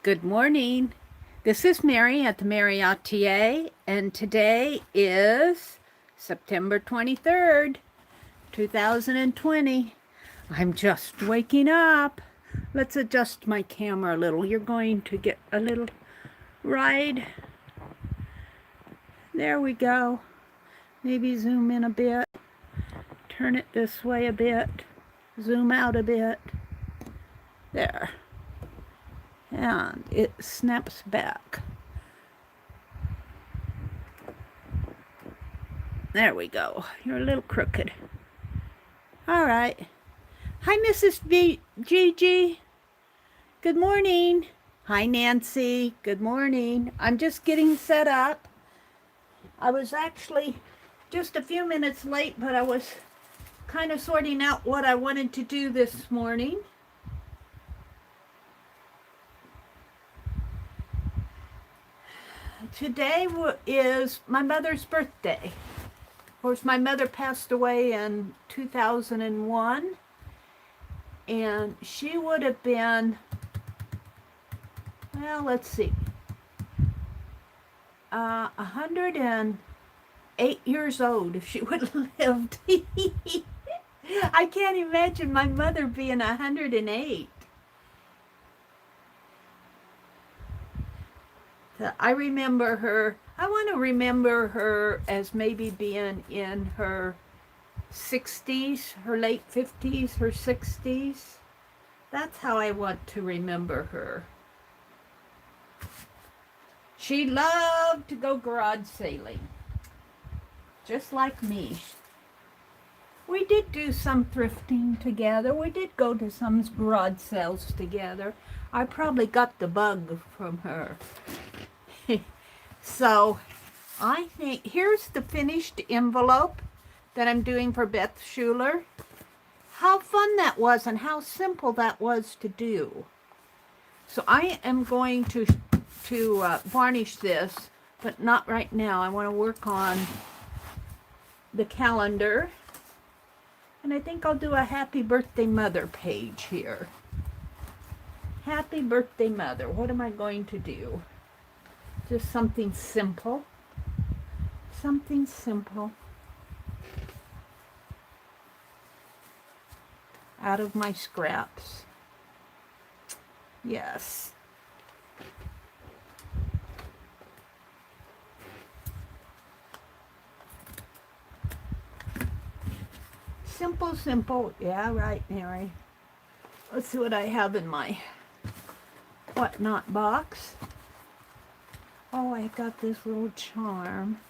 Good morning. This is Meri at the Meri Atelier, and today is September 23rd, 2020. I'm just waking up. Let's adjust my camera a little. You're going to get a little ride. There we go. Maybe zoom in a bit. Turn it this way a bit. Zoom out a bit. There. And it snaps back. There we go. You're a little crooked. All right. Hi, Mrs. Gigi. Good morning. Hi, Nancy. Good morning. I'm just getting set up. I was actually just a few minutes late, but I was kind of sorting out what I wanted to do this morning. Today is my mother's birthday. Of course, my mother passed away in 2001, and she would have been, well, let's see, 108 years old if she would have lived. I can't imagine my mother being 108. I remember her, I want to remember her as maybe being in her 60s, her late 50s, her 60s. That's how I want to remember her. She loved to go garage sailing, just like me. We did do some thrifting together. We did go to some garage sales together. I probably got the bug from her. So I think here's the finished envelope that I'm doing for Beth Schuler. How fun that was and how simple that was to do. So I am going to varnish this, but not right now. I want to work on the calendar. And I think I'll do a happy birthday mother page here. Happy birthday mother. What am I going to do? Just something simple. Something simple. Out of my scraps. Yes. Simple, simple. Yeah, right, Meri. Let's see what I have in my whatnot box. Oh, I got this little charm.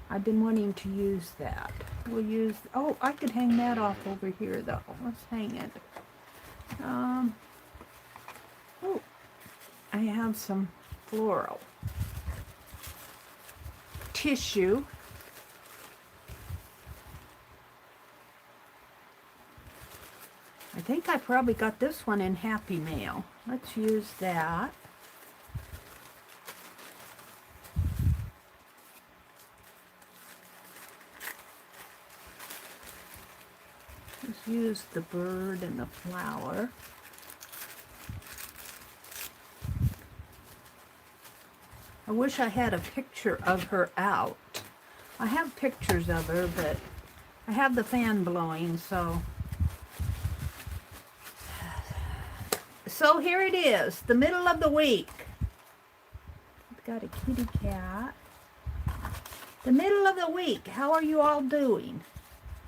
I've been wanting to use that. We'll use, oh, I could hang that off over here though. Let's hang it. Oh, I have some floral tissue. I think I probably got this one in Happy Mail. Let's use that. Let's use the bird and the flower. I wish I had a picture of her out. I have pictures of her, but I have the fan blowing, so. So here it is, the middle of the week. I've got a kitty cat. The middle of the week. How are you all doing?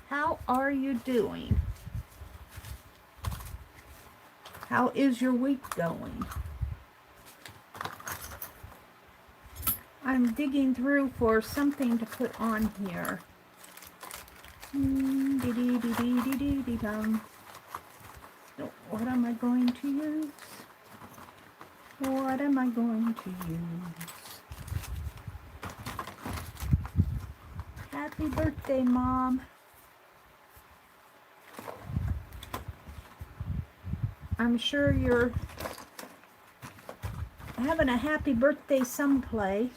How are you doing? How is your week going? I'm digging through for something to put on here. What am I going to use? What am I going to use? Happy birthday, Mom. I'm sure you're having a happy birthday someplace.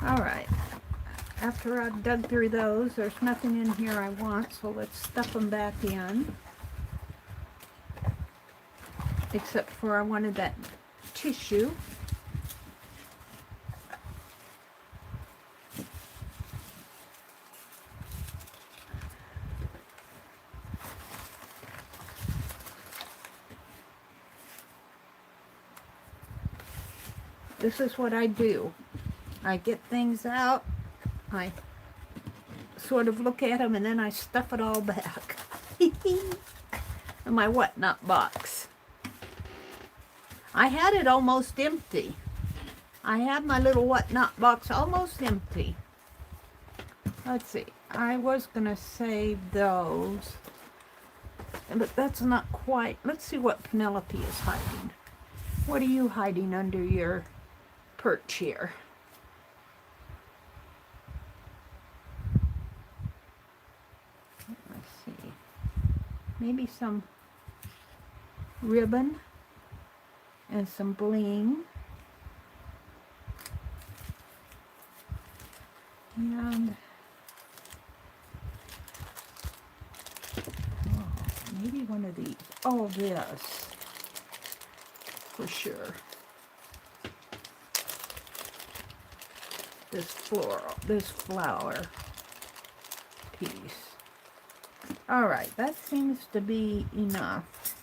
All right. after I've dug through those, there's nothing in here I want, so let's stuff them back in. Except for I wanted that tissue. This is what I do. I get things out, I sort of look at them, and then I stuff it all back in my whatnot box. I had it almost empty. I had my little whatnot box almost empty. Let's see. I was going to save those, but that's not quite. Let's see what Penelope is hiding. What are you hiding under your perch here? Let's see. Maybe some ribbon and some bling. And maybe one of these. Oh, this. For sure. This flower piece. All right, that seems to be enough.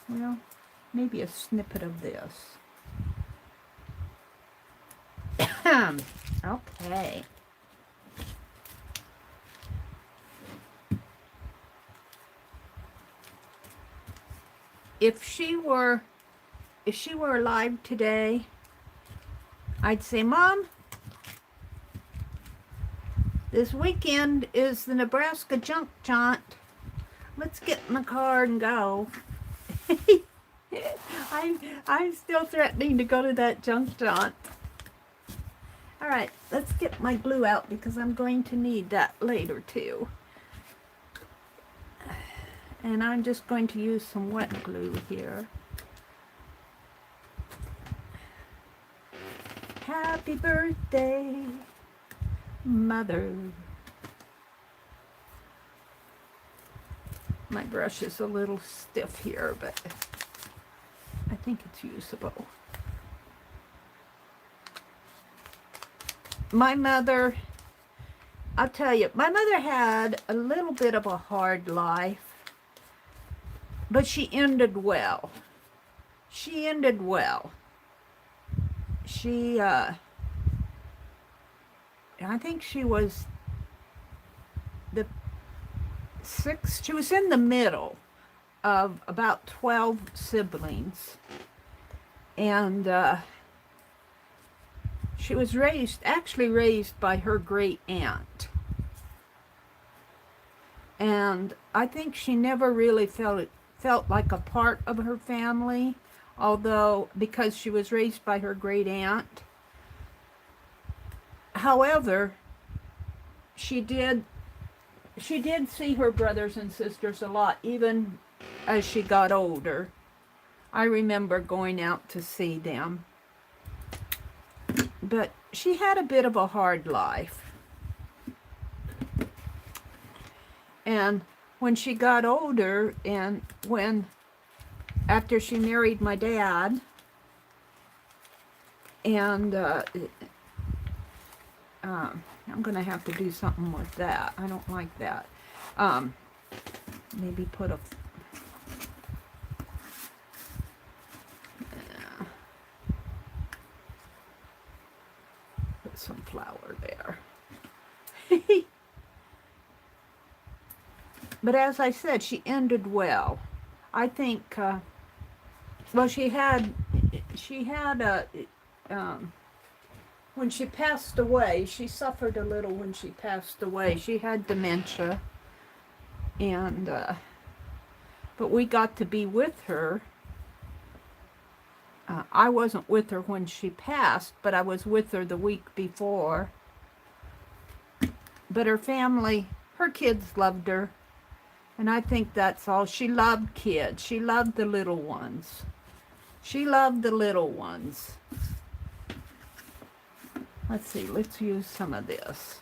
Well, maybe a snippet of this. Okay. If she were alive today, I'd say, Mom, this weekend is the Nebraska junk jaunt. Let's get in the car and go. I'm still threatening to go to that junk jaunt. All right, let's get my glue out because I'm going to need that later too. And I'm just going to use some wet glue here. Happy birthday, Mother. My brush is a little stiff here, but I think it's usable. My mother, I'll tell you, my mother had a little bit of a hard life, but she ended well. She ended well. She, I think she was she was in the middle of about 12 siblings. And she was actually raised by her great aunt. And I think she never really felt like a part of her family, although because she was raised by her great aunt. However, she did see her brothers and sisters a lot, even as she got older. I remember going out to see them. But she had a bit of a hard life. And when she got older, and after she married my dad, and I'm going to have to do something with that. I don't like that. Maybe put a... put some flour there. But as I said, she ended well. I think, well, she had when she passed away, she suffered a little when she passed away. She had dementia, and but we got to be with her. I wasn't with her when she passed, but I was with her the week before. But her family, her kids loved her, and I think that's all. She loved kids. She loved the little ones. She loved the little ones. Let's see, let's use some of this.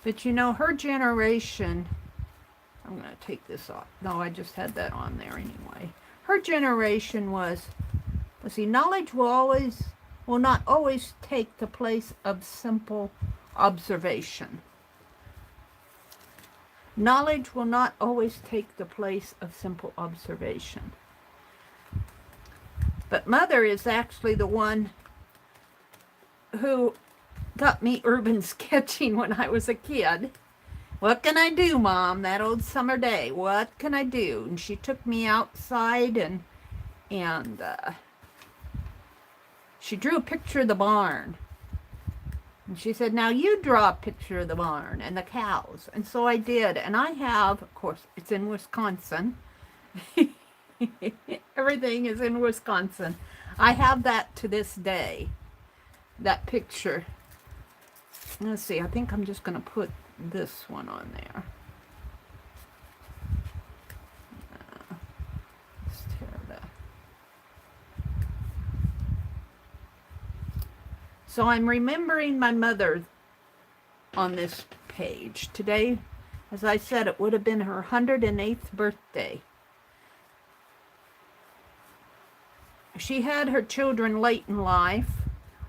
But you know, her generation, I'm going to take this off. No, I just had that on there anyway. Her generation was, let's see, knowledge will not always take the place of simple observation. Knowledge will not always take the place of simple observation. But Mother is actually the one who got me urban sketching when I was a kid. What can I do, Mom? That old summer day. What can I do? And she took me outside and she drew a picture of the barn. And she said, now you draw a picture of the barn and the cows. And so I did. And I have, of course, it's in Wisconsin. Everything is in Wisconsin. I have that to this day, that picture. Let's see, I think I'm just going to put this one on there. Let's tear that. So I'm remembering my mother on this page. Today, as I said, it would have been her 108th birthday. She had her children late in life,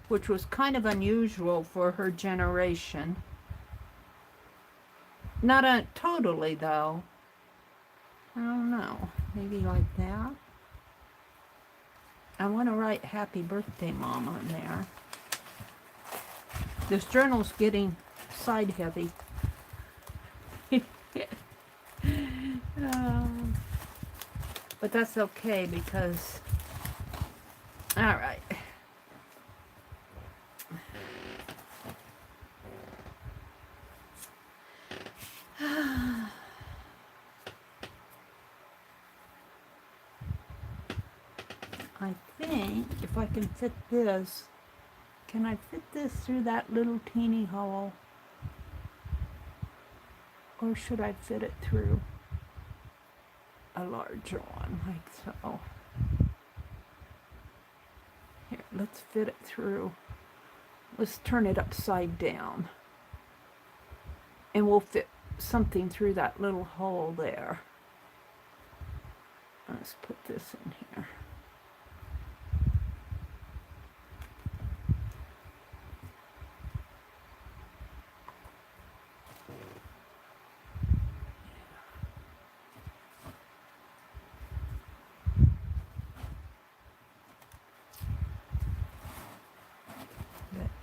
which was kind of unusual for her generation. Not totally, though. I don't know. Maybe like that. I want to write Happy Birthday, Mom on there. This journal's getting side heavy. But that's okay because... All right. I think if I can fit this, can I fit this through that little teeny hole? Or should I fit it through a larger one, like so? Here, let's fit it through. Let's turn it upside down. And we'll fit something through that little hole there. Let's put this in here.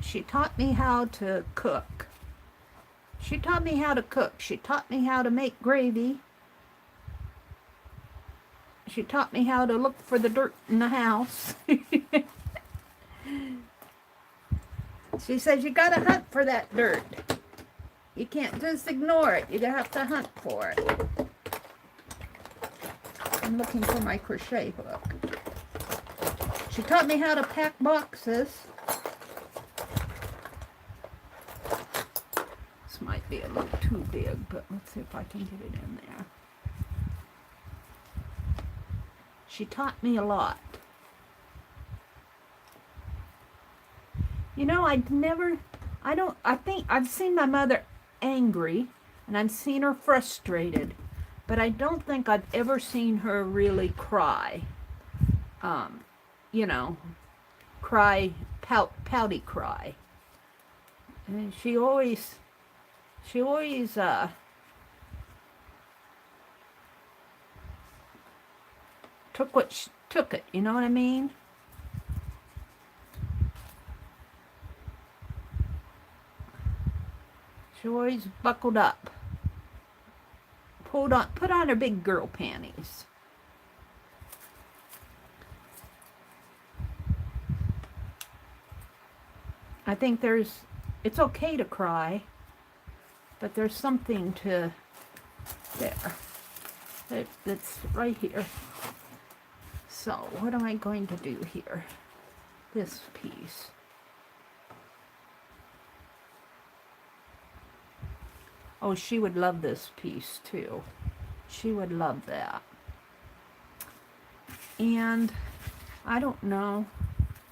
She taught me how to cook. She taught me how to cook. She taught me how to make gravy. She taught me how to look for the dirt in the house. She says you gotta hunt for that dirt. You can't just ignore it. You have to hunt for it. I'm looking for my crochet hook. She taught me how to pack boxes. This might be a little too big, but let's see if I can get it in there. She taught me a lot. You know, I think I've seen my mother angry, and I've seen her frustrated, but I don't think I've ever seen her really cry. You know, pouty cry. And she always took it, you know what I mean? She always buckled up, put on her big girl panties. I think it's okay to cry, but there's something to there that's right here. So what am I going to do here? This piece. Oh, she would love this piece too. She would love that. And I don't know.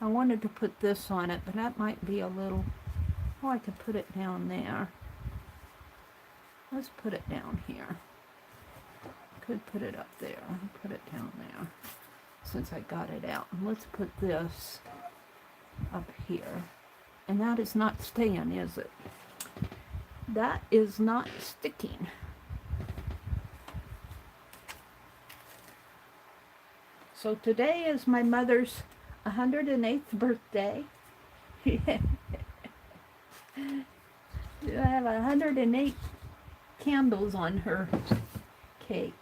I wanted to put this on it, but that might be a little... Oh, I could put it down there. Let's put it down here. Could put it up there. Put it down there since I got it out. And let's put this up here. And that is not staying, is it? That is not sticking. So today is my mother's 108th birthday. I have 108 candles on her cake.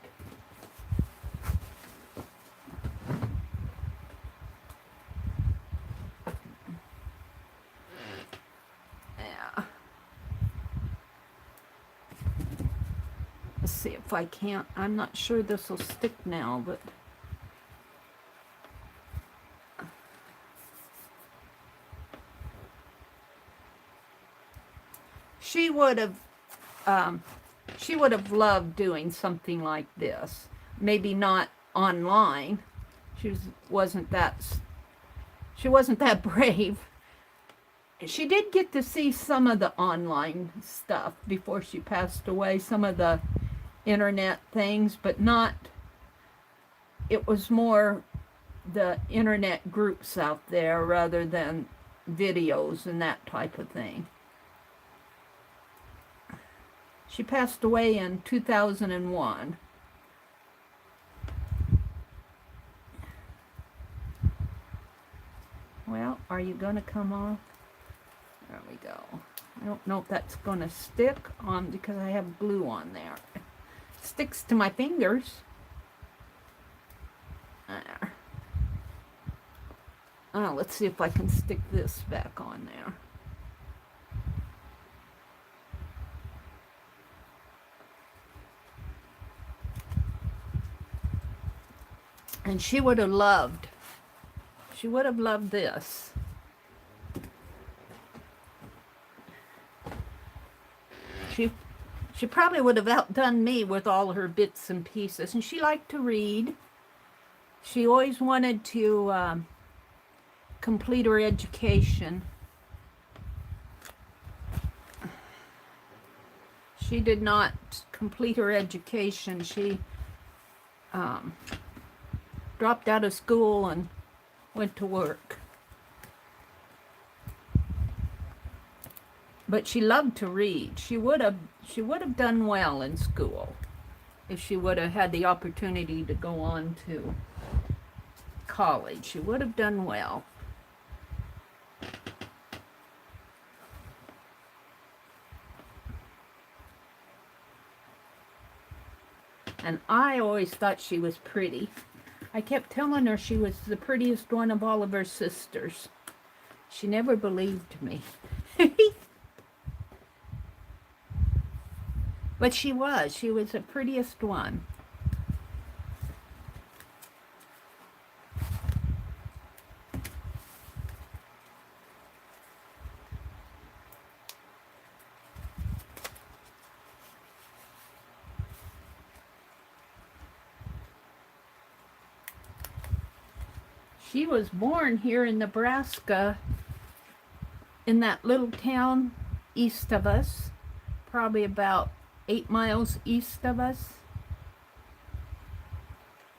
Yeah. Let's see if I can't. I'm not sure this will stick now, but... She would have loved doing something like this. Maybe not online. She wasn't that brave. She did get to see some of the online stuff before she passed away, some of the internet things, but not, it was more the internet groups out there rather than videos and that type of thing. She passed away in 2001. Well, are you going to come off? There we go. I don't know if that's going to stick on because I have glue on there. It sticks to my fingers. There. Oh, let's see if I can stick this back on there. And she would have loved this. She probably would have outdone me with all her bits and pieces. And she liked to read. She always wanted to complete her education. She did not complete her education. She dropped out of school and went to work. But she loved to read. She would have done well in school if she would have had the opportunity to go on to college. She would have done well. And I always thought she was pretty. I kept telling her she was the prettiest one of all of her sisters. She never believed me. But she was the prettiest one. She was born here in Nebraska, in that little town east of us, probably about 8 miles east of us.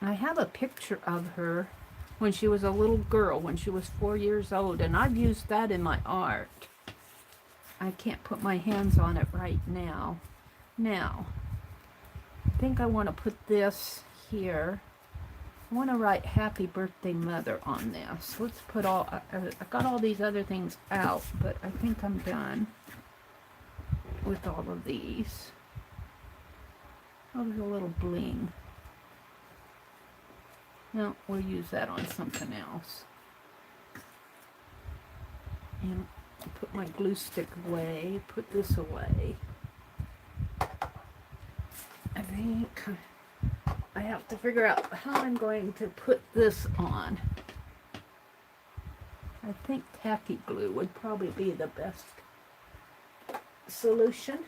I have a picture of her when she was a little girl, when she was 4 years old, and I've used that in my art. I can't put my hands on it right now. Now, I think I want to put this here. I want to write Happy Birthday Mother on this. Let's put all, I got all these other things out, but I think I'm done with all of these. Oh, there's a little bling. No, we'll use that on something else. And I'll put my glue stick away, put this away. I think I have to figure out how I'm going to put this on. I think tacky glue would probably be the best solution.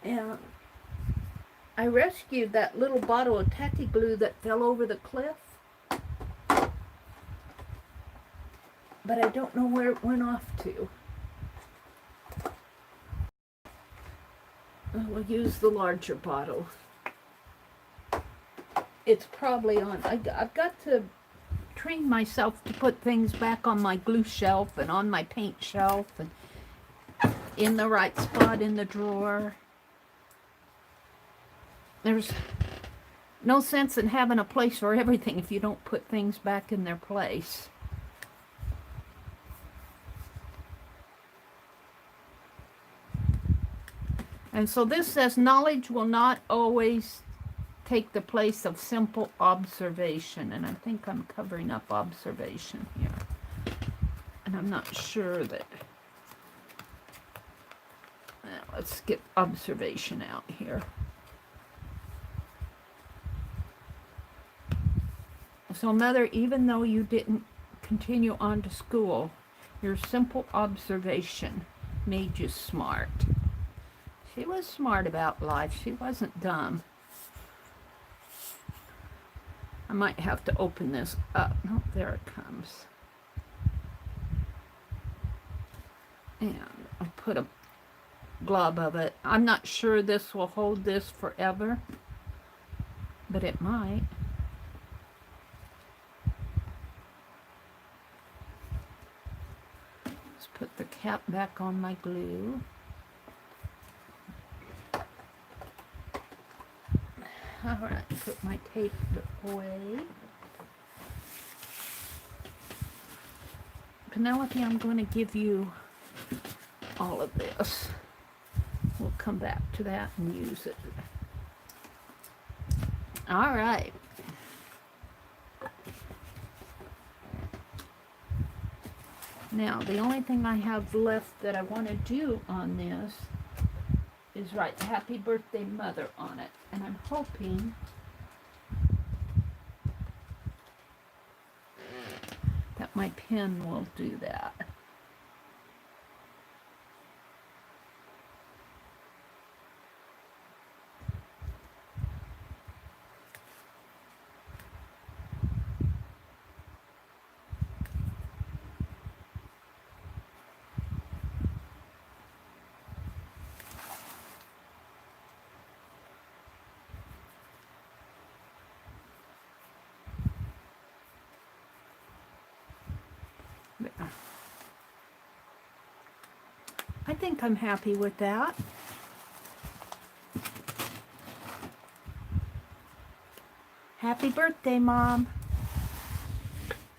And I rescued that little bottle of tacky glue that fell over the cliff. But I don't know where it went off to. We'll use the larger bottle. It's probably on. I've got to train myself to put things back on my glue shelf and on my paint shelf and in the right spot in the drawer. There's no sense in having a place for everything if you don't put things back in their place. And so this says, knowledge will not always take the place of simple observation. And I think I'm covering up observation here. And I'm not sure that... let's get observation out here. So, Mother, even though you didn't continue on to school, your simple observation made you smart. She was smart about life. She wasn't dumb. I might have to open this up. No, there it comes. And I'll put a glob of it. I'm not sure this will hold this forever, but it might. Let's put the cap back on my glue. All right, put my tape away. Penelope, I'm going to give you all of this. We'll come back to that and use it. All right. Now, the only thing I have left that I want to do on this is write Happy Birthday Mother on it. And I'm hoping that my pen will do that. I think I'm happy with that. Happy birthday, Mom.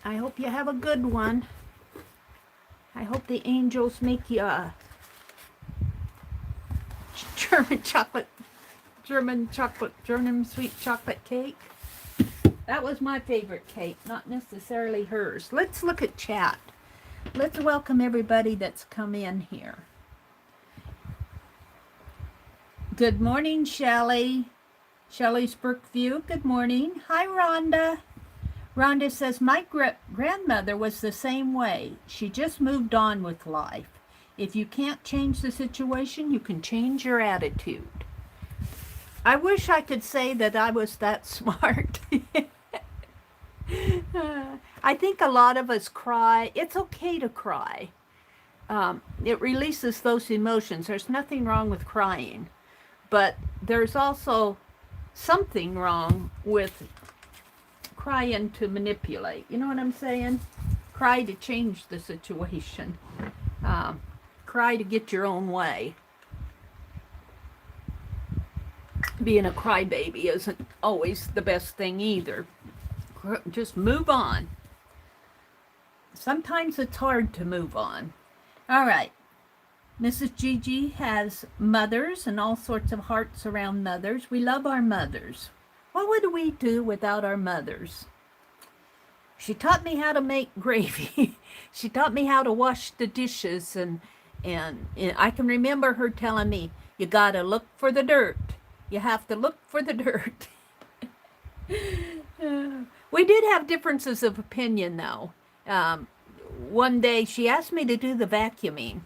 I hope you have a good one. I hope the angels make you a German sweet chocolate cake. That was my favorite cake, not necessarily hers. Let's look at chat. Let's welcome everybody that's come in here. Good morning, Shelley. Shelley's Brookview. Good morning. Hi, Rhonda. Rhonda says, my grandmother was the same way. She just moved on with life. If you can't change the situation, you can change your attitude. I wish I could say that I was that smart. I think a lot of us cry. It's okay to cry. It releases those emotions. There's nothing wrong with crying. But there's also something wrong with crying to manipulate. You know what I'm saying? Cry to change the situation. Cry to get your own way. Being a crybaby isn't always the best thing either. Just move on. Sometimes it's hard to move on. All right. Mrs. Gigi has mothers and all sorts of hearts around mothers. We love our mothers. What would we do without our mothers? She taught me how to make gravy. She taught me how to wash the dishes. And I can remember her telling me, you got to look for the dirt. You have to look for the dirt. We did have differences of opinion, though. One day she asked me to do the vacuuming.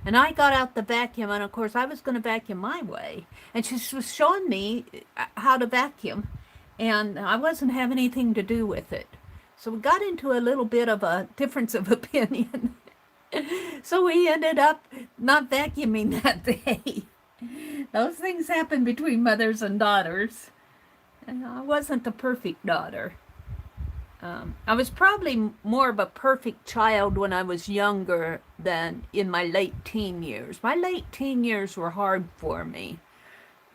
And I got out the vacuum, and of course I was going to vacuum my way. And she was showing me how to vacuum, and I wasn't having anything to do with it. So we got into a little bit of a difference of opinion. So we ended up not vacuuming that day. Those things happen between mothers and daughters. And I wasn't the perfect daughter. I was probably more of a perfect child when I was younger than in my late teen years. My late teen years were hard for me,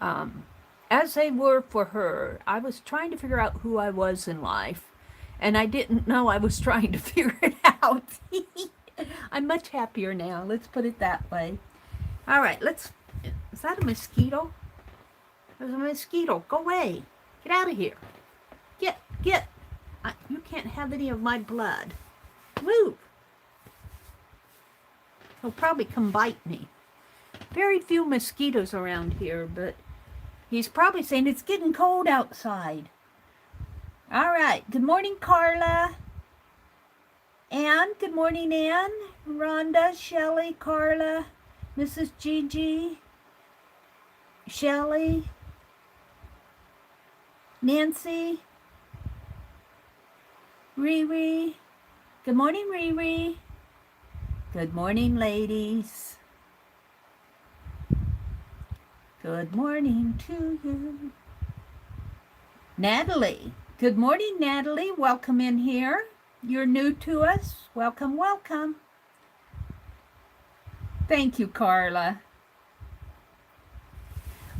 as they were for her. I was trying to figure out who I was in life, and I didn't know I was trying to figure it out. I'm much happier now. Let's put it that way. All right, let's... Is that a mosquito? There's a mosquito. Go away. Get out of here. Get. You can't have any of my blood. Move. He'll probably come bite me. Very few mosquitoes around here, but he's probably saying it's getting cold outside. All right. Good morning, Carla. Ann. Good morning, Ann. Rhonda, Shelley, Carla, Mrs. Gigi, Shelley, Nancy, Riri. Good morning, Riri. Good morning, ladies. Good morning to you. Natalie. Good morning, Natalie. Welcome in here. You're new to us. Welcome, welcome. Thank you, Carla.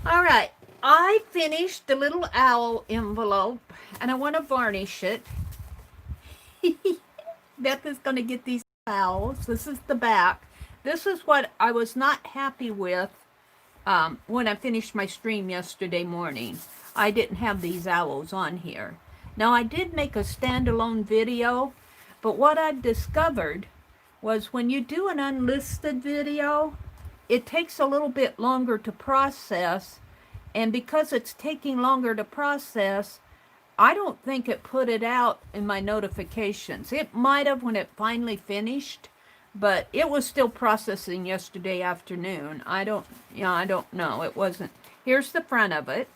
All right. I finished the little owl envelope, and I want to varnish it. Beth is going to get these owls. This is the back. This is what I was not happy with when I finished my stream yesterday morning. I didn't have these owls on here. Now, I did make a standalone video, but what I've discovered was when you do an unlisted video, it takes a little bit longer to process, and because it's taking longer to process, I don't think it put it out in my notifications. It might have when it finally finished, but it was still processing yesterday afternoon. I don't know. It wasn't. Here's the front of it.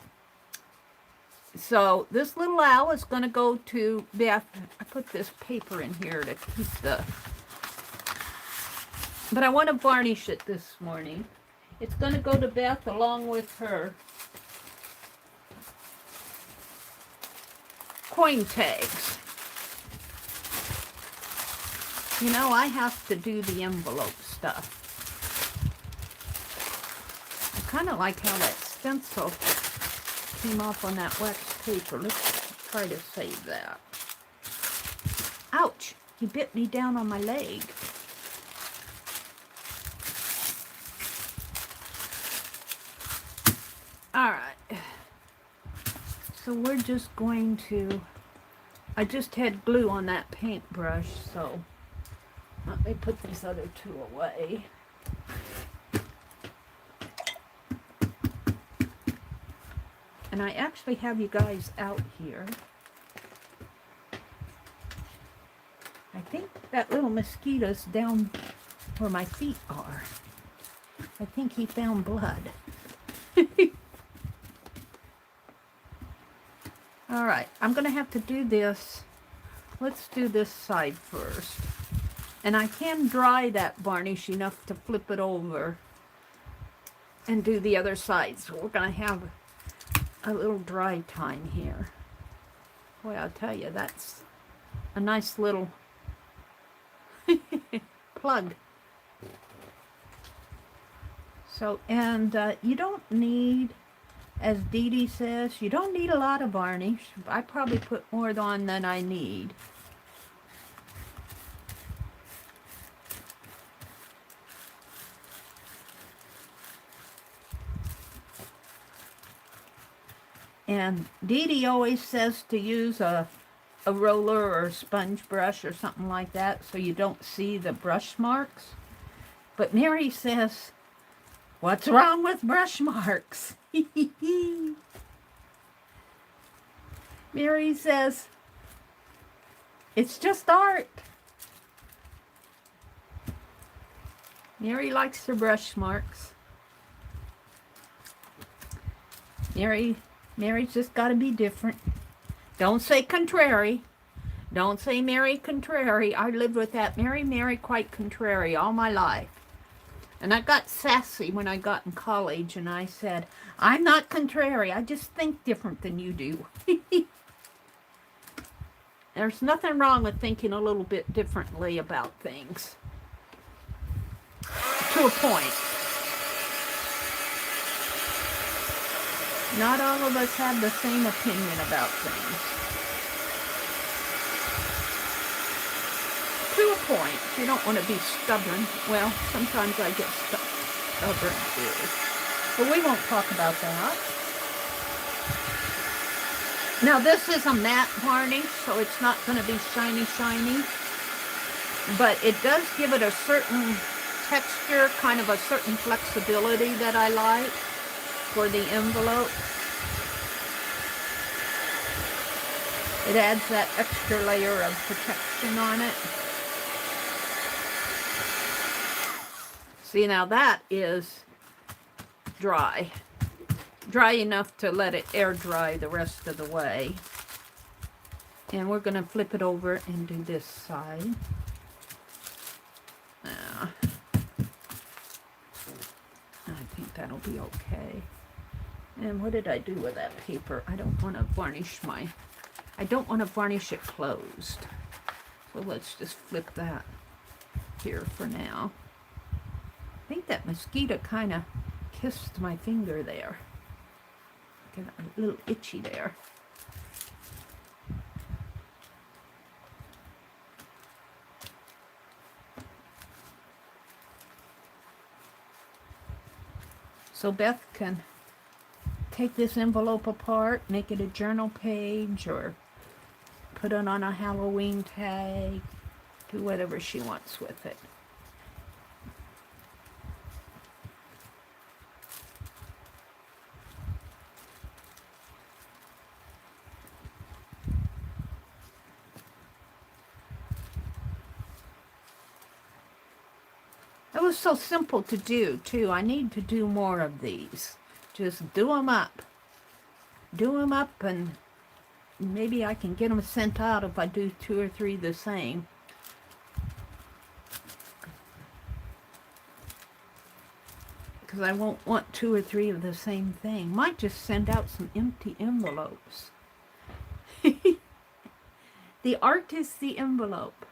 So this little owl is going to go to Beth. I put this paper in here to keep the... But I want to varnish it this morning. It's going to go to Beth along with her coin tags. You know, I have to do the envelope stuff. I kind of like how that stencil came off on that wax paper. Let's try to save that. Ouch! He bit me down on my leg. All right. So we're just going to... I just had glue on that paintbrush, so let me put these other two away. And I actually have you guys out here. I think that little mosquito's down where my feet are. I think he found blood. All right, I'm going to have to do this. Let's do this side first. And I can dry that varnish enough to flip it over and do the other side. So we're going to have a little dry time here. Boy, I'll tell you, that's a nice little plug. So, and you don't need, as Dee Dee says, you don't need a lot of varnish. I probably put more on than I need. And Dee Dee always says to use a roller or a sponge brush or something like that so you don't see the brush marks. But Meri says, what's wrong with brush marks? Meri says, it's just art. Meri likes her brush marks. Meri's just got to be different. Don't say contrary. Don't say Meri contrary. I lived with that Meri quite contrary all my life. And I got sassy when I got in college, and I said, I'm not contrary. I just think different than you do. There's nothing wrong with thinking a little bit differently about things. To a point. Not all of us have the same opinion about things. To a point. You don't want to be stubborn. Well, sometimes I get stubborn too. But we won't talk about that. Now this is a matte varnish, so it's not going to be shiny. But it does give it a certain texture, kind of a certain flexibility that I like for the envelope. It adds that extra layer of protection on it. See, now that is dry. Dry enough to let it air dry the rest of the way. And we're going to flip it over and do this side. I think that'll be okay. And what did I do with that paper? I don't want to varnish it closed. So let's just flip that here for now. I think that mosquito kind of kissed my finger there. Get a little itchy there. So Beth can take this envelope apart, make it a journal page, or put it on a Halloween tag, do whatever she wants with it. It was so simple to do, too. I need to do more of these. Just do them up. Do them up, and maybe I can get them sent out if I do 2 or 3 the same. Because I won't want 2 or 3 of the same thing. Might just send out some empty envelopes. The art is the envelope.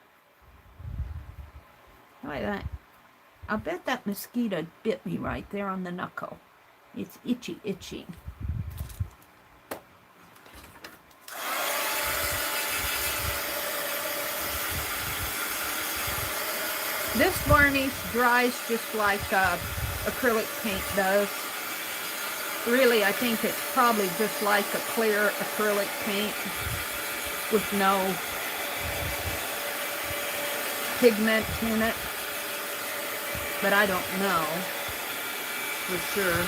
Like that. I bet that mosquito bit me right there on the knuckle. It's itchy. This varnish dries just like acrylic paint does. Really, I think it's probably just like a clear acrylic paint with no pigment in it. But I don't know for sure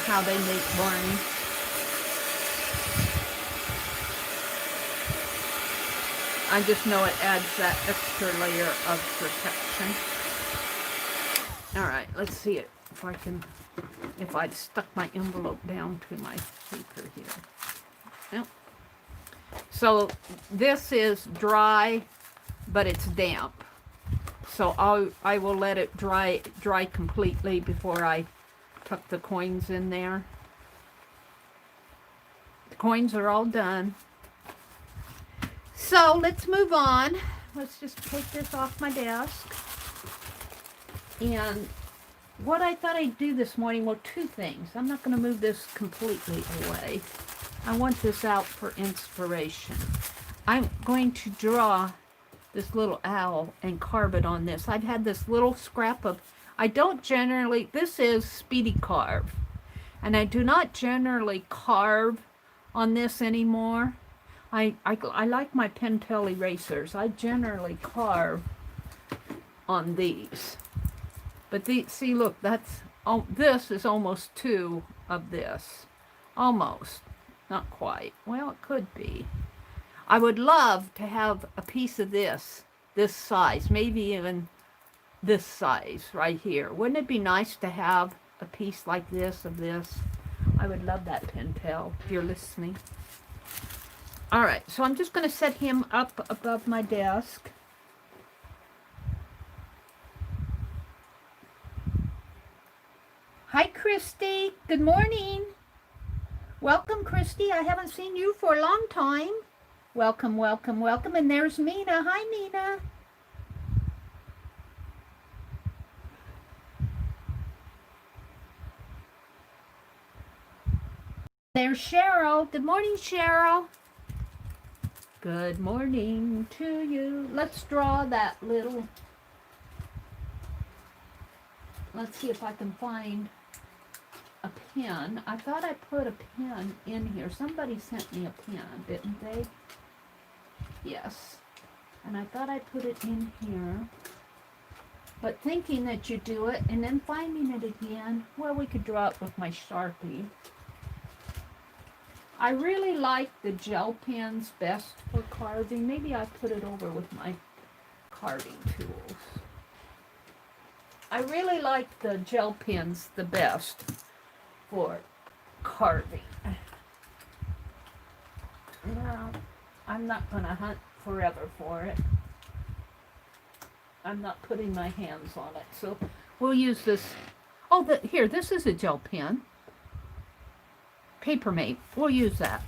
how they make varnish. I just know it adds that extra layer of protection. All right, let's see it if I'd stuck my envelope down to my paper here. Yep. So this is dry, but it's damp. So I will let it dry completely before I tuck the coins in there. The coins are all done. So let's move on. Let's just take this off my desk. And what I thought I'd do this morning, well, 2 things. I'm not going to move this completely away. I want this out for inspiration. I'm going to draw this little owl and carve it on this. I've had this little scrap of, I don't generally, this is Speedycarve, and I do not generally carve on this anymore. I like my Pentel erasers. I generally carve on these. But see, look, this is almost 2 of this. Almost. Not quite. Well, it could be. I would love to have a piece of this this size, maybe even this size right here. Wouldn't it be nice to have a piece like this of this? I would love that, Pentel, if you're listening. All right, so I'm just going to set him up above my desk. Hi, Christy. Good morning. Welcome, Christy. I haven't seen you for a long time. Welcome, welcome, welcome. And there's Mina. Hi, Mina. There's Cheryl. Good morning, Cheryl. Good morning to you. Let's draw that little... Let's see if I can find a pen. I thought I put a pen in here. Somebody sent me a pen, didn't they? Yes. And I thought I put it in here. But thinking that you do it and then finding it again, well, we could draw it with my Sharpie. I really like the gel pens best for carving. Maybe I put it over with my carving tools. I really like the gel pens the best for carving. Now, I'm not going to hunt forever for it. I'm not putting my hands on it. So we'll use this. Oh, here, this is a gel pen. Papermate. We'll use that.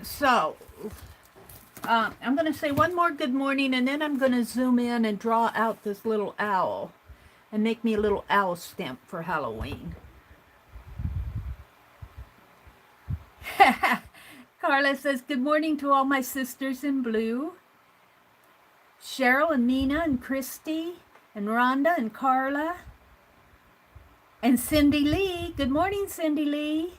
So, I'm going to say one more good morning, and then I'm going to zoom in and draw out this little owl and make me a little owl stamp for Halloween. Carla says, good morning to all my sisters in blue. Cheryl and Nina and Christy and Rhonda and Carla. And Cindy Lee. Good morning, Cindy Lee.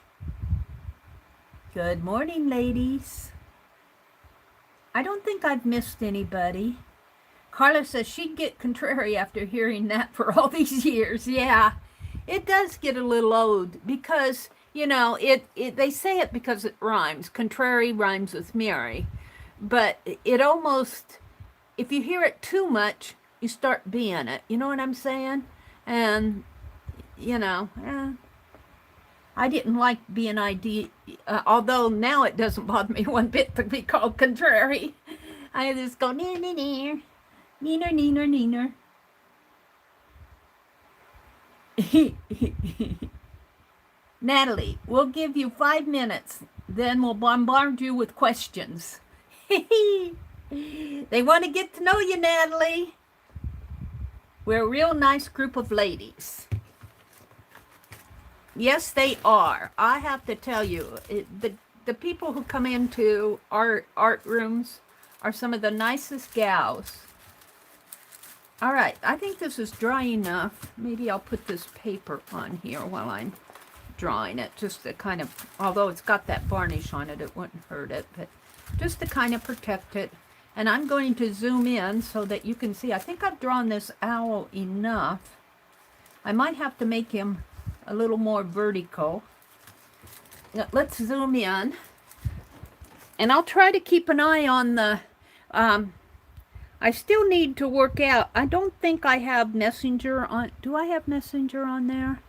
Good morning, ladies. I don't think I've missed anybody. Carla says she'd get contrary after hearing that for all these years. Yeah, it does get a little old because, you know, they say it because it rhymes. Contrary rhymes with Meri. But it almost, if you hear it too much, you start being it. You know what I'm saying? And, you know, I didn't like being although now it doesn't bother me one bit to be called contrary. I just go, neer, neer, neer, neener, neener, neener. Natalie, we'll give you 5 minutes, then we'll bombard you with questions. They want to get to know you, Natalie. We're a real nice group of ladies. Yes, they are. I have to tell you, the people who come into our art rooms are some of the nicest gals. All right, I think this is dry enough. Maybe I'll put this paper on here while I'm drawing it, just to kind of, although it's got that varnish on it, it wouldn't hurt it, but just to kind of protect it. And I'm going to zoom in so that you can see. I think I've drawn this owl enough. I might have to make him a little more vertical. Now, let's zoom in. And I'll try to keep an eye on the, I still need to work out. I don't think I have Messenger on. Do I have Messenger on there?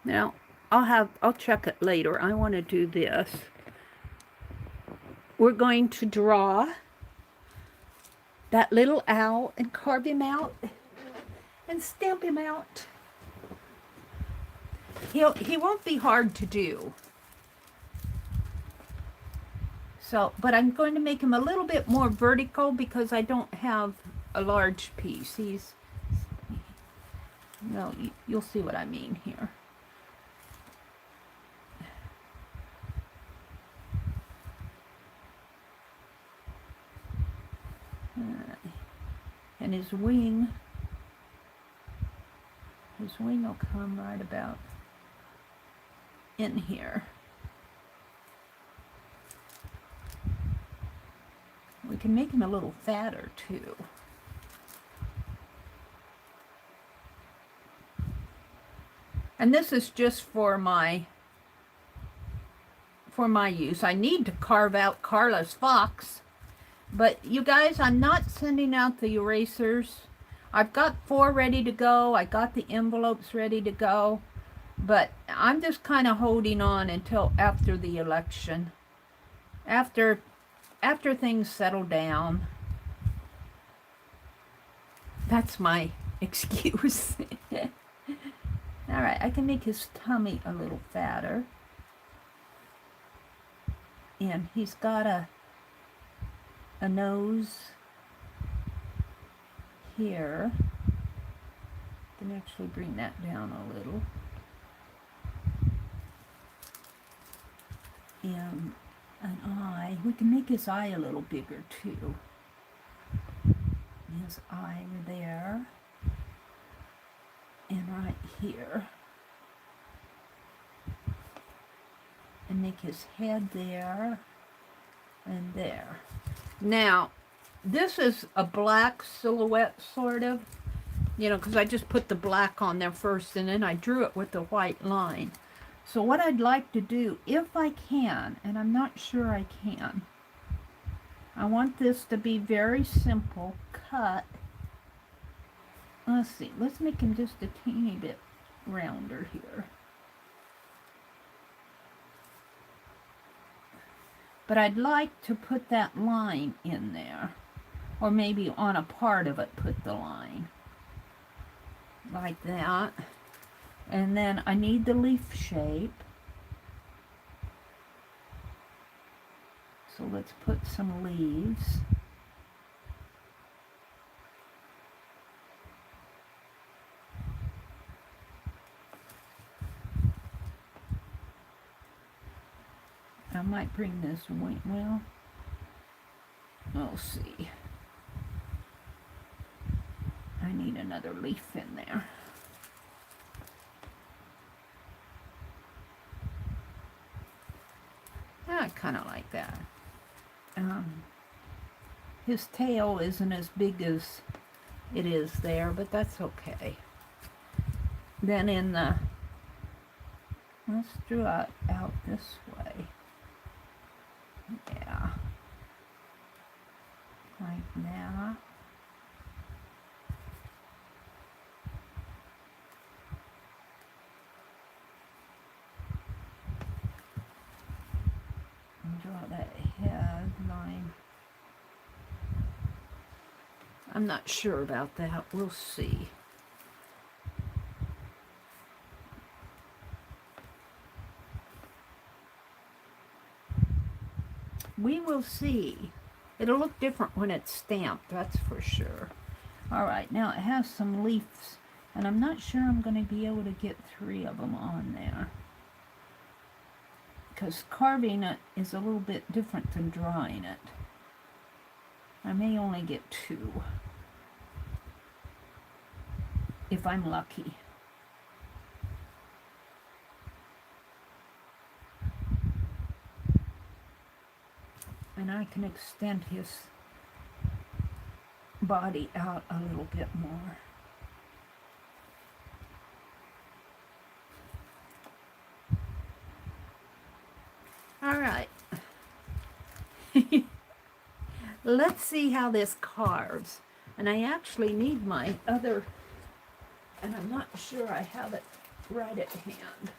No, I'll check it later. I want to do this. We're going to draw that little owl and carve him out and stamp him out. He won't be hard to do. So, but I'm going to make him a little bit more vertical because I don't have a large piece. No, you'll see what I mean here. And his wing will come right about in here. We can make him a little fatter too. And this is just for for my use. I need to carve out Carla's fox. But you guys, I'm not sending out the erasers. I've got 4 ready to go. I got the envelopes ready to go. But I'm just kind of holding on until after the election. After things settle down. That's my excuse. Alright, I can make his tummy a little fatter. And he's got a nose here. Can actually bring that down a little. And an eye. We can make his eye a little bigger too. His eye there. And right here. And make his head there and there. Now, this is a black silhouette, sort of. You know, because I just put the black on there first, and then I drew it with the white line. So what I'd like to do, if I can, and I'm not sure I can, I want this to be very simple, cut. Let's see, let's make him just a teeny bit rounder here. But I'd like to put that line in there. Or maybe on a part of it put the line. Like that. And then I need the leaf shape. So let's put some leaves. I might bring this wing, well, we'll see. I need another leaf in there. I kind of like that. His tail isn't as big as it is there, but that's okay. Then in the, let's draw it out this way. Yeah. Like that. And draw that head line. I'm not sure about that. We'll see. We will see. It'll look different when it's stamped, that's for sure. Alright, now it has some leaves, and I'm not sure I'm going to be able to get 3 of them on there. Because carving it is a little bit different than drawing it. I may only get 2. If I'm lucky. And I can extend his body out a little bit more. All right. Let's see how this carves. And I actually need my other, and I'm not sure I have it right at hand,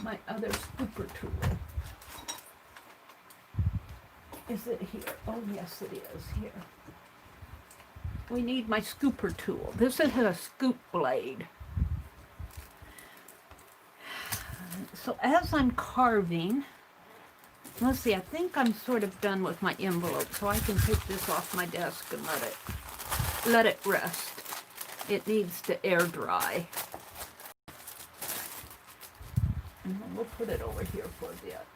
my other scooper tool. Is it here? Oh, yes, it is here. We need my scooper tool. This is a scoop blade. So as I'm carving, let's see, I think I'm sort of done with my envelope, so I can take this off my desk and let it rest. It needs to air dry. And then we'll put it over here for a bit.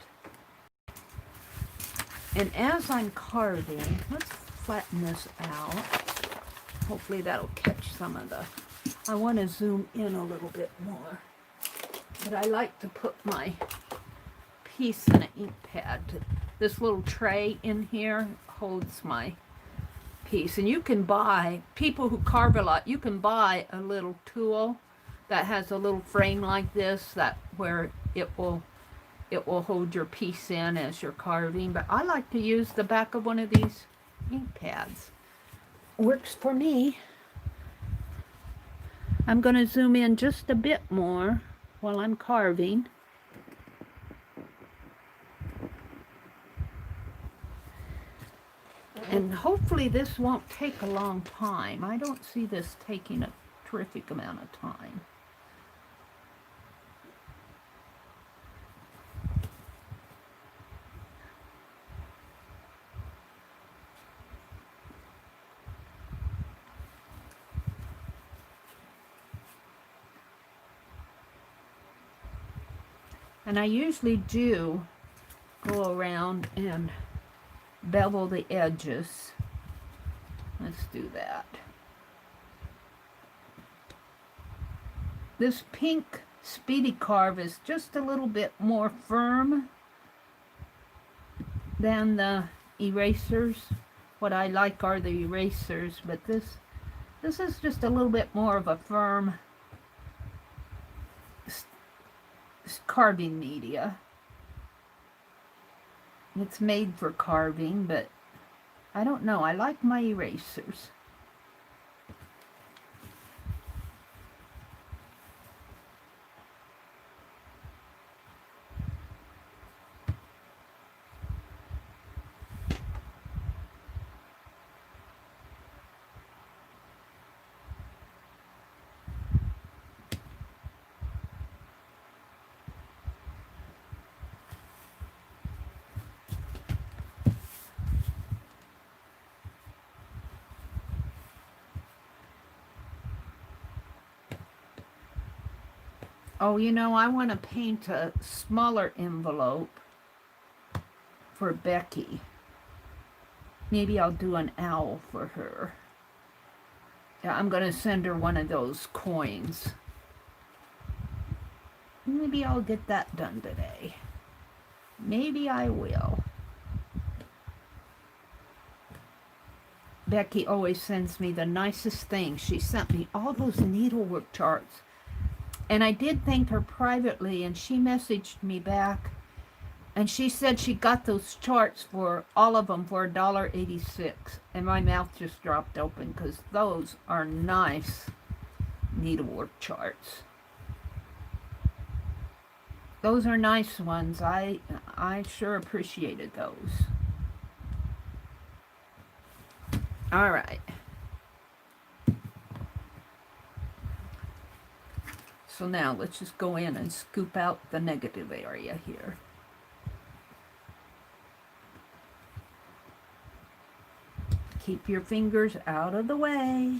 And as I'm carving, let's flatten this out. Hopefully that'll catch some of the, I want to zoom in a little bit more. But I like to put my piece in an ink pad. This little tray in here holds my piece. And you can buy, people who carve a lot, you can buy a little tool that has a little frame like this, that where it will it will hold your piece in as you're carving. But I like to use the back of one of these ink pads. Works for me. I'm going to zoom in just a bit more while I'm carving. And hopefully this won't take a long time. I don't see this taking a terrific amount of time. And I usually do go around and bevel the edges. Let's do that. This pink Speedycarve is just a little bit more firm than the erasers. What I like are the erasers, but this is just a little bit more of a firm carving media. It's made for carving, but I don't know. I like my erasers. Oh, you know, I want to paint a smaller envelope for Becky. Maybe I'll do an owl for her. Yeah, I'm going to send her one of those coins. Maybe I'll get that done today. Maybe I will. Becky always sends me the nicest things. She sent me all those needlework charts. And I did thank her privately, and she messaged me back, and she said she got those charts for all of them for $1.86, and my mouth just dropped open because those are nice needlework charts. Those are nice ones. I sure appreciated those. All right. So now let's just go in and scoop out the negative area here. Keep your fingers out of the way.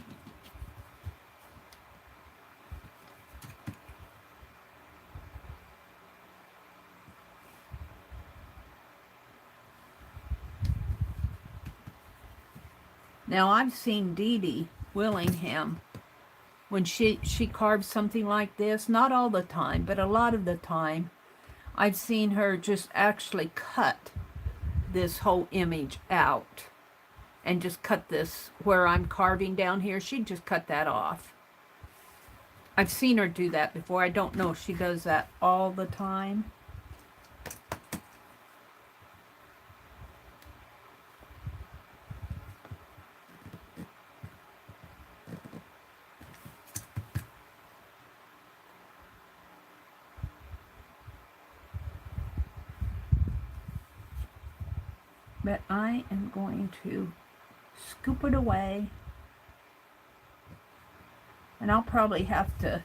Now I've seen Dee Dee Willingham when she carves something like this, not all the time, but a lot of the time, I've seen her just actually cut this whole image out and just cut this where I'm carving down here. She'd just cut that off. I've seen her do that before. I don't know if she does that all the time. But I am going to scoop it away. And I'll probably have to,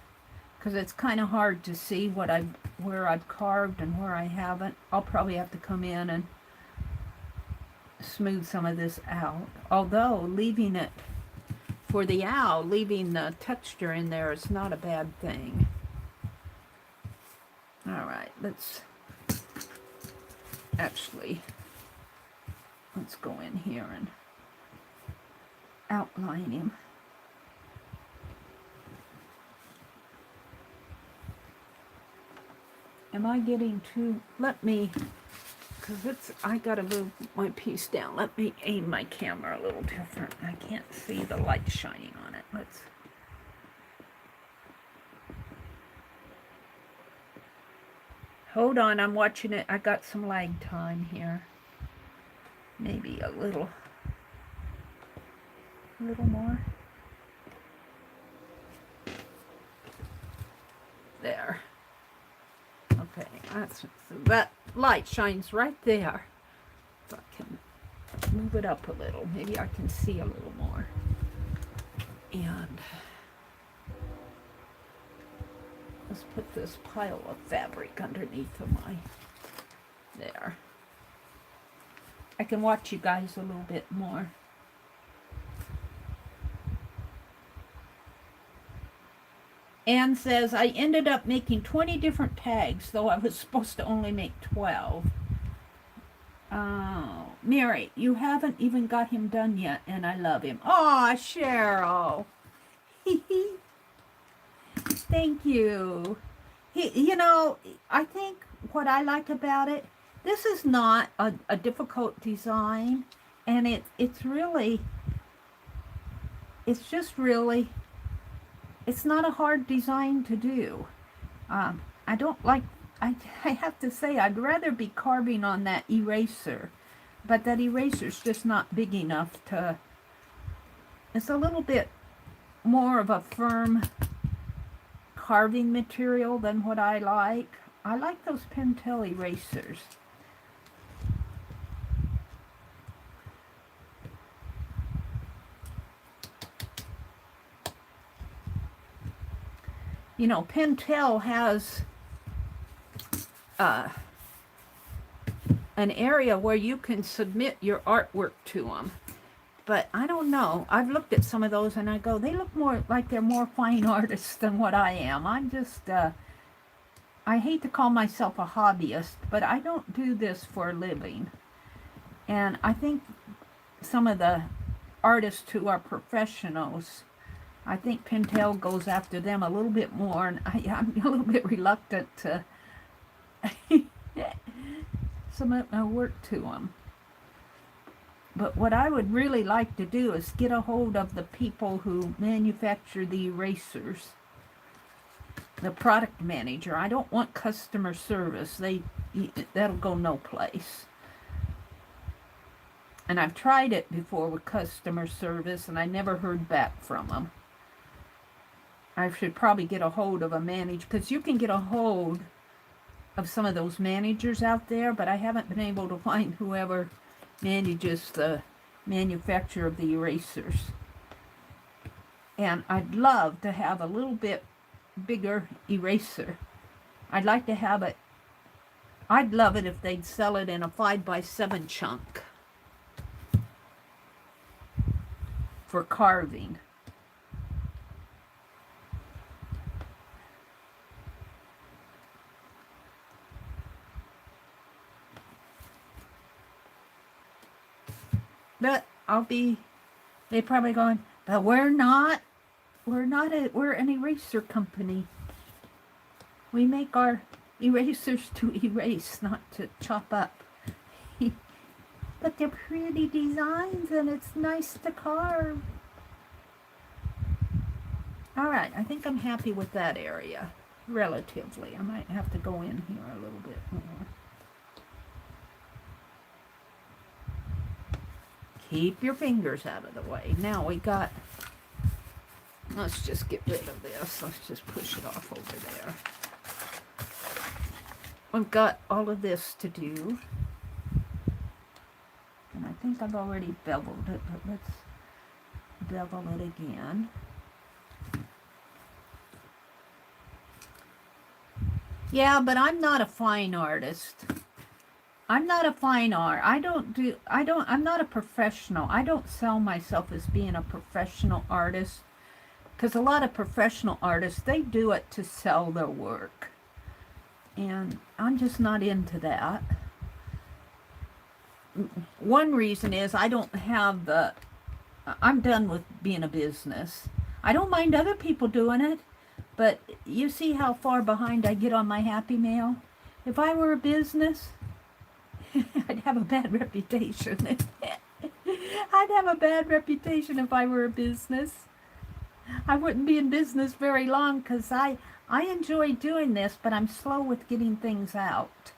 because it's kind of hard to see where I've carved and where I haven't. I'll probably have to come in and smooth some of this out. Although leaving it for the owl, leaving the texture in there is not a bad thing. All right, let's go in here and outline him. Am I getting too, because I gotta move my piece down. Let me aim my camera a little different. I can't see the light shining on it. Hold on, I'm watching it. I got some lag time here. Maybe a little more. There. Okay, that light shines right there. If I can move it up a little, maybe I can see a little more. And let's put this pile of fabric underneath of my, there. I can watch you guys a little bit more. Anne says, I ended up making 20 different tags, though I was supposed to only make 12. Oh, Meri, you haven't even got him done yet, and I love him. Aw, Cheryl. Thank you. You know, I think what I like about it, this is not a difficult design, and it's just really, it's not a hard design to do. I don't like, I have to say, I'd rather be carving on that eraser, but that eraser's just not big enough to, it's a little bit more of a firm carving material than what I like. I like those Pentel erasers. You know, Pentel has an area where you can submit your artwork to them. But I don't know. I've looked at some of those and I go, they look more like they're more fine artists than what I am. I'm just, I hate to call myself a hobbyist, but I don't do this for a living. And I think some of the artists who are professionals, I think Pentel goes after them a little bit more, and I'm a little bit reluctant to submit my work to them. But what I would really like to do is get a hold of the people who manufacture the erasers, the product manager. I don't want customer service. That'll go no place. And I've tried it before with customer service, and I never heard back from them. I should probably get a hold of a manager, because you can get a hold of some of those managers out there, but I haven't been able to find whoever manages the manufacturer of the erasers. And I'd love to have a little bit bigger eraser. I'd like to have it, I'd love it if they'd sell it in a 5x7 chunk for carving. But they're probably going, but we're an eraser company. We make our erasers to erase, not to chop up. But they're pretty designs and it's nice to carve. All right, I think I'm happy with that area, relatively. I might have to go in here a little bit more. Keep your fingers out of the way. Now we got, let's just get rid of this. Let's just push it off over there. We've got all of this to do. And I think I've already beveled it, but let's bevel it again. Yeah, but I'm not a fine artist. I'm not a fine art. I'm not a professional. I don't sell myself as being a professional artist, because a lot of professional artists, they do it to sell their work. And I'm just not into that. One reason is I don't have I'm done with being a business. I don't mind other people doing it, but you see how far behind I get on my Happy Mail? If I were a business, I'd have a bad reputation. I'd have a bad reputation if I were a business. I wouldn't be in business very long, because I I enjoy doing this, but I'm slow with getting things out.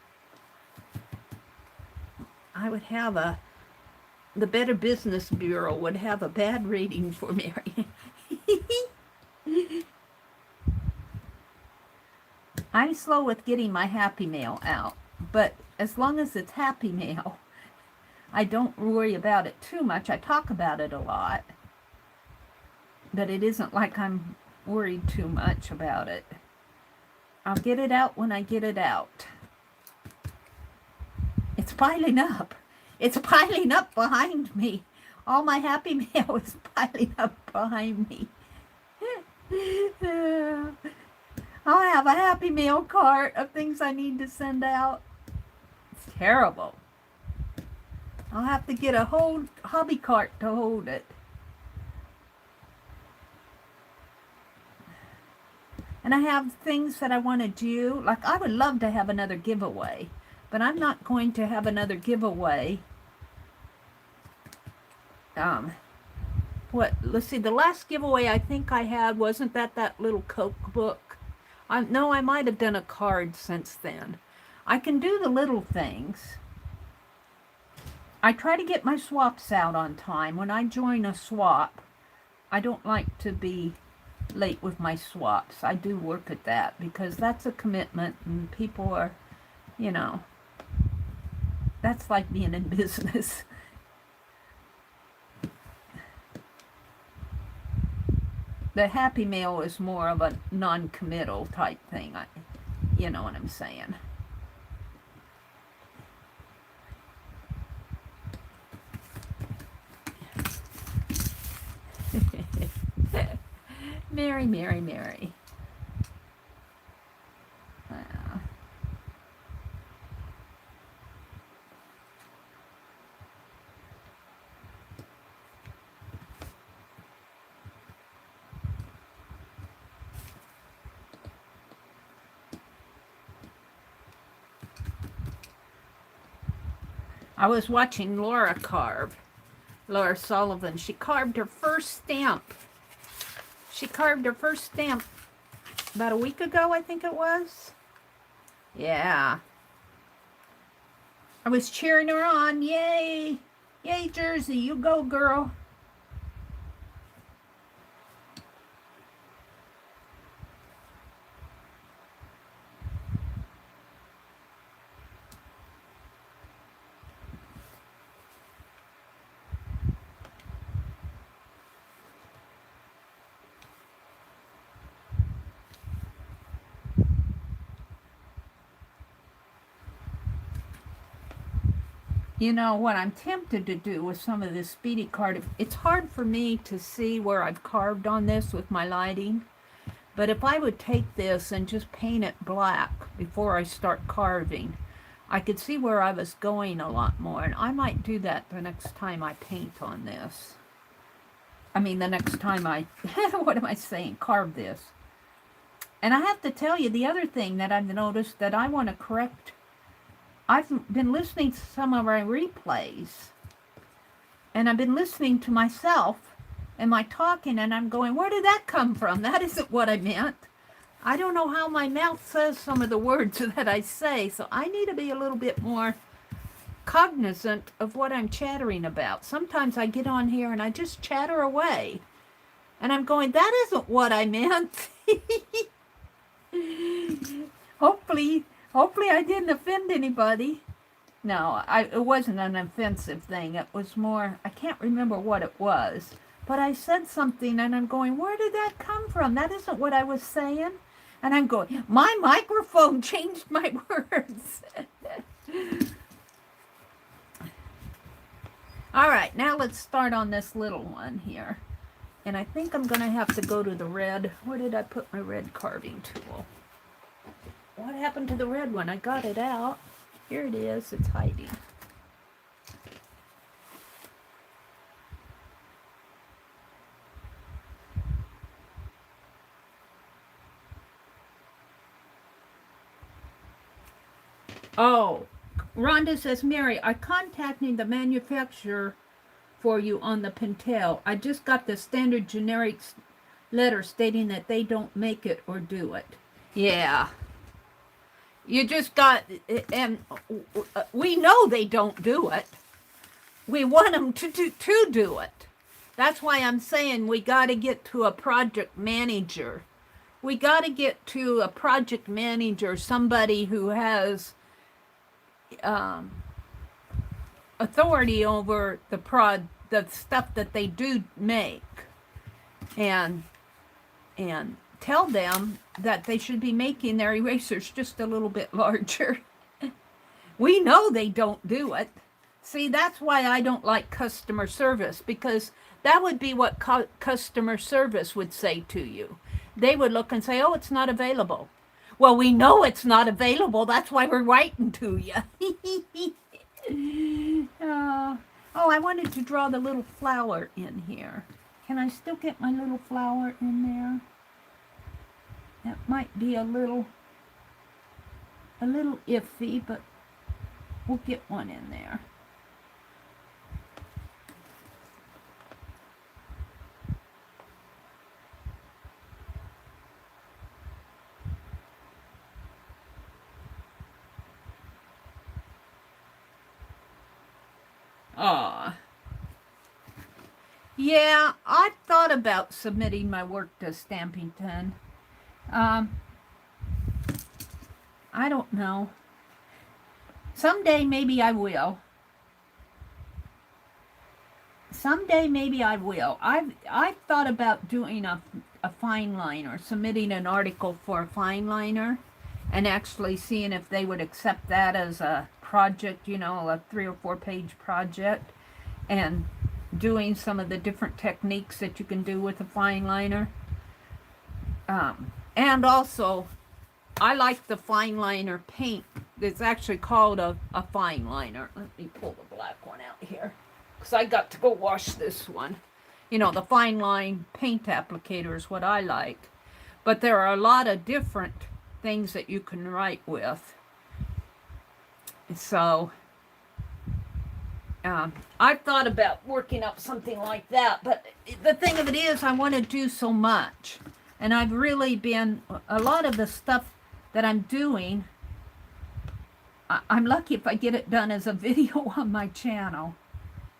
I would have the Better Business Bureau would have a bad rating for Meri. I'm slow with getting my Happy Mail out, but as long as it's Happy Mail, I don't worry about it too much. I talk about it a lot, but it isn't like I'm worried too much about it. I'll get it out when I get it out. It's piling up. It's piling up behind me. All my Happy Mail is piling up behind me. I'll have a Happy Mail cart of things I need to send out. It's terrible. I'll have to get a whole hobby cart to hold it. And I have things that I want to do. Like, I would love to have another giveaway, but I'm not going to have another giveaway. Let's see, the last giveaway I think I had, wasn't that little Coke book? No, I might have done a card since then. I can do the little things. I try to get my swaps out on time. When I join a swap, I don't like to be late with my swaps. I do work at that because that's a commitment, and people are, you know, that's like being in business. The Happy Mail is more of a non-committal type thing. You know what I'm saying. Meri, Meri, Meri. I was watching Laura carve. Laura Sullivan. She carved her first stamp. She carved her first stamp about a week ago, I think it was. Yeah. I was cheering her on. Yay! Yay, Jersey. You go, girl. You know, what I'm tempted to do with some of this Speedycarve, it's hard for me to see where I've carved on this with my lighting. But if I would take this and just paint it black before I start carving, I could see where I was going a lot more. And I might do that the next time I paint on this. I mean, the next time I, what am I saying, carve this. And I have to tell you, the other thing that I've noticed that I want to correct, I've been listening to some of our replays, and I've been listening to myself and my talking, and I'm going, where did that come from? That isn't what I meant. I don't know how my mouth says some of the words that I say, so I need to be a little bit more cognizant of what I'm chattering about. Sometimes I get on here and I just chatter away, and I'm going, that isn't what I meant. Hopefully I didn't offend anybody. No, it wasn't an offensive thing. It was more, I can't remember what it was. But I said something and I'm going, where did that come from? That isn't what I was saying. And I'm going, my microphone changed my words. All right, now let's start on this little one here. And I think I'm going to have to go to the red. Where did I put my red carving tool? What happened to the red one? I got it out. Here it is. It's hiding. Oh, Rhonda says, Meri, I contacted the manufacturer for you on the Pentel. I just got the standard generic letter stating that they don't make it or do it. Yeah. You just got, and we know they don't do it. We want them to do it. That's why I'm saying we got to get to a project manager. We got to get to a project manager, somebody who has um, authority over the stuff that they do make, and tell them that they should be making their erasers just a little bit larger. We know they don't do it. See, that's why I don't like customer service, because that would be what customer service would say to you. They would look and say, oh, it's not available. Well, we know it's not available. That's why we're writing to you. Oh, I wanted to draw the little flower in here. Can I still get my little flower in there? That might be a little iffy, but we'll get one in there. Aw. Yeah, I thought about submitting my work to Stampington. I don't know. Someday maybe I will. Someday maybe I will. I've thought about doing a fine liner, submitting an article for a fine liner, and actually seeing if they would accept that as a project, you know, a 3 or 4 page project, and doing some of the different techniques that you can do with a fine liner. And also, I like the fine liner paint. It's actually called a fine liner. Let me pull the black one out here, because I got to go wash this one. You know, the fine line paint applicator is what I like. But there are a lot of different things that you can write with. So, I've thought about working up something like that. But the thing of it is, I want to do so much. And I've really been, a lot of the stuff that I'm doing, I'm lucky if I get it done as a video on my channel.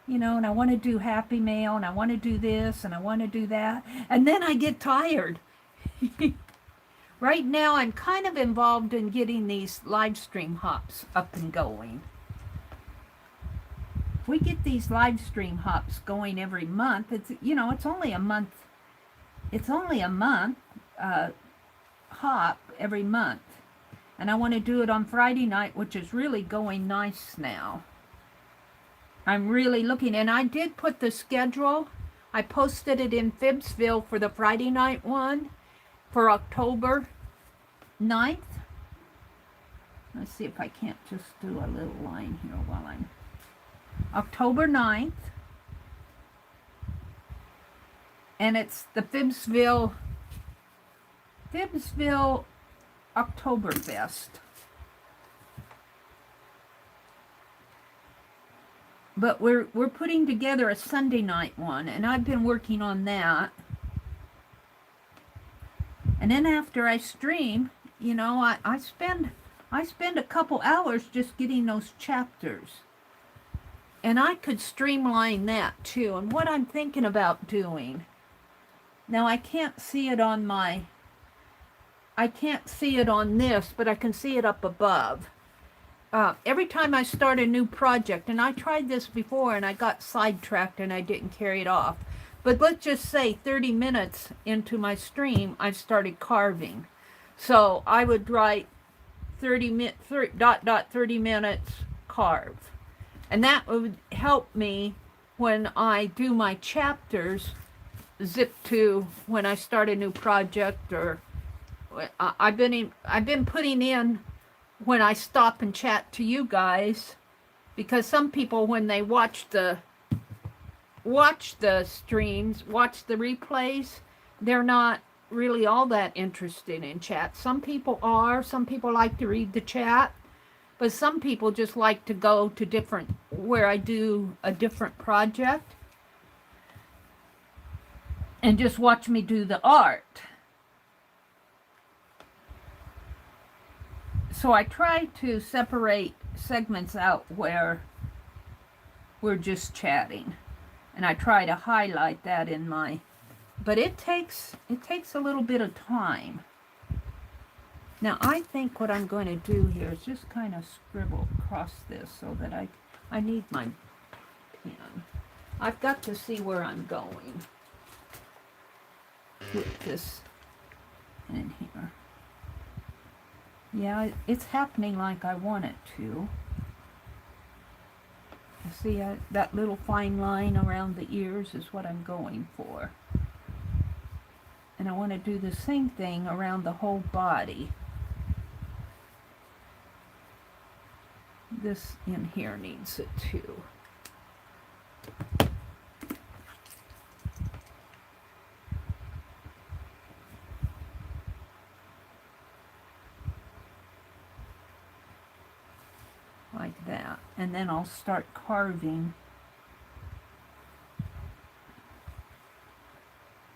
You know, and I want to do Happy Mail, and I want to do this, and I want to do that. And then I get tired. Right now, I'm kind of involved in getting these live stream hops up and going. We get these live stream hops going every month. It's, you know, it's only a month. It's only a month hop every month. And I want to do it on Friday night, which is really going nice now. I'm really looking, and I did put the schedule. I posted it in Phibbsville for the Friday night one for October 9th. Let's see if I can't just do a little line here while I'm... October 9th. And it's the Phibbsville Oktoberfest. But we're putting together a Sunday night one, and I've been working on that. And then after I stream, you know, I spend a couple hours just getting those chapters. And I could streamline that too. And what I'm thinking about doing, now I can't see it on this, but I can see it up above. Every time I start a new project, and I tried this before and I got sidetracked and I didn't carry it off. But let's just say 30 minutes into my stream, I started carving. So I would write 30 minutes carve. And that would help me when I do my chapters zip to when I start a new project, or I've been putting in when I stop and chat to you guys, because some people, when they watch the streams, watch the replays, they're not really all that interested in chat. Some people are. Some people like to read the chat, but some people just like to go to different, where I do a different project and just watch me do the art. So I try to separate segments out where we're just chatting, and I try to highlight that in my, but it takes a little bit of time. Now I think what I'm going to do here is just kind of scribble across this so that I need my pen. I've got to see where I'm going with this in here. Yeah, it's happening like I want it to. You see, that little fine line around the ears is what I'm going for. And I want to do the same thing around the whole body. This in here needs it too. Like that. And then I'll start carving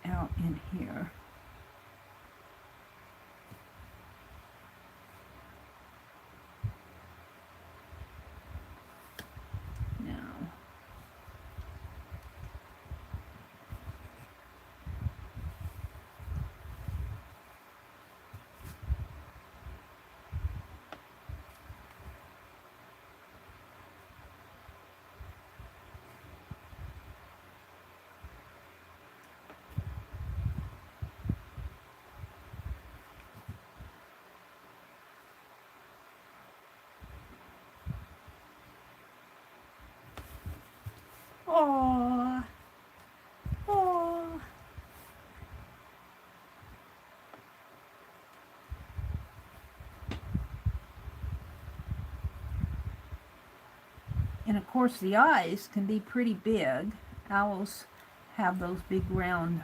out in here. Now, oh, oh. And of course the eyes can be pretty big. Owls have those big round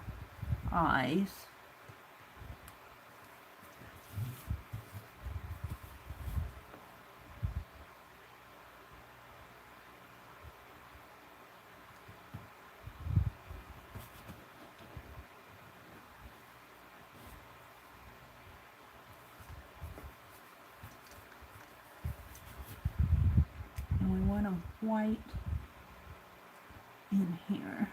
eyes. And we want them white in here.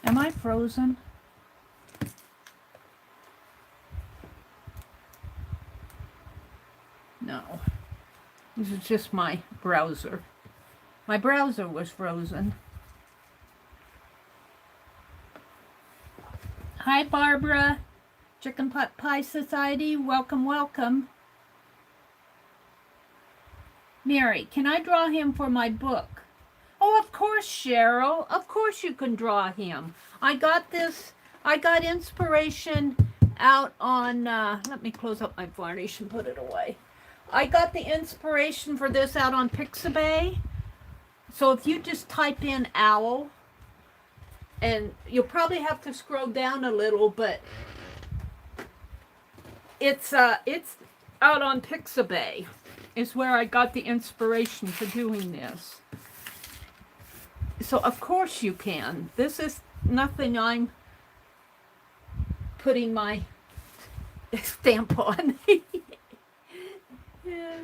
Am I frozen? No. This is just my browser. My browser was frozen. Hi, Barbara. Chicken Pot Pie Society. Welcome, welcome. Mary, can I draw him for my book? Oh, of course, Cheryl. Of course you can draw him. I got inspiration out on, let me close up my varnish and put it away. I got the inspiration for this out on Pixabay. So if you just type in owl, and you'll probably have to scroll down a little, but it's out on Pixabay is where I got the inspiration for doing this. So of course you can. This is nothing I'm putting my stamp on. Yeah.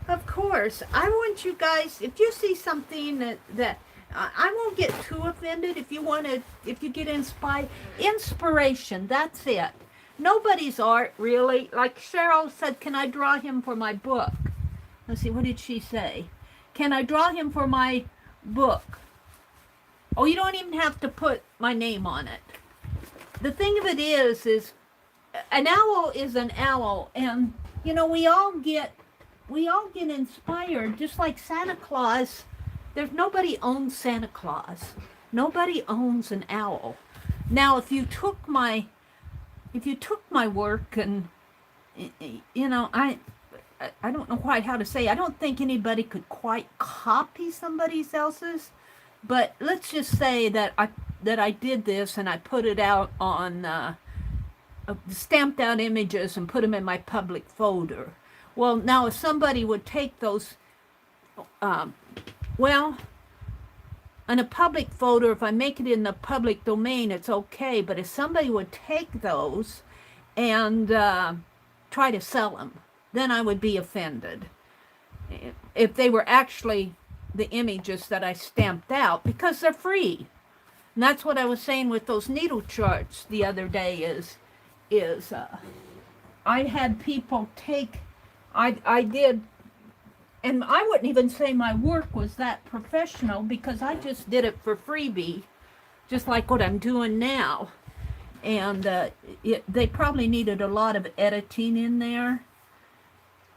Of course. I want you guys, if you see something that I won't get too offended if you get inspiration, that's it. Nobody's art really. Like Cheryl said, can I draw him for my book? Let's see, what did she say? Can I draw him for my book? Oh, you don't even have to put my name on it. The thing of it is an owl is an owl, and you know we all get inspired, just like Santa Claus. There's nobody owns Santa Claus. Nobody owns an owl. Now, if you took my work and you know, I don't know quite how to say. I don't think anybody could quite copy somebody else's, but let's just say that I did this and I put it out on stamped out images and put them in my public folder. Well, now if somebody would take those, well, in a public folder, if I make it in the public domain, it's okay. But if somebody would take those and try to sell them, then I would be offended. If they were actually the images that I stamped out, because they're free. And that's what I was saying with those needle charts the other day is I had people take, I did, and I wouldn't even say my work was that professional because I just did it for freebie, just like what I'm doing now. And they probably needed a lot of editing in there.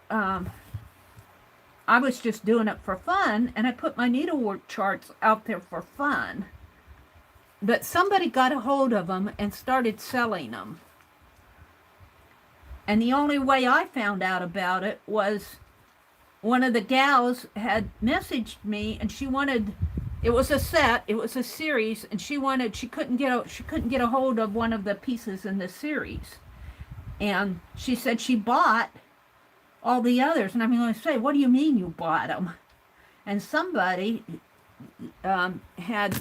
I was just doing it for fun, and I put my needlework charts out there for fun. But somebody got a hold of them and started selling them. And the only way I found out about it was one of the gals had messaged me, and she wanted, it was a set, it was a series, and she couldn't get a hold of one of the pieces in the series. And she said she bought all the others. And I'm going to say, what do you mean you bought them? And somebody had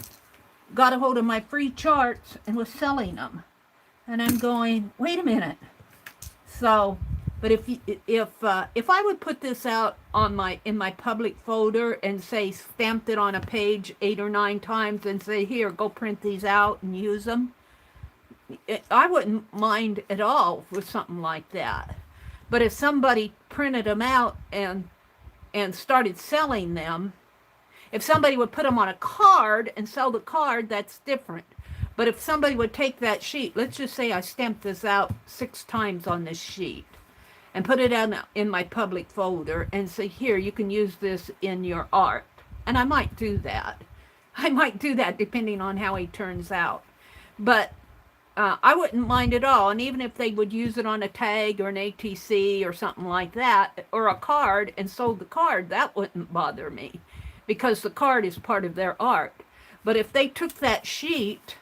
got a hold of my free charts and was selling them. And I'm going, wait a minute. So, but if I would put this out on in my public folder and say stamped it on a page 8 or 9 times and say, here, go print these out and use them, I wouldn't mind at all with something like that. But if somebody printed them out and started selling them, if somebody would put them on a card and sell the card, that's different. But if somebody would take that sheet, let's just say I stamped this out 6 times on this sheet and put it in my public folder and say, here, you can use this in your art. And I might do that. I might do that depending on how he turns out. But I wouldn't mind at all. And even if they would use it on a tag or an ATC or something like that, or a card and sold the card, that wouldn't bother me because the card is part of their art. But if they took that sheet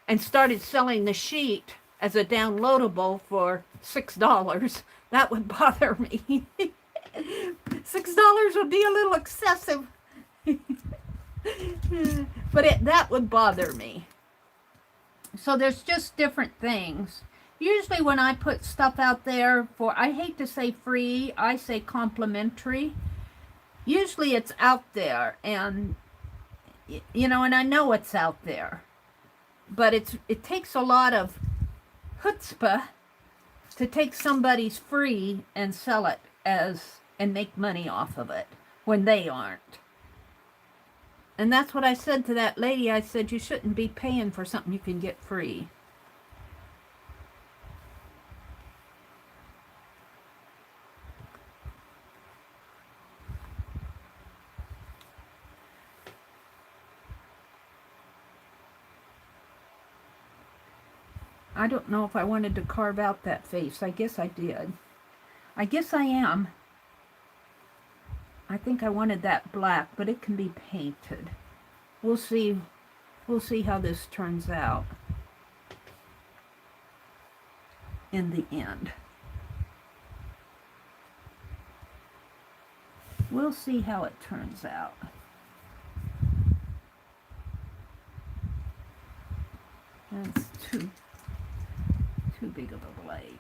and started selling the sheet as a downloadable for $6, that would bother me. $6 would be a little excessive. But that would bother me. So there's just different things. Usually when I put stuff out there for, I hate to say free, I say complimentary. Usually it's out there, and you know, and I know it's out there. But it takes a lot of chutzpah to take somebody's free and sell it and make money off of it when they aren't. And that's what I said to that lady. I said, you shouldn't be paying for something you can get free. I don't know if I wanted to carve out that face. I guess I did. I guess I am. I think I wanted that black, but it can be painted. We'll see. We'll see how this turns out in the end. We'll see how it turns out. That's too big of a blade.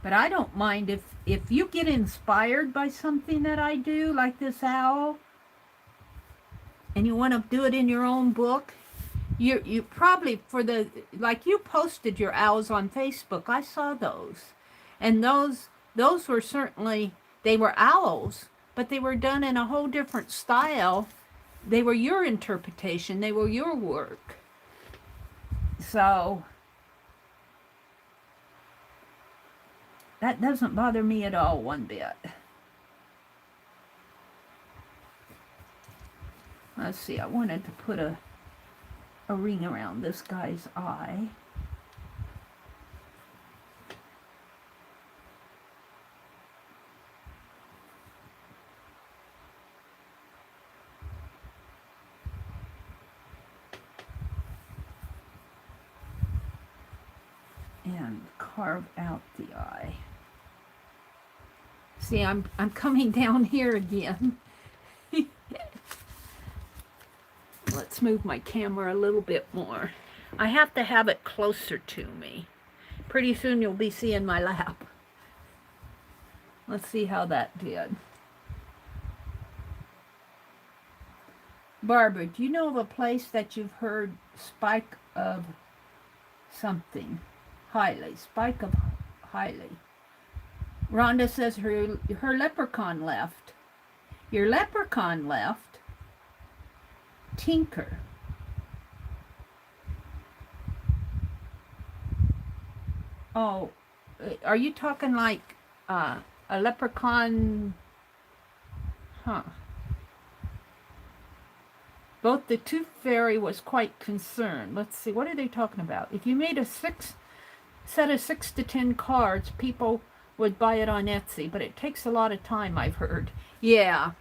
But I don't mind if you get inspired by something that I do, like this owl, and you want to do it in your own book, you probably, like you posted your owls on Facebook. I saw those. And those were certainly, they were owls, but they were done in a whole different style They were your interpretation. They were your work. So that doesn't bother me at all one bit. Let's see, I wanted to put a ring around this guy's eye. And carve out the eye. See, I'm coming down here again. Let's move my camera a little bit more. I have to have it closer to me. Pretty soon you'll be seeing my lap. Let's see how that did. Barbara, do you know of a place that you've heard spike of something? Highly. Spike of highly. Rhonda says her leprechaun left. Your leprechaun left. Tinker. Oh, are you talking like a leprechaun? Huh. Both the Tooth Fairy was quite concerned. Let's see, what are they talking about? If you made a set of 6 to 10 cards, people would buy it on Etsy, but it takes a lot of time, I've heard. Yeah.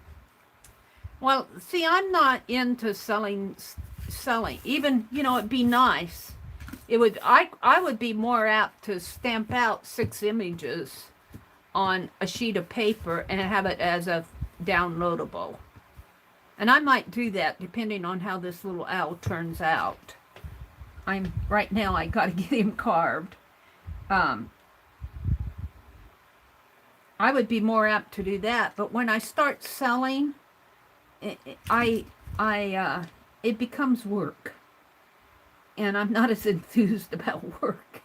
Well, see, I'm not into selling. Even, you know, it'd be nice. I would be more apt to stamp out 6 images on a sheet of paper and have it as a downloadable. And I might do that depending on how this little owl turns out. Right now I got to get him carved. I would be more apt to do that, but when I start selling, it becomes work, and I'm not as enthused about work.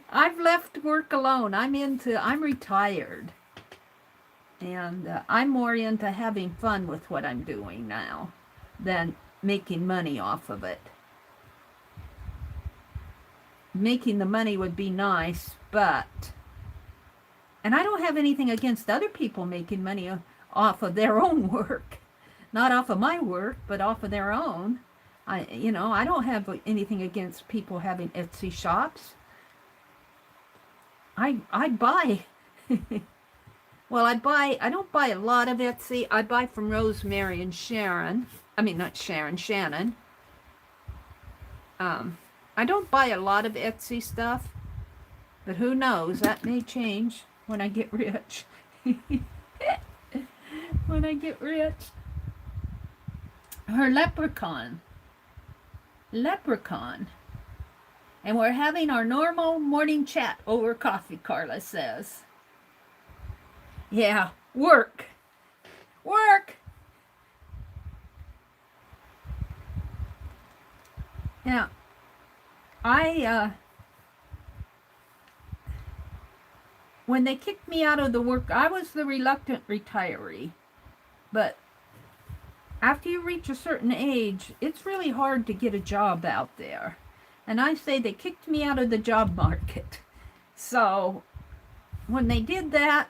I've left work alone. I'm retired, and I'm more into having fun with what I'm doing now than making money off of it. Making the money would be nice, and I don't have anything against other people making money off of their own work. Not off of my work, but off of their own. I don't have anything against people having Etsy shops. I buy. Well, I don't buy a lot of Etsy. I buy from Rosemary and Sharon. I mean, not Sharon, Shannon. I don't buy a lot of Etsy stuff, but who knows? That may change when I get rich. When I get rich. Her leprechaun. And we're having our normal morning chat over coffee, Carla says. Yeah, work. Yeah, when they kicked me out of the work, I was the reluctant retiree. But after you reach a certain age, it's really hard to get a job out there. And I say they kicked me out of the job market. So when they did that,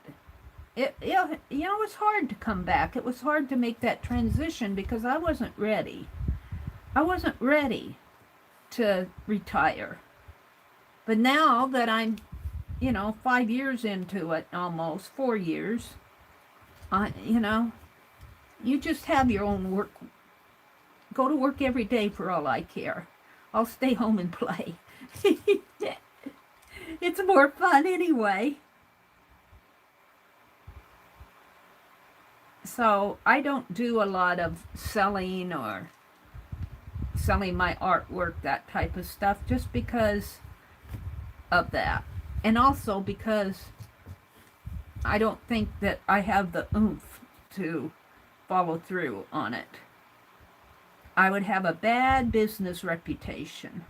it was hard to come back. It was hard to make that transition because I wasn't ready. I wasn't ready to retire. But now that I'm, 5 years into it, almost 4 years, you just have your own work. Go to work every day for all I care. I'll stay home and play. It's more fun anyway. So I don't do a lot of selling or selling my artwork, that type of stuff, just because of that. And also because I don't think that I have the oomph to follow through on it. I would have a bad business reputation.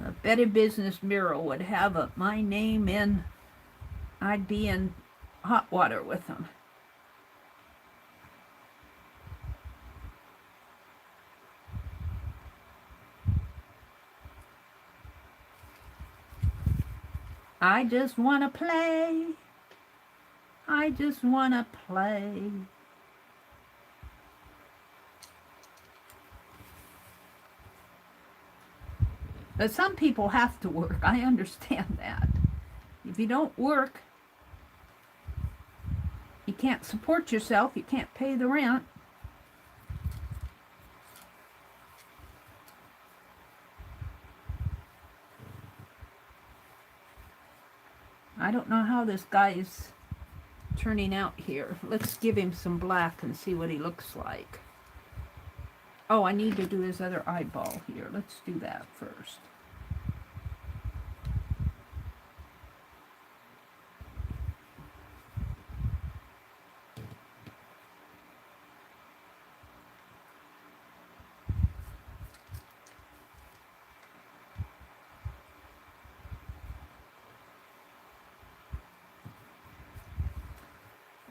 A Better Business Bureau would have my name in, I'd be in hot water with them. I just want to play. I just want to play. But some people have to work. I understand that. If you don't work, you can't support yourself. You can't pay the rent. I don't know how this guy is turning out here. Let's give him some black and see what he looks like. Oh, I need to do his other eyeball here. Let's do that first.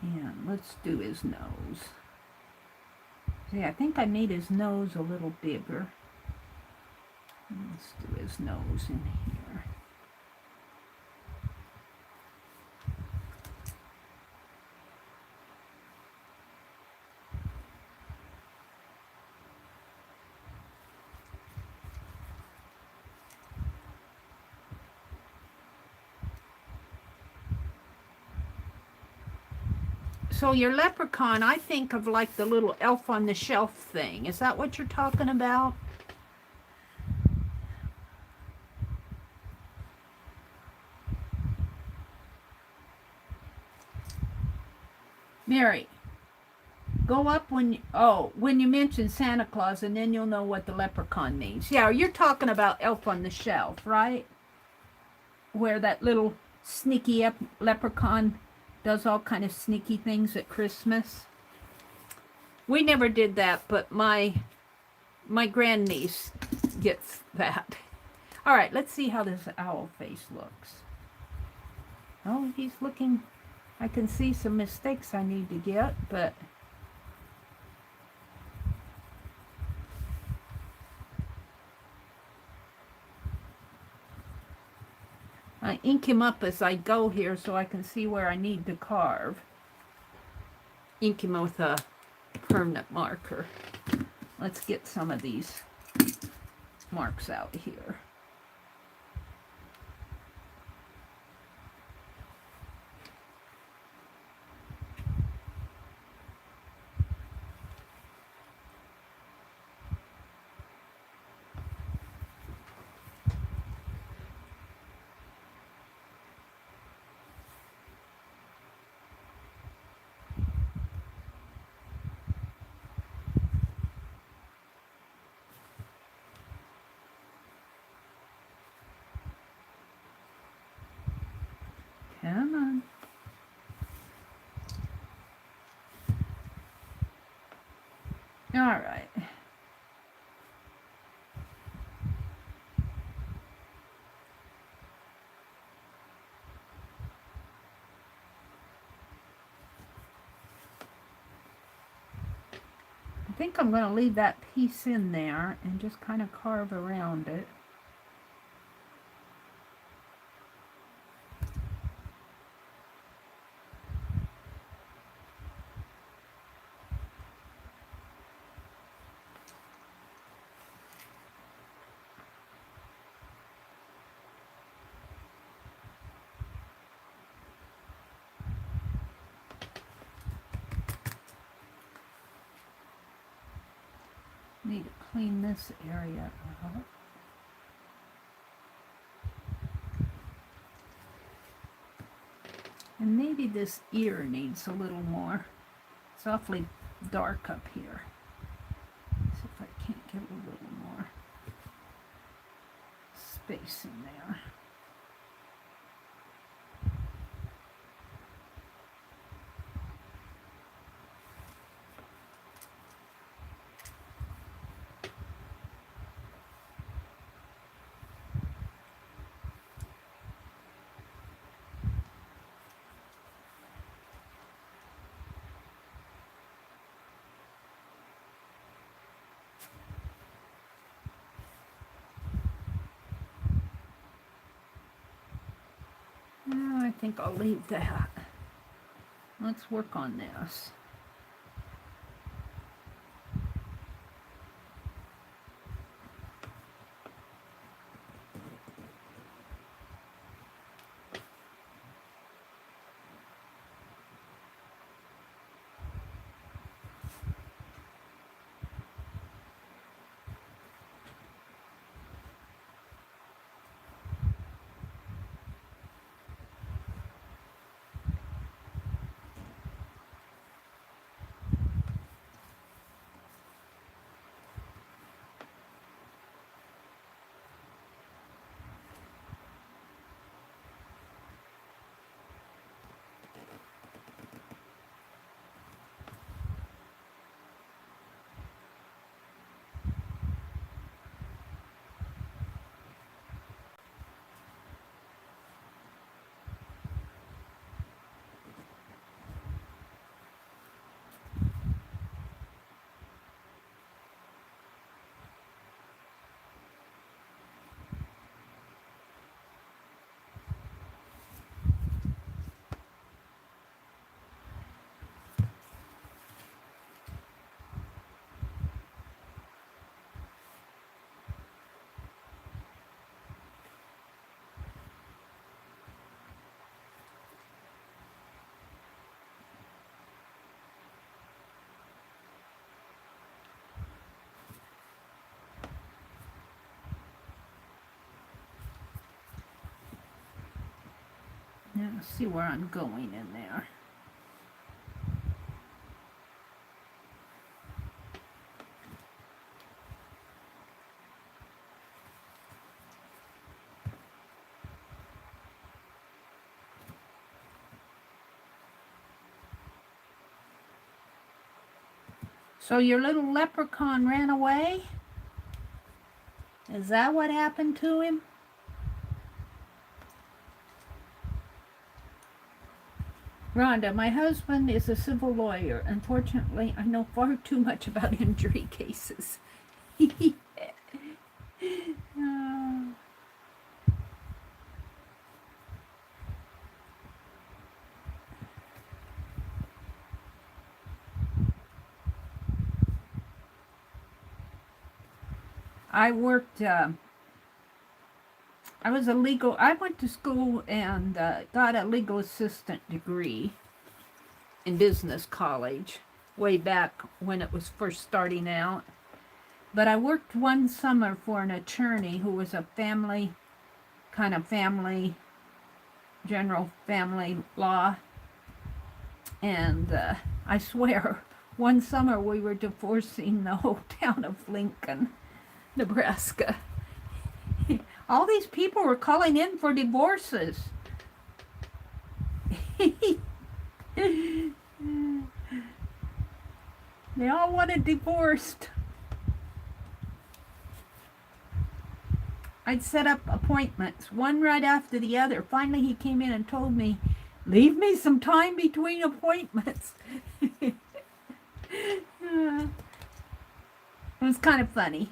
And let's do his nose. See, I think I made his nose a little bigger. Let's do his nose in here. So your leprechaun, I think of like the little elf on the shelf thing. Is that what you're talking about? Mary, go up when you mention Santa Claus, and then you'll know what the leprechaun means. Yeah, you're talking about elf on the shelf, right? Where that little sneaky leprechaun does all kind of sneaky things at Christmas. We never did that, but my grandniece gets that. All right, let's see how this owl face looks. Oh, he's looking, I can see some mistakes I need to get, but I ink him up as I go here so I can see where I need to carve. Ink him with a permanent marker. Let's get some of these marks out here. Come on. All right. I think I'm going to leave that piece in there and just kind of carve around it. Need to clean this area up. And maybe this ear needs a little more. It's awfully dark up here. See if I can't get a little more space in there. think I'll leave that. Let's work on this. Now let's see where I'm going in there. So your little leprechaun ran away? Is that what happened to him? Rhonda, my husband is a civil lawyer. Unfortunately, I know far too much about injury cases. I worked, I went to school and got a legal assistant degree in business college way back when it was first starting out. But I worked one summer for an attorney who was a general family law. And I swear, one summer we were divorcing the whole town of Lincoln, Nebraska. All these people were calling in for divorces. They all wanted divorced. I'd set up appointments, one right after the other. Finally, he came in and told me, leave me some time between appointments. It was kind of funny.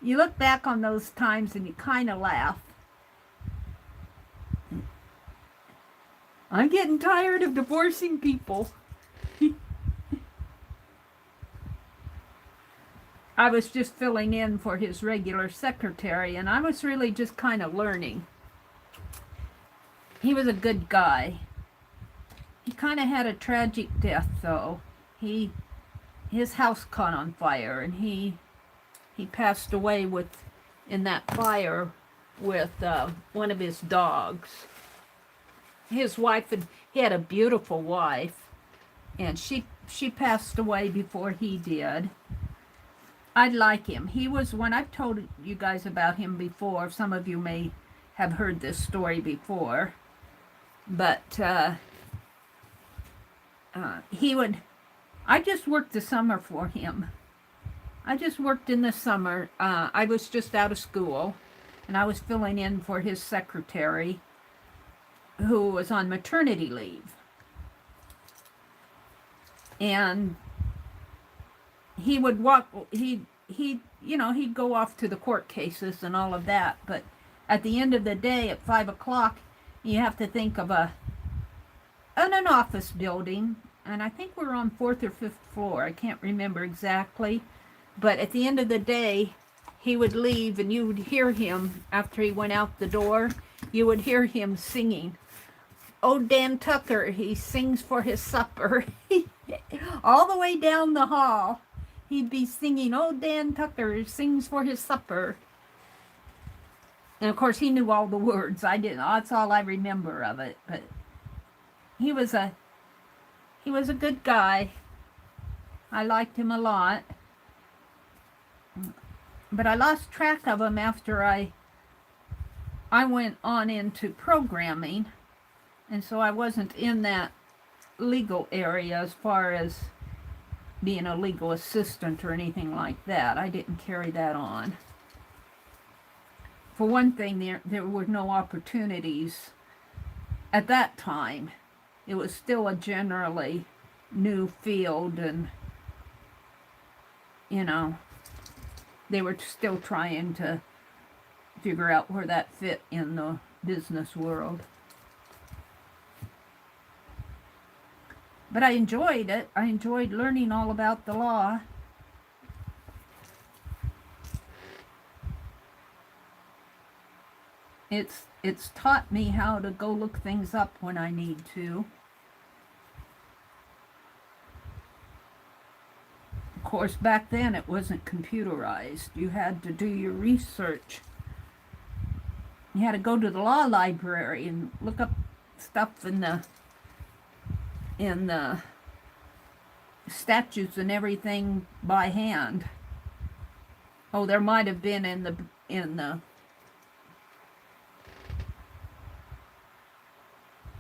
You look back on those times and you kind of laugh. I'm getting tired of divorcing people. I was just filling in for his regular secretary, and I was really just kind of learning. He was a good guy. He kind of had a tragic death, though. His house caught on fire, and he passed away in that fire with one of his dogs. His wife he had a beautiful wife, and she passed away before he did. I like him. He was one, I've told you guys about him before. Some of you may have heard this story before, but I just worked the summer for him. I just worked in the summer. I was just out of school, and I was filling in for his secretary, who was on maternity leave. And he would he'd go off to the court cases and all of that, but at the end of the day at 5 o'clock, You have to think of an office building, and I think we're on 4th or 5th floor. I can't remember exactly. But at the end of the day, he would leave, and you would hear him, after he went out the door, you would hear him singing. Oh, Dan Tucker, he sings for his supper. All the way down the hall, he'd be singing, oh, Dan Tucker sings for his supper. And of course, he knew all the words. I didn't. That's all I remember of it. But he was a good guy. I liked him a lot. But I lost track of him after I went on into programming, and so I wasn't in that legal area as far as being a legal assistant or anything like that. I didn't carry that on. For one thing, there were no opportunities at that time. It was still a generally new field, and you know, they were still trying to figure out where that fit in the business world. But I enjoyed it. I enjoyed learning all about the law. It's taught me how to go look things up when I need to. Of course, back then it wasn't computerized. You had to do your research. You had to go to the law library and look up stuff in the statutes and everything by hand. Oh, there might have been in the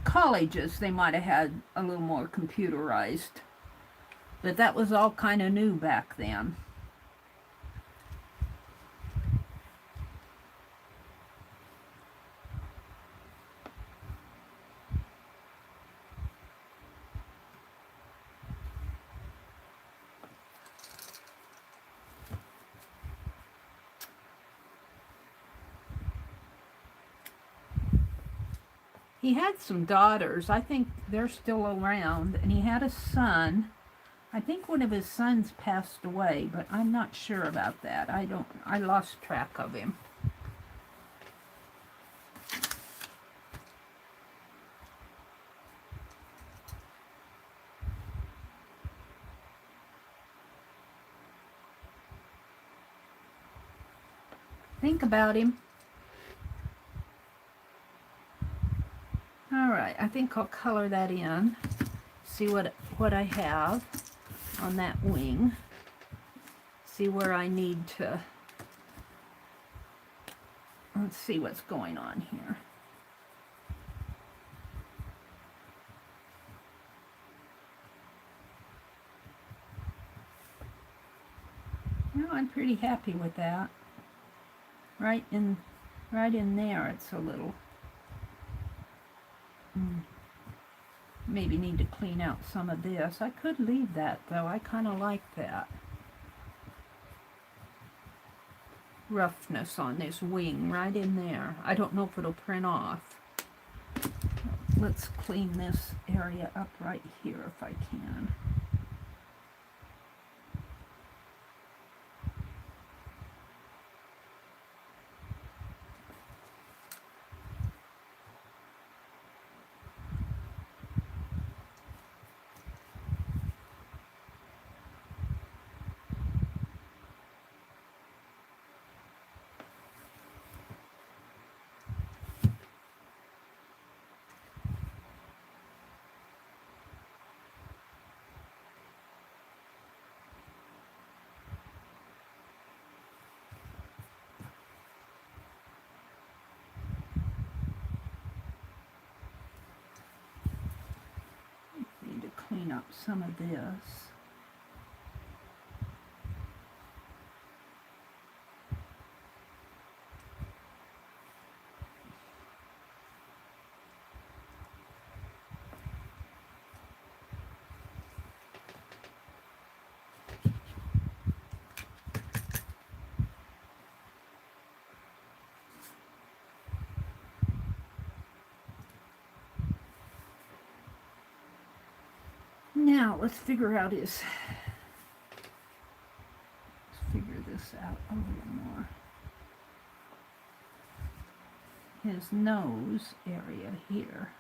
colleges, they might have had a little more computerized. But that was all kind of new back then. He had some daughters. I think they're still around. And he had a son. I think one of his sons passed away, but I'm not sure about that. I lost track of him. Think about him. Alright, I think I'll color that in. See what I have on that wing. See where I need to. Let's see what's going on here. No, I'm pretty happy with that. Right in there, it's a little. Maybe need to clean out some of this. I could leave that though. I kind of like that roughness on this wing right in there. I don't know if it'll print off. Let's clean this area up right here if I can. Clean up some of this. Now let's figure out let's figure this out a little more. His nose area here.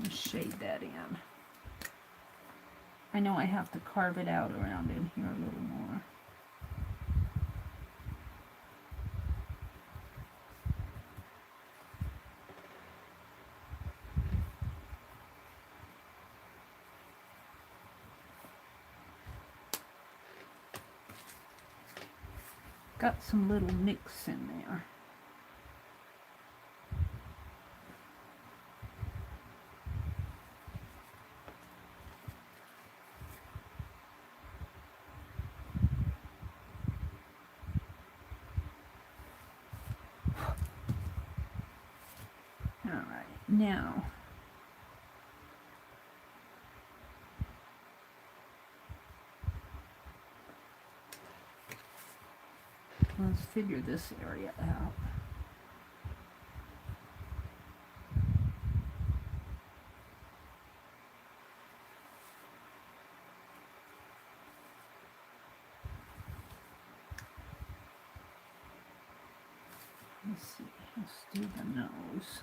Let's shade that in. I know I have to carve it out around in here a little more. Got some little nicks in there. All right, now let's figure this area out. Let's see, let's do the nose.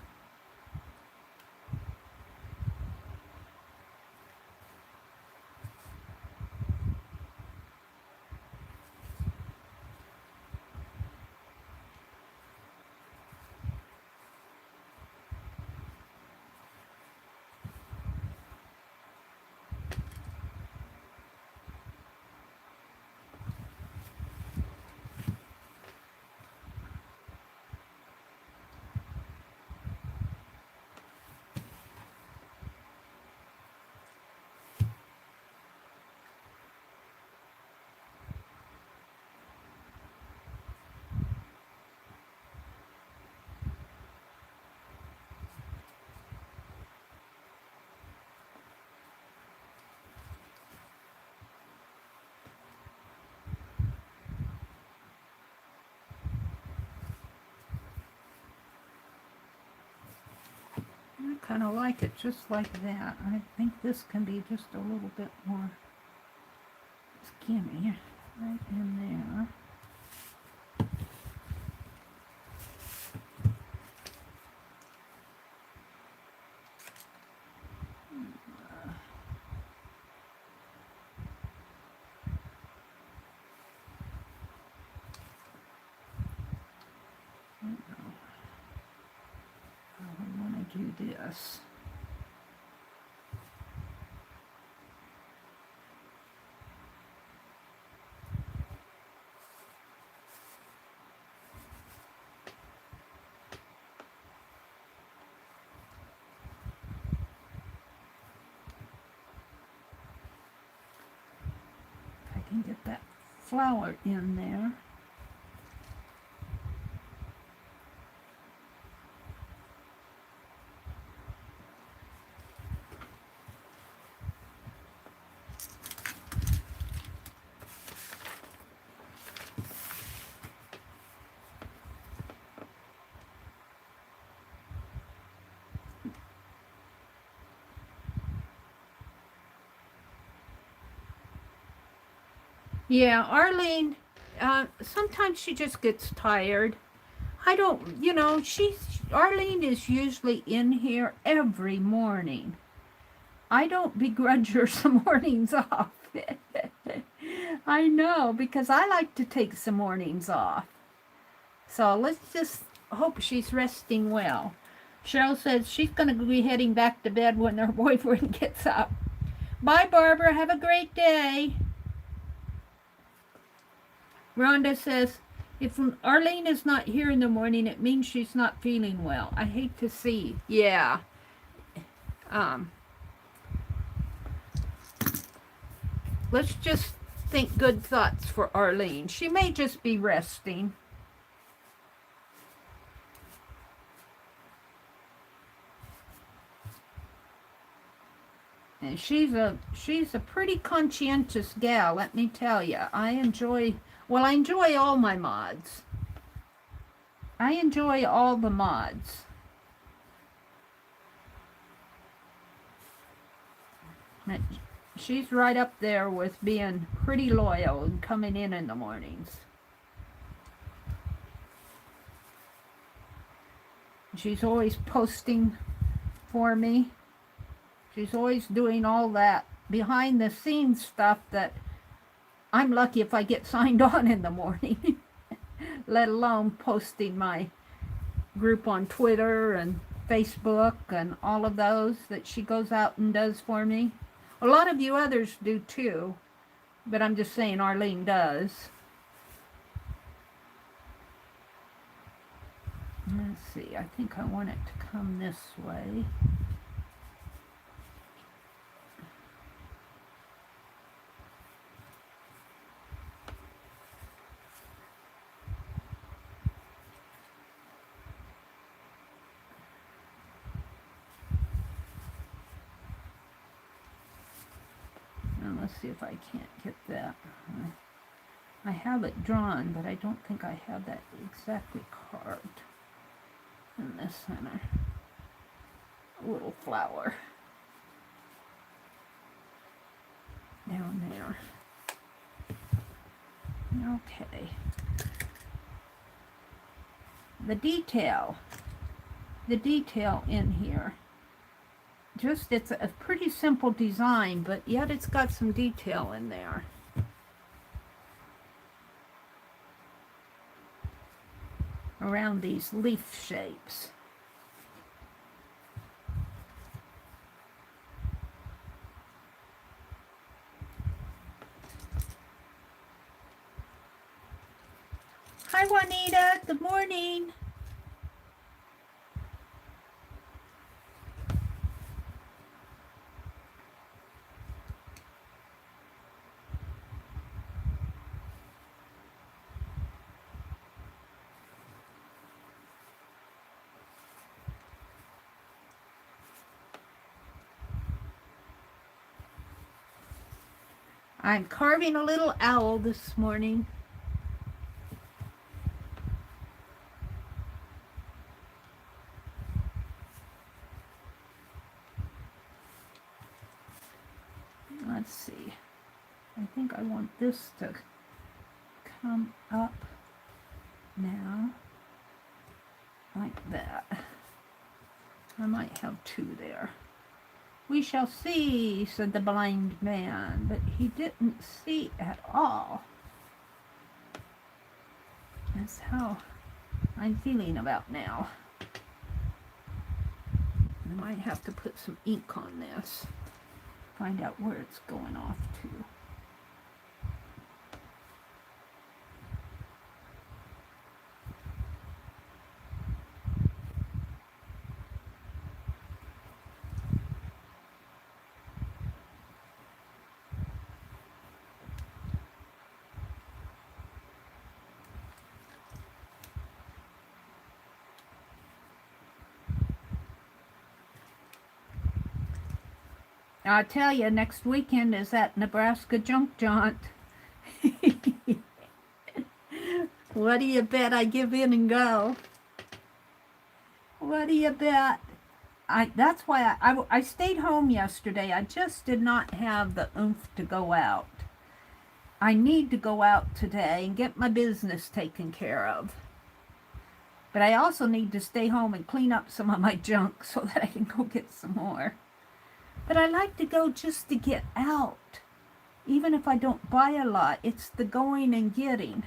I kind of like it just like that. I think this can be just a little bit more skinny right in there. I want to do this. If I can get that flower in there. Yeah, Arlene, sometimes she just gets tired. I don't, Arlene is usually in here every morning. I don't begrudge her some mornings off. I know, because I like to take some mornings off. So let's just hope she's resting well. Cheryl says she's going to be heading back to bed when her boyfriend gets up. Bye, Barbara. Have a great day. Rhonda says, if Arlene is not here in the morning, it means she's not feeling well. I hate to see. Yeah. Let's just think good thoughts for Arlene. She may just be resting. And she's a pretty conscientious gal, let me tell you. I enjoy all my mods. I enjoy all the mods. And she's right up there with being pretty loyal and coming in the mornings. She's always posting for me. She's always doing all that behind the scenes stuff that I'm lucky if I get signed on in the morning, let alone posting my group on Twitter and Facebook and all of those that she goes out and does for me. A lot of you others do too, but I'm just saying Arlene does. Let's see, I think I want it to come this way. Now let's see if I can't get that. I have it drawn, but I don't think I have that exactly carved in the center. A little flower down there. Okay. The detail in here. Just, it's a pretty simple design, but yet it's got some detail in there. Around these leaf shapes. Hi Juanita, good morning. I'm carving a little owl this morning. Let's see. I think I want this to come up now, like that. I might have two there. We shall see, said the blind man, but he didn't see at all. That's how I'm feeling about now. I might have to put some ink on this. Find out where it's going off to. I tell you, next weekend is that Nebraska junk jaunt. What do you bet I give in and go? What do you bet? That's why I stayed home yesterday. I just did not have the oomph to go out. I need to go out today and get my business taken care of. But I also need to stay home and clean up some of my junk so that I can go get some more. But I like to go just to get out. Even if I don't buy a lot, it's the going and getting.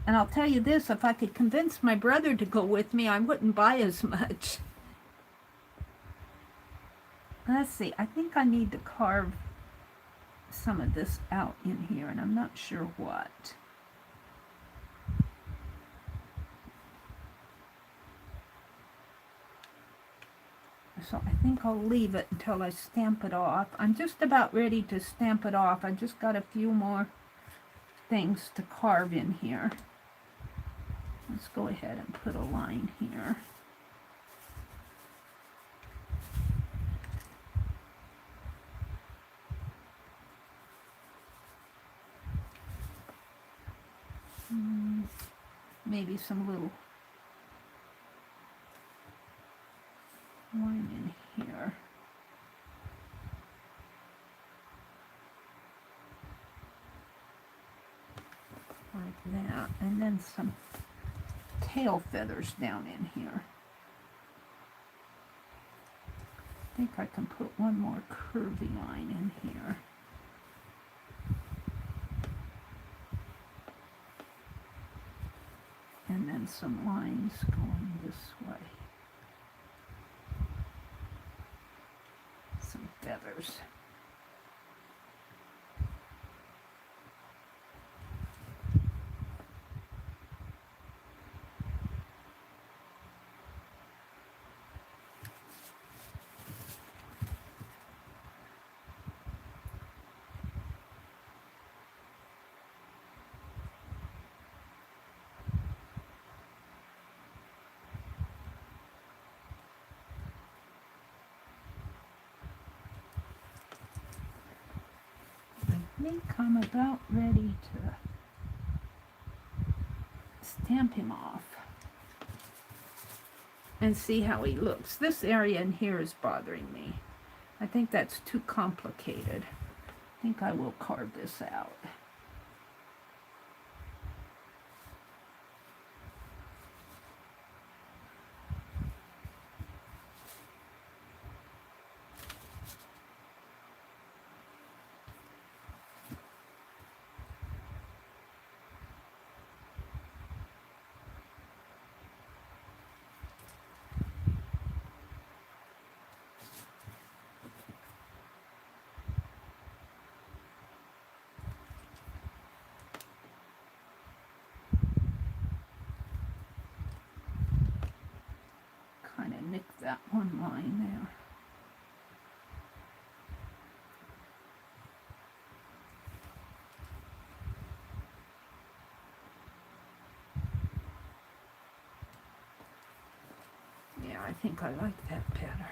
And I'll tell you this, if I could convince my brother to go with me, I wouldn't buy as much. Let's see, I think I need to carve some of this out in here, and I'm not sure what. So I think I'll leave it until I stamp it off. I'm just about ready to stamp it off. I just got a few more things to carve in here. Let's go ahead and put a line here. Maybe some little line in here. that, and then some tail feathers down in here. I think I can put one more curvy line in here. And then some lines going this way. Some feathers. I think I'm about ready to stamp him off and see how he looks. This area in here is bothering me. I think that's too complicated. I think I will carve this out. Kind of nick that one line there. Yeah, I think I like that better.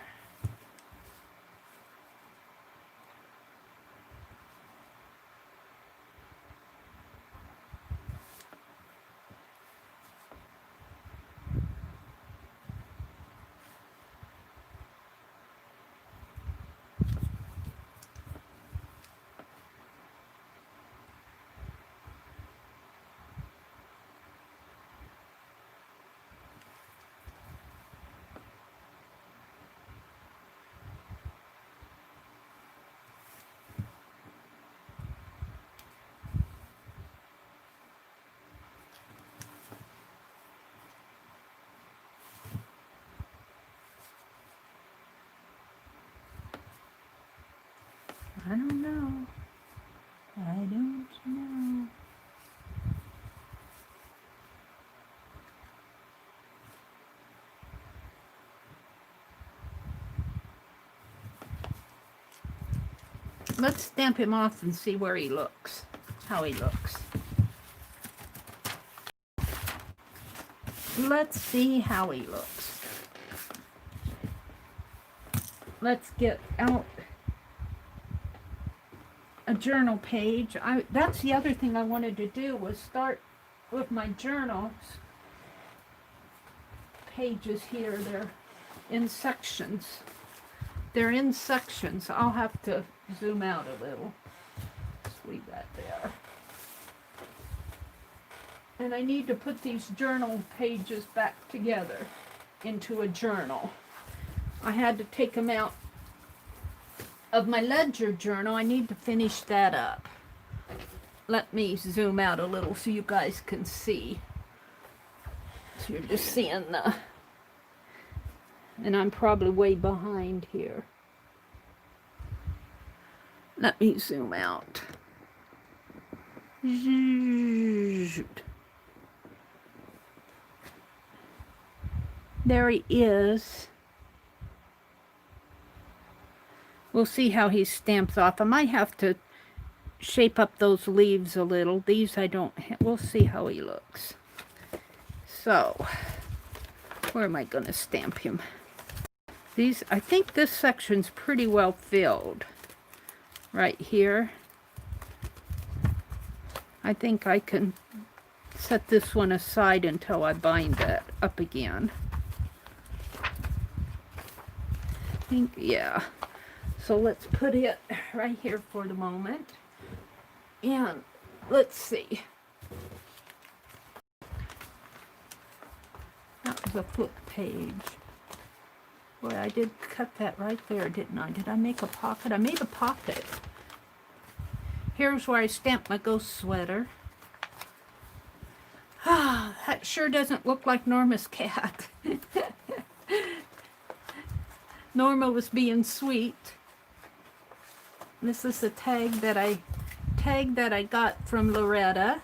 I don't know. I don't know. Let's stamp him off and see where he looks, how he looks. Let's see how he looks. Let's get out a journal page. That's the other thing I wanted to do, was start with my journals pages here. They're in sections. They're in sections. I'll have to zoom out a little. Just leave that there. And I need to put these journal pages back together into a journal. I had to take them out of my ledger journal. I need to finish that up. Let me zoom out a little so you guys can see. So you're just seeing the... And I'm probably way behind here. Let me zoom out. There he is. We'll see how he stamps off. I might have to shape up those leaves a little. These I don't have. We'll see how he looks. So, where am I going to stamp him? These, I think this section's pretty well filled. Right here. I think I can set this one aside until I bind that up again. I think, yeah. So let's put it right here for the moment. And let's see. is a flip page. Boy, I did cut that right there, didn't I? Did I make a pocket? I made a pocket. Here's where I stamped my ghost sweater. Ah, that sure doesn't look like Norma's cat. Norma was being sweet. This is the tag that I got from Loretta.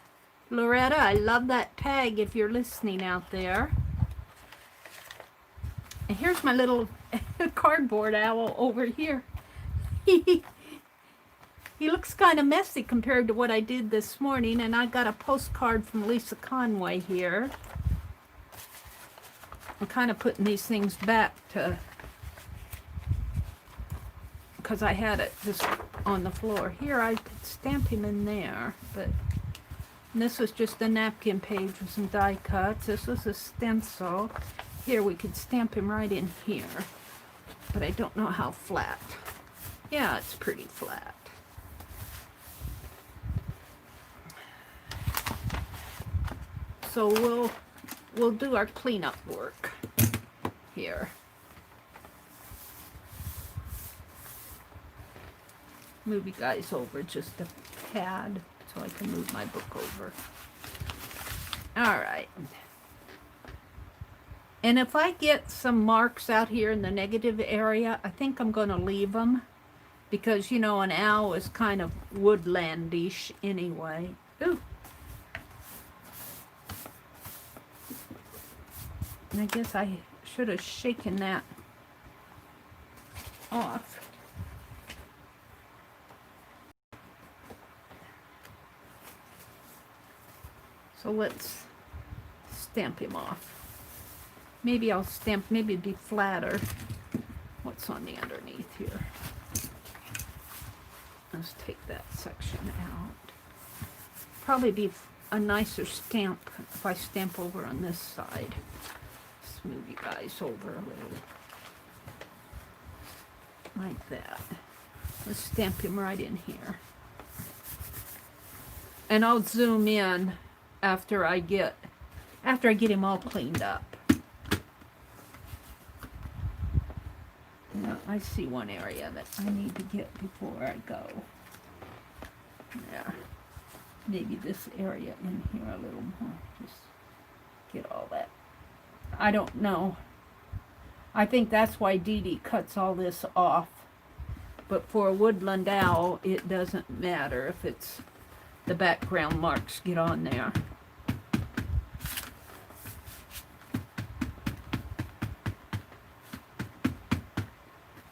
Loretta, I love that tag if you're listening out there. And here's my little cardboard owl over here. He looks kind of messy compared to what I did this morning, and I got a postcard from Lisa Conway here. I'm kind of putting these things back to, because I had it just on the floor. Here, I could stamp him in there, but this was just a napkin page with some die cuts. This was a stencil. Here, we could stamp him right in here, but I don't know how flat. Yeah, it's pretty flat. So we'll do our cleanup work here. Move you guys over just a pad so I can move my book over. All right. And if I get some marks out here in the negative area, I think I'm going to leave them because, you know, an owl is kind of woodlandish anyway. Ooh. And I guess I should have shaken that off. So let's stamp him off. Maybe I'll stamp, maybe it'd be flatter. What's on the underneath here? Let's take that section out. Probably be a nicer stamp if I stamp over on this side. Let's move you guys over a little. Like that. Let's stamp him right in here. And I'll zoom in after I get him all cleaned up. Now, I see one area that I need to get before I go. There. Maybe this area in here a little more. Just get all that. I don't know. I think that's why Dee Dee cuts all this off. But for a woodland owl, it doesn't matter if it's the background marks get on there.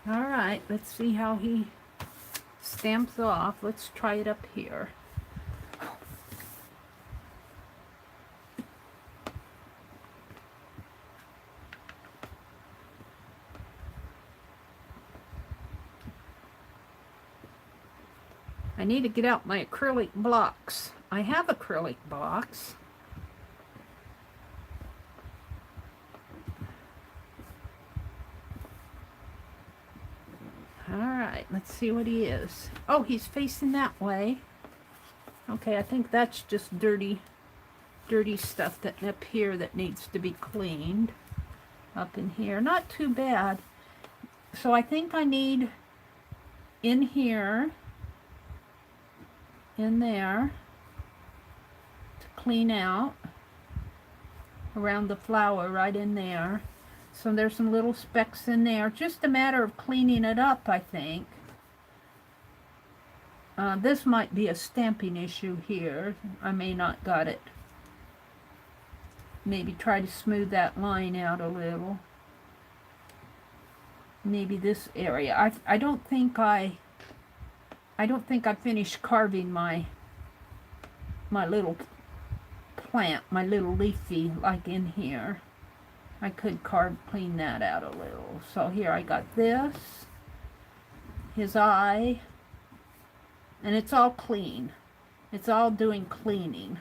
All right, let's see how he stamps off. Let's try it up here. I need to get out my acrylic blocks. I have acrylic blocks. Alright, let's see what he is. Oh, he's facing that way. Okay, I think that's just dirty stuff that up here that needs to be cleaned. Up in here. Not too bad. So I think I need in here, in there, to clean out around the flower right in there. So there's some little specks in there. Just a matter of cleaning it up, I think. This might be a stamping issue here. I may not got it. Maybe try to smooth that line out a little. Maybe this area. I don't think I finished carving my little plant, my little leafy, like in here. I could clean that out a little. So here I got this, his eye, and it's all clean. It's all doing cleaning.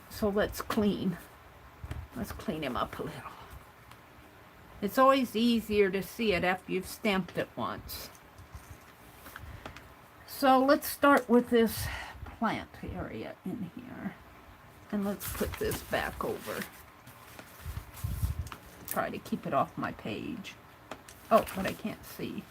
So let's clean him up a little. It's always easier to see it after you've stamped it once. So let's start with this plant area in here. And let's put this back over. try to keep it off my page. Oh, but I can't see.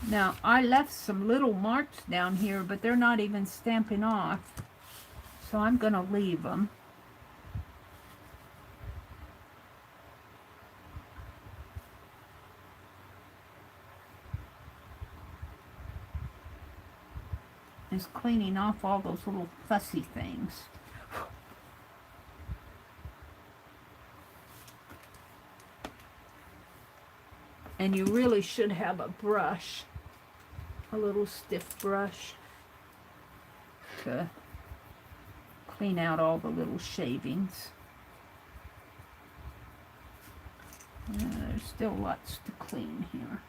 Now, I left some little marks down here, but they're not even stamping off, so I'm going to leave them. Just cleaning off all those little fussy things. And you really should have a brush, a little stiff brush, to clean out all the little shavings. There's still lots to clean here.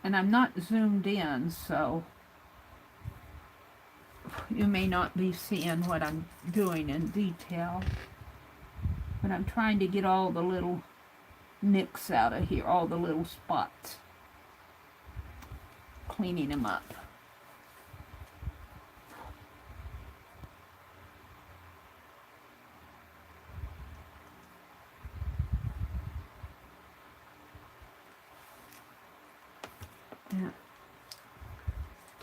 And I'm not zoomed in, so you may not be seeing what I'm doing in detail. But I'm trying to get all the little nicks out of here, all the little spots. Cleaning them up. Yeah.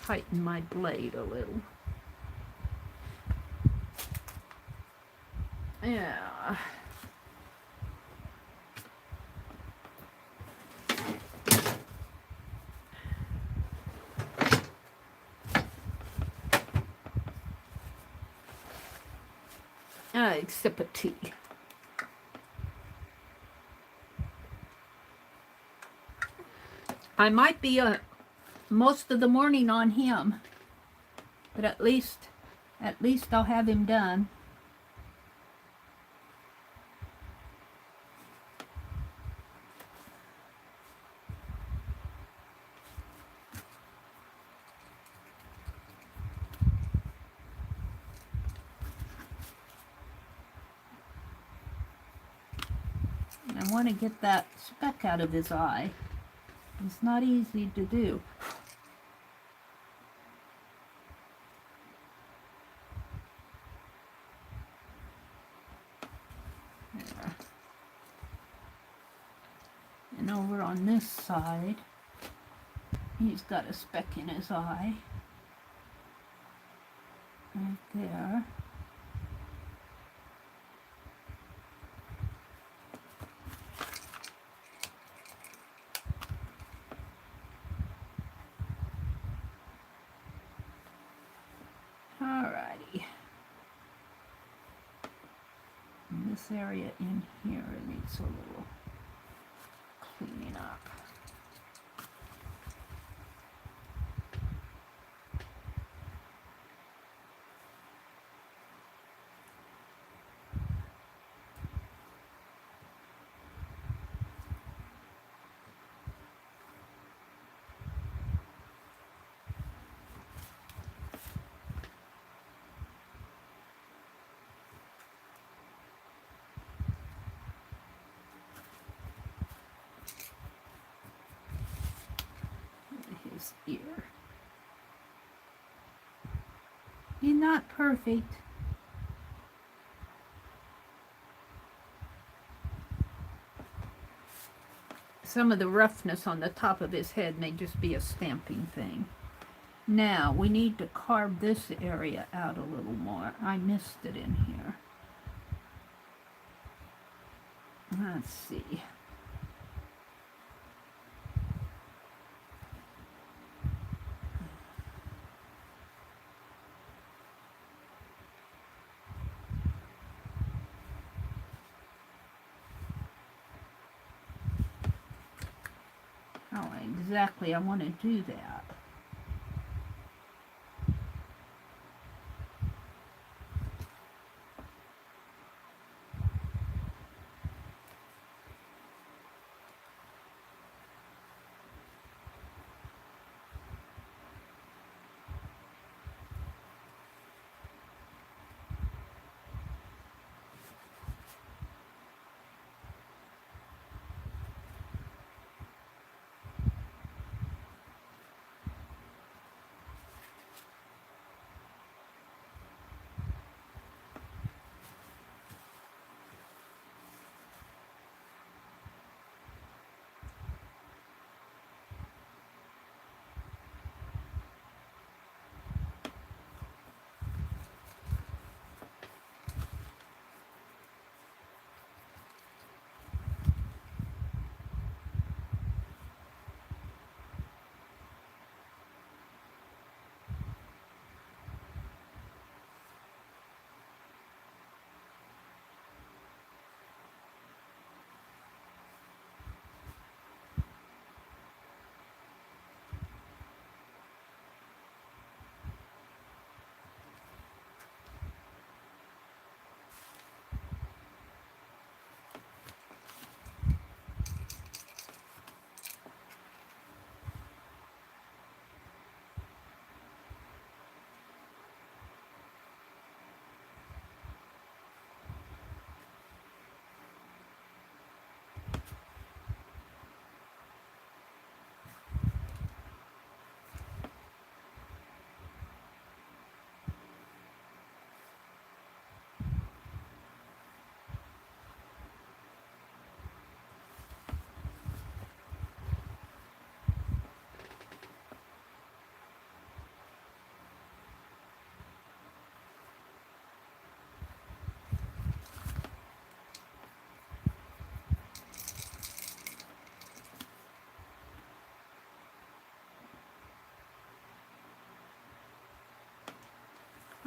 Tighten my blade a little. Yeah. Sip of tea. I might be most of the morning on him, but at least I'll have him done. I want to get that speck out of his eye. It's not easy to do. There. And over on this side, he's got a speck in his eye. Right there. Alrighty. And this area in here needs a little cleaning up. His ear. He's not perfect. some of the roughness on the top of his head may just be a stamping thing. Now, we need to carve this area out a little more. I missed it in here. Let's see. How exactly I want to do that.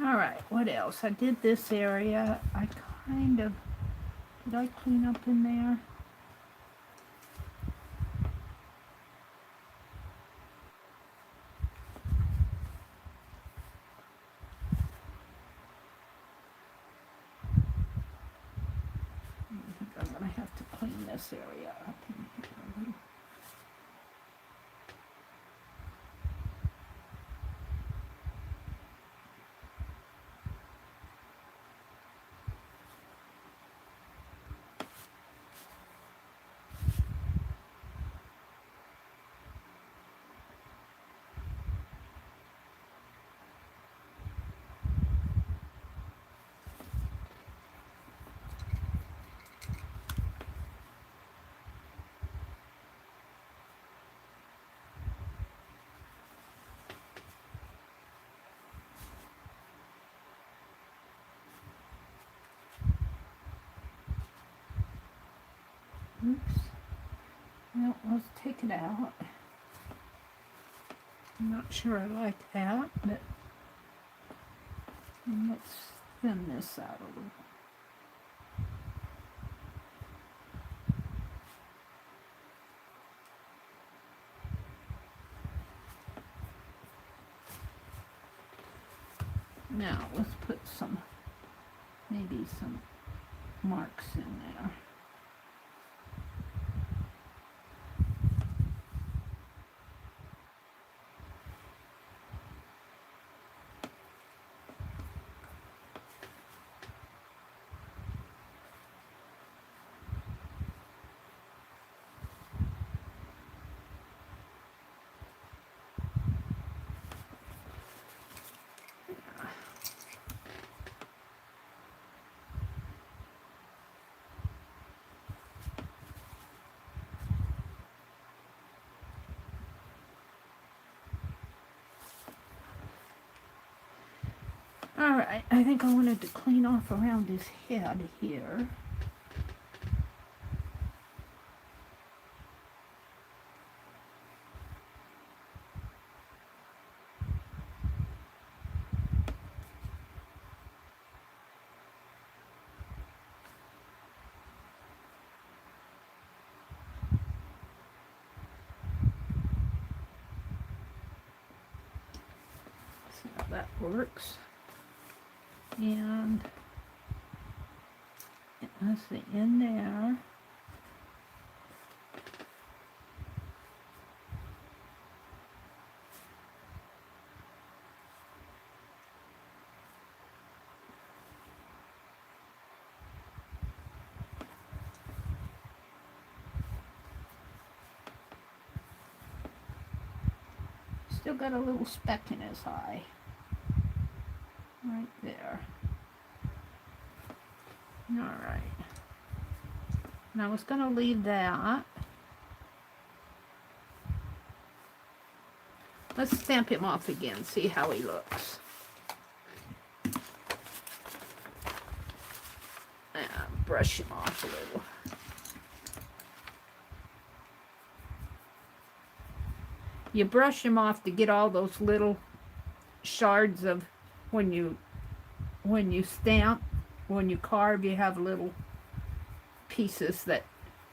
All right, what else? I did this area. I kind of, did I clean up in there? I think I'm going to have to clean this area up in here a little. Oops. Well, let's take it out. I'm not sure I like that, but let's thin this out a little. Now, let's put some, maybe some marks in there. Alright, I think I wanted to clean off around his head here. See how that works. And let's see, in there. Still got a little speck in his eye. Right there. Alright. And I was going to leave that. Let's stamp him off again, see how he looks. And brush him off a little. You brush him off to get all those little shards of when you stamp, when you carve, you have little pieces that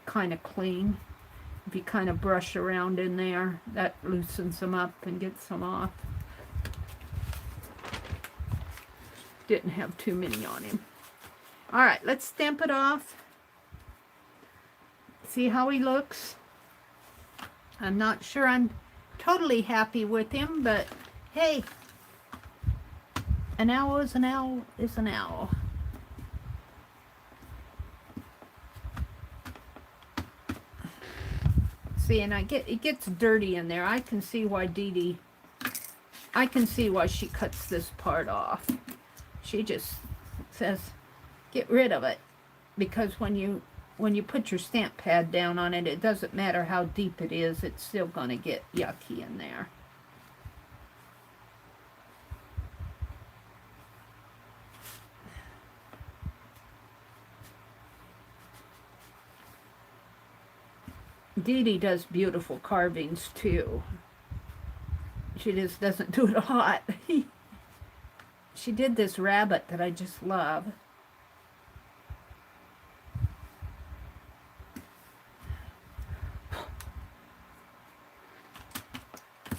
kind of cling. If you kind of brush around in there, that loosens them up and gets them off. Didn't have too many on him. All right, let's stamp it off. See how he looks. I'm not sure I'm totally happy with him, but hey, an owl is an owl is an owl. See, and it gets dirty in there. I can see why I can see why she cuts this part off. She just says, get rid of it. Because when you put your stamp pad down on it, it doesn't matter how deep it is, it's still going to get yucky in there. Dee Dee does beautiful carvings too. She just doesn't do it a lot. She did this rabbit that I just love.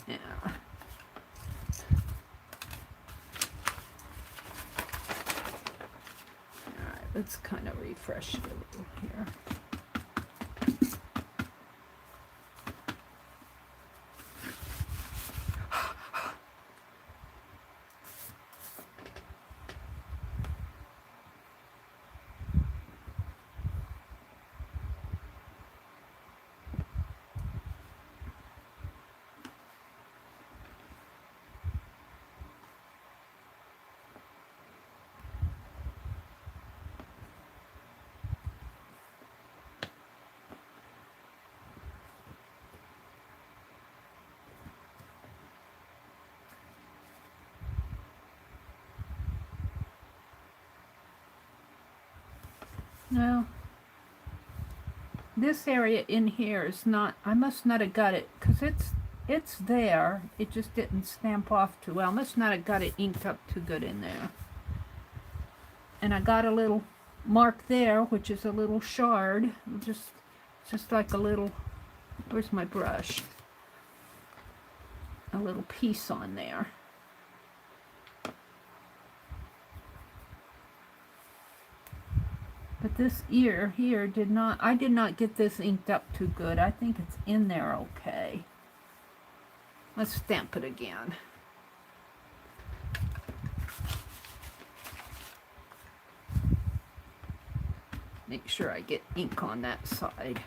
Yeah. Alright, let's kind of refresh it a little here. Now, this area in here is not, I must not have got it, because it's there, it just didn't stamp off too well. I must not have got it inked up too good in there. And I got a little mark there, which is a little shard, just like a little, where's my brush? A little piece on there. But this ear here I did not get this inked up too good. I think it's in there okay. Let's stamp it again. Make sure I get ink on that side.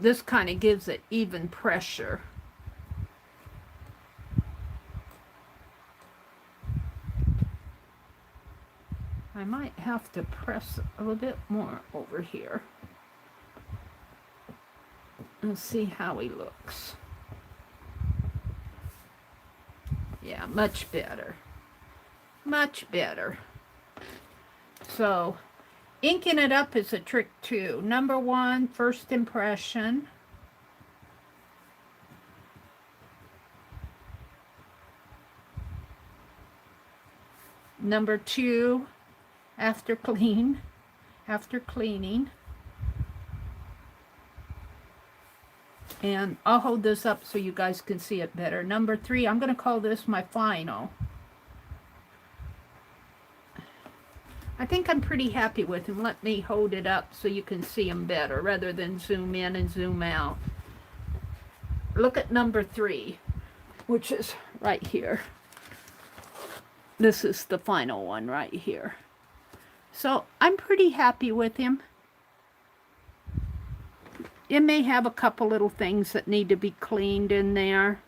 this kind of gives it even pressure. I might have to press a little bit more over here. Let's see how he looks. Yeah, much better. Much better. So, inking it up is a trick too. Number one, first impression. Number two, after cleaning. And I'll hold this up so you guys can see it better. Number three, I'm going to call this my final. I think I'm pretty happy with him. Let me hold it up so you can see him better rather than zoom in and zoom out. Look at number three, which is right here. This is the final one right here. So I'm pretty happy with him. It may have a couple little things that need to be cleaned in there.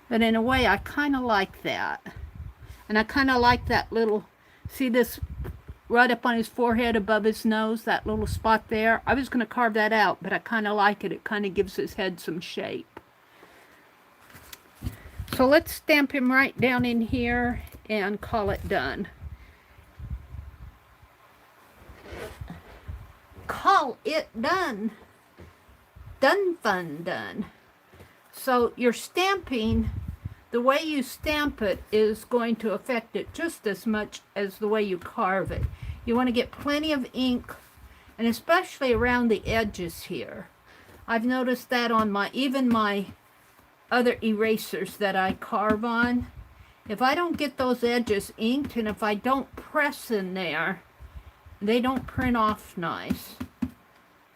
But in a way, I kind of like that. And I kind of like that little, see this right up on his forehead above his nose, that little spot there? I was going to carve that out, but I kind of like it. It kind of gives his head some shape. So let's stamp him right down in here and call it done. Call it done. Done fun done. So your stamping, the way you stamp it is going to affect it just as much as the way you carve it. You want to get plenty of ink, and especially around the edges here. I've noticed that on even my other erasers that I carve on. If I don't get those edges inked, and if I don't press in there, they don't print off nice.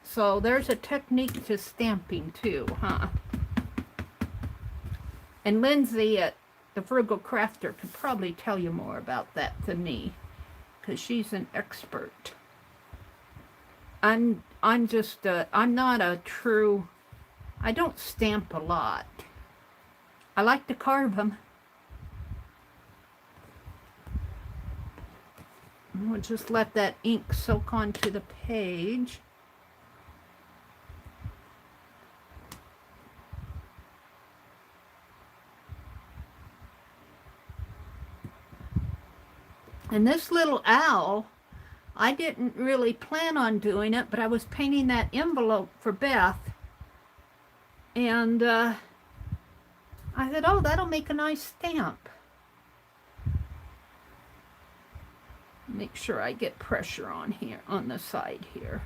So there's a technique to stamping too, huh? And Lindsay at the Frugal Crafter could probably tell you more about that than me, because she's an expert. I'm not a true, I don't stamp a lot. I like to carve them. We'll just let that ink soak onto the page. And this little owl, I didn't really plan on doing it, but I was painting that envelope for Beth. And I said, oh, that'll make a nice stamp. Make sure I get pressure on here, on the side here.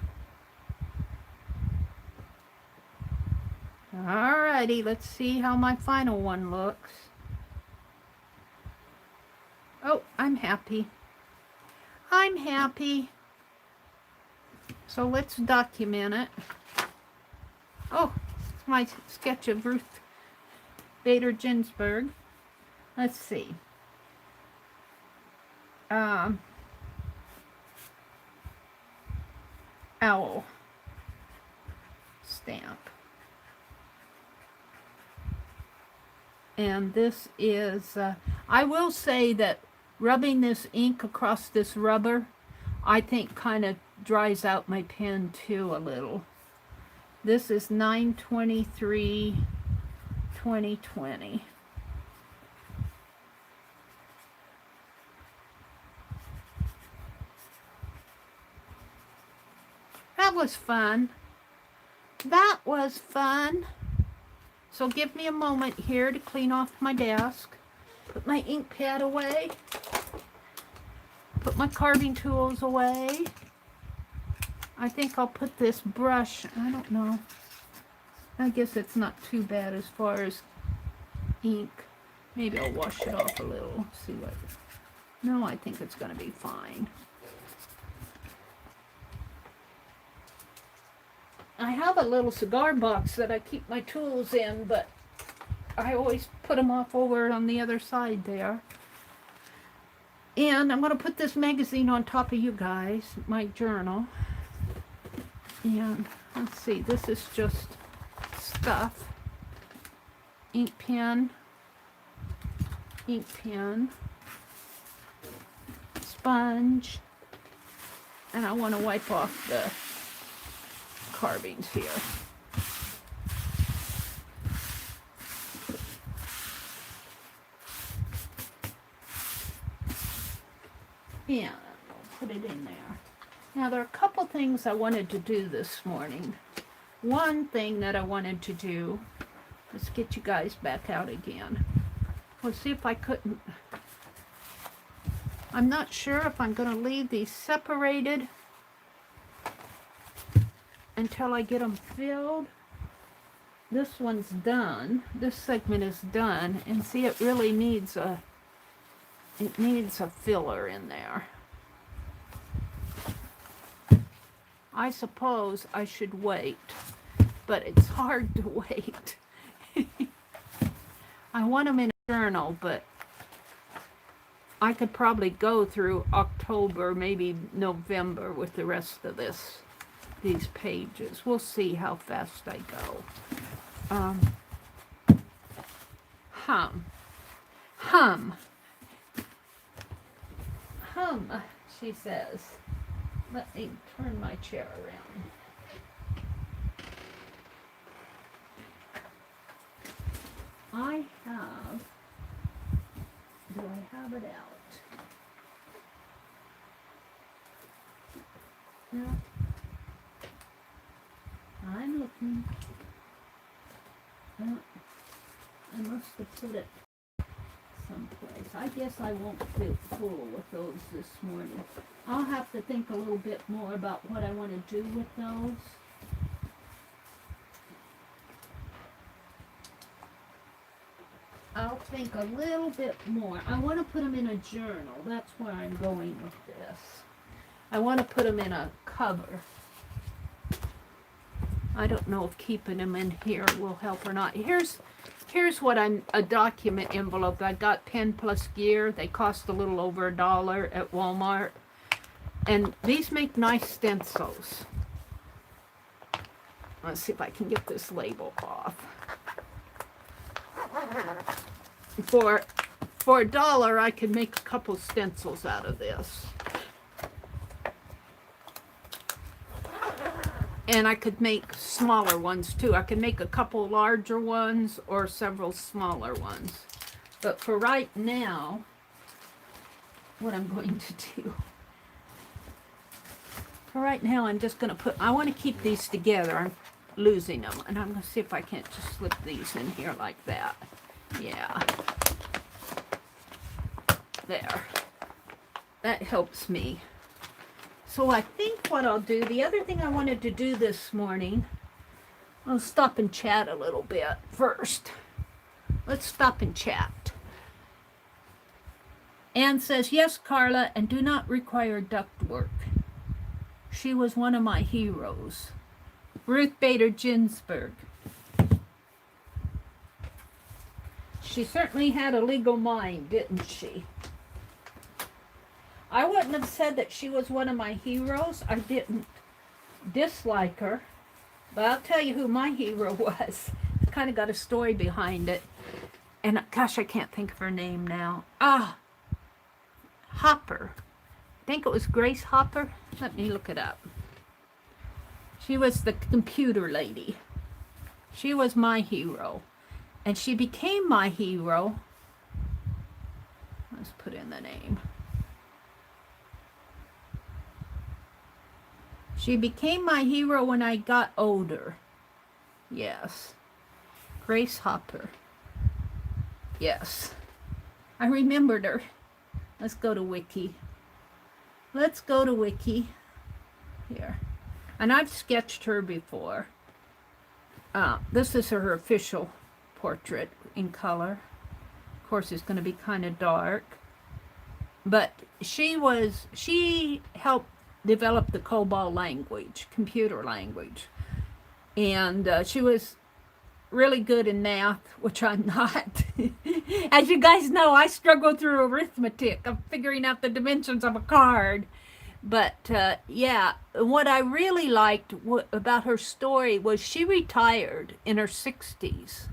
Alrighty, let's see how my final one looks. Oh, I'm happy. I'm happy. So let's document it. Oh, it's my sketch of Ruth Bader Ginsburg. Let's see. Owl stamp. And this is, I will say that rubbing this ink across this rubber, I think kind of dries out my pen too a little. This is 9/23/2020. That was fun. That was fun. So give me a moment here to clean off my desk. Put my ink pad away. Put my carving tools away. I think I'll put this brush, I don't know. I guess it's not too bad as far as ink. Maybe I'll wash it off a little. See what. No, I think it's going to be fine. I have a little cigar box that I keep my tools in, but I always put them off over on the other side there. And I'm going to put this magazine on top of you guys, my journal. And let's see, this is just stuff. Ink pen, sponge, and I want to wipe off the carvings here. Yeah, I'll put it in there. Now there are a couple things I wanted to do this morning. One thing that I wanted to do, let's get you guys back out again. We'll see if I couldn't. I'm not sure if I'm going to leave these separated until I get them filled. This one's done. This segment is done, and see, it really needs a filler in there. I suppose I should wait, but it's hard to wait. I want them in a journal, but I could probably go through October, maybe November with the rest of these pages. We'll see how fast I go. Hum, she says. Let me turn my chair around. Do I have it out? No. I'm looking. No. I must have put it someplace. I guess I won't fool with those this morning. I'll have to think a little bit more about what I want to do with those. I'll think a little bit more. I want to put them in a journal. That's where I'm going with this. I want to put them in a cover. I don't know if keeping them in here will help or not. Here's what a document envelope. I got Pen Plus Gear. They cost a little over $1 at Walmart. And these make nice stencils. Let's see if I can get this label off. For $1, I could make a couple stencils out of this. And I could make smaller ones too. I could make a couple larger ones or several smaller ones. But for right now, what I'm going to do, for right now, I'm just going to I want to keep these together. I'm losing them. And I'm going to see if I can't just slip these in here like that. Yeah. There. That helps me. So I think what I'll do, the other thing I wanted to do this morning, I'll stop and chat a little bit first. Let's stop and chat. Anne says, yes, Carla, and do not require duct work. She was one of my heroes. Ruth Bader Ginsburg. She certainly had a legal mind, didn't she? I wouldn't have said that she was one of my heroes. I didn't dislike her. But I'll tell you who my hero was. It's kind of got a story behind it. And gosh, I can't think of her name now. Hopper. I think it was Grace Hopper. Let me look it up. She was the computer lady. She was my hero. And she became my hero. Let's put in the name. She became my hero when I got older. Yes. Grace Hopper. Yes. I remembered her. Let's go to Wiki. Let's go to Wiki. Here. And I've sketched her before. This is her official portrait in color. Of course, it's going to be kind of dark. But she helped develop the COBOL language, computer language. And she was really good in math, which I'm not. As you guys know, I struggle through arithmetic of figuring out the dimensions of a card. But yeah, what I really liked about her story was she retired in her 60s.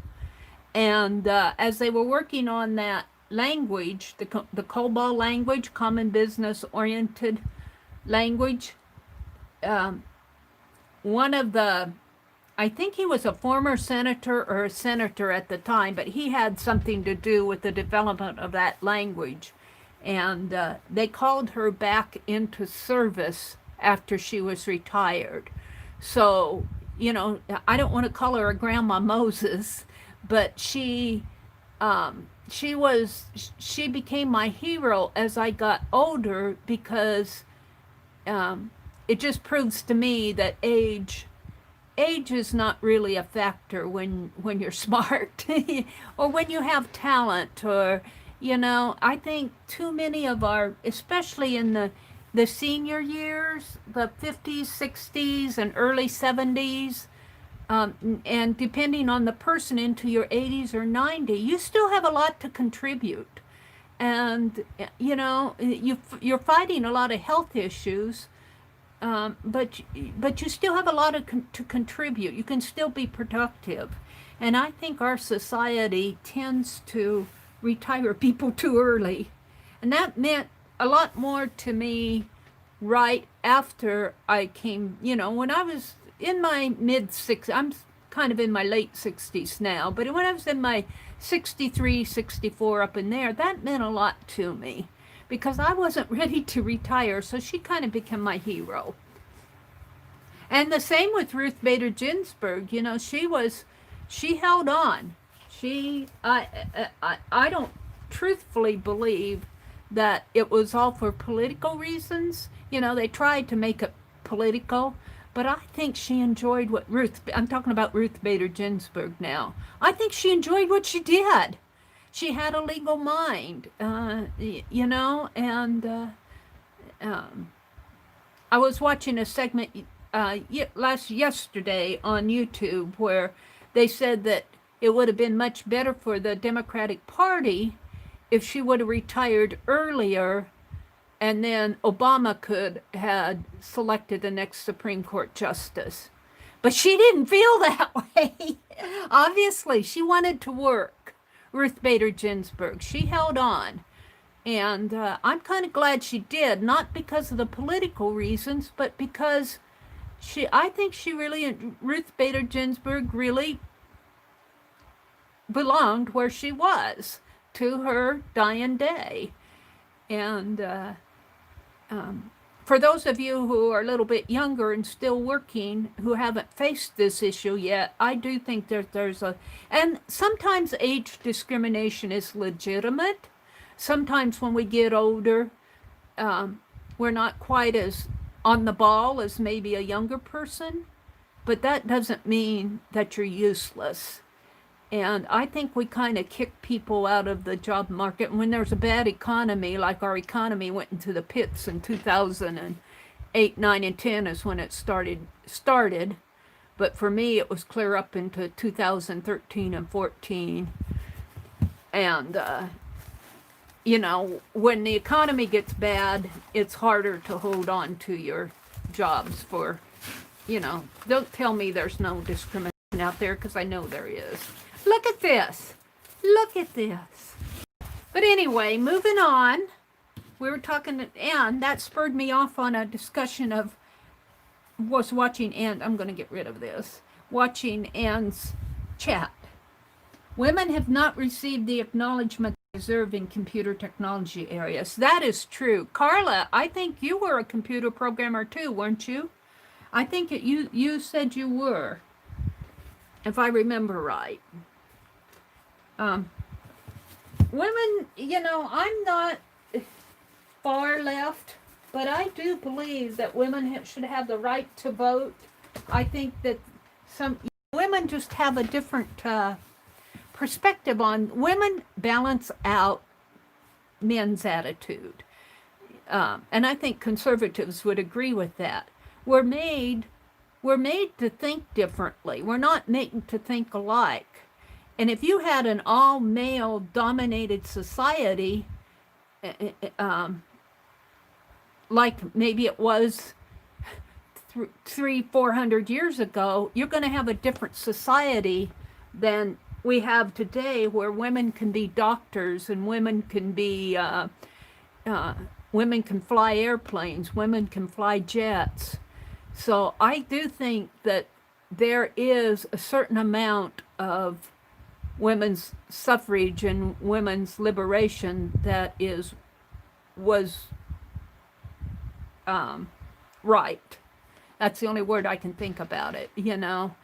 And as they were working on that language, the COBOL language, Common Business Oriented Language, um, one of the, I think he was a former senator or a senator at the time, but he had something to do with the development of that language. And they called her back into service after she was retired. So, you know, I don't want to call her a Grandma Moses, but she became my hero as I got older because it just proves to me that age is not really a factor when you're smart or when you have talent, or you know, I think too many of our, especially in the senior years, the 50s, 60s, and early 70s, and depending on the person into your 80s or 90, you still have a lot to contribute. And, you know, you're fighting a lot of health issues, but you still have a lot to contribute. You can still be productive. And I think our society tends to retire people too early. And that meant a lot more to me right after I came, you know, when I was in my mid 60s, I'm kind of in my late 60s now, but when I was in my 63, 64 up in there, that meant a lot to me because I wasn't ready to retire, so she kind of became my hero. And the same with Ruth Bader Ginsburg, you know, she held on. I don't truthfully believe that it was all for political reasons. You know, they tried to make it political, but I think she enjoyed I'm talking about Ruth Bader Ginsburg now. I think she enjoyed what she did. She had a legal mind, you know, and I was watching a segment yesterday on YouTube where they said that it would have been much better for the Democratic Party if she would have retired earlier, and then Obama could had selected the next Supreme Court justice. But she didn't feel that way. Obviously, she wanted to work. Ruth Bader Ginsburg. She held on. And I'm kind of glad she did, not because of the political reasons, but because I think Ruth Bader Ginsburg really belonged where she was to her dying day. And for those of you who are a little bit younger and still working, who haven't faced this issue yet, I do think and sometimes age discrimination is legitimate. Sometimes when we get older, we're not quite as on the ball as maybe a younger person, but that doesn't mean that you're useless. And I think we kind of kick people out of the job market when there's a bad economy, like our economy went into the pits in 2008, 9, and 10 is when it started. But for me, it was clear up into 2013 and 14. And, you know, when the economy gets bad, it's harder to hold on to your jobs for, you know, don't tell me there's no discrimination out there, because I know there is. Look at this. Look at this. But anyway, moving on. We were talking to Anne. That spurred me off on a discussion was watching Anne. I'm going to get rid of this. Watching Anne's chat. Women have not received the acknowledgement they deserve in computer technology areas. That is true. Carla, I think you were a computer programmer too, weren't you? I think you said you were, if I remember right. Women, you know, I'm not far left, but I do believe that women should have the right to vote. I think that some women just have a different perspective on women balance out men's attitude. And I think conservatives would agree with that. We're made we're made to think differently. We're not made to think alike. And if you had an all male dominated society, like maybe it was 300-400 years ago, you're going to have a different society than we have today, where women can be doctors and women can be women can fly airplanes, women can fly jets. So I do think that there is a certain amount of women's suffrage and women's liberation that was right. That's the only word I can think about it, you know.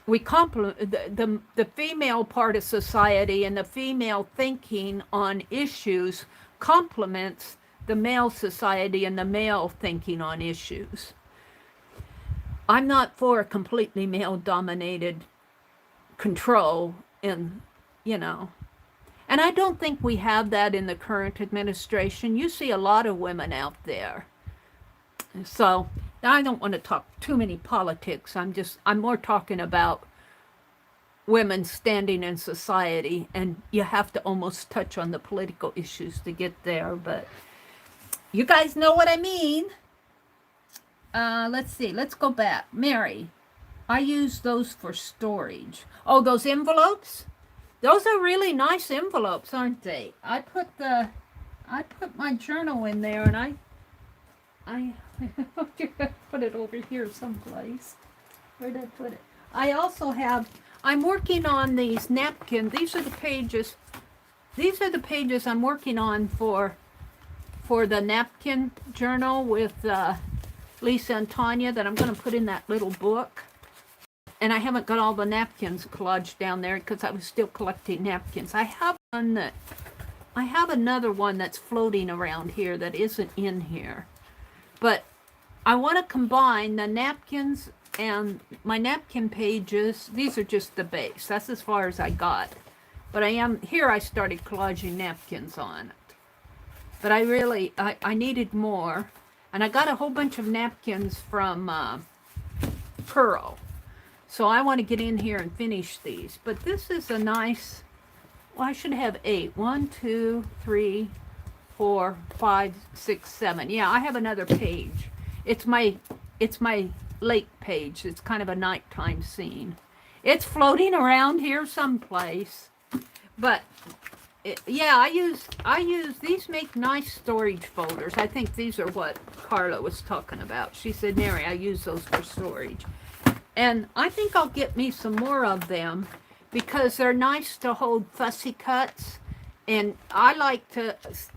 We compliment the female part of society, and the female thinking on issues complements the male society and the male thinking on issues. I'm not for a completely male dominated control in, you know. And I don't think we have that in the current administration. You see a lot of women out there. So I don't want to talk too many politics. I'm more talking about women standing in society, and you have to almost touch on the political issues to get there, but you guys know what I mean. Let's see, let's go back. Meri, I use those for storage. Oh, those envelopes? Those are really nice envelopes, aren't they? I put my journal in there, and I put it over here someplace. Where did I put it? I also have, I'm working on these napkins. These are the pages. These are the pages I'm working on for the napkin journal with Lisa and Tanya that I'm going to put in that little book. And I haven't got all the napkins collaged down there because I was still collecting napkins. I have another one that's floating around here that isn't in here. But I want to combine the napkins and my napkin pages. These are just the base. That's as far as I got. But I started collaging napkins on it. But I needed more. And I got a whole bunch of napkins from Pearl. So I want to get in here and finish these. But this is a nice, well, I should have 8. 1, 2, 3, 4, 5, 6, 7. Yeah, I have another page. It's my lake page. It's kind of a nighttime scene. It's floating around here someplace. But yeah, I use these, make nice storage folders. I think these are what Carla was talking about. She said, Meri, I use those for storage. And I think I'll get me some more of them because they're nice to hold fussy cuts. And I like to,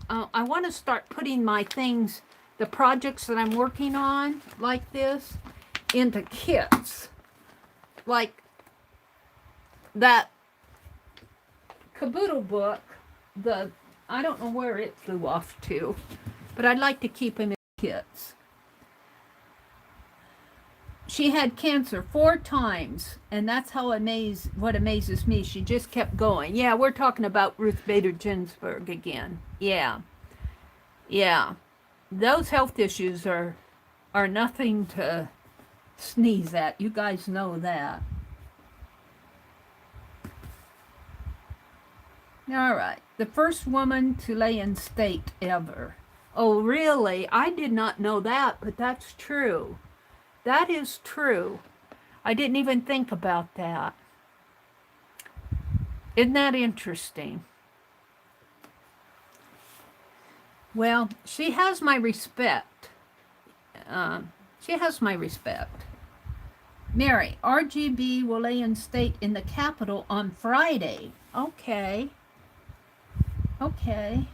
I want to start putting my things, the projects that I'm working on like this, into kits. Like that Caboodle book, I don't know where it flew off to, but I'd like to keep them in kits. She had cancer 4 times, and that's how what amazes me. She just kept going. Yeah, we're talking about Ruth Bader Ginsburg again. Yeah. Yeah. Those health issues are nothing to sneeze at. You guys know that. All right. The first woman to lay in state ever. Oh, really? I did not know that, but that's true. That is true. I didn't even think about that. Isn't that interesting? Well, she has my respect. She has my respect. Meri, RGB will lay in state in the Capitol on Friday. Okay. Okay.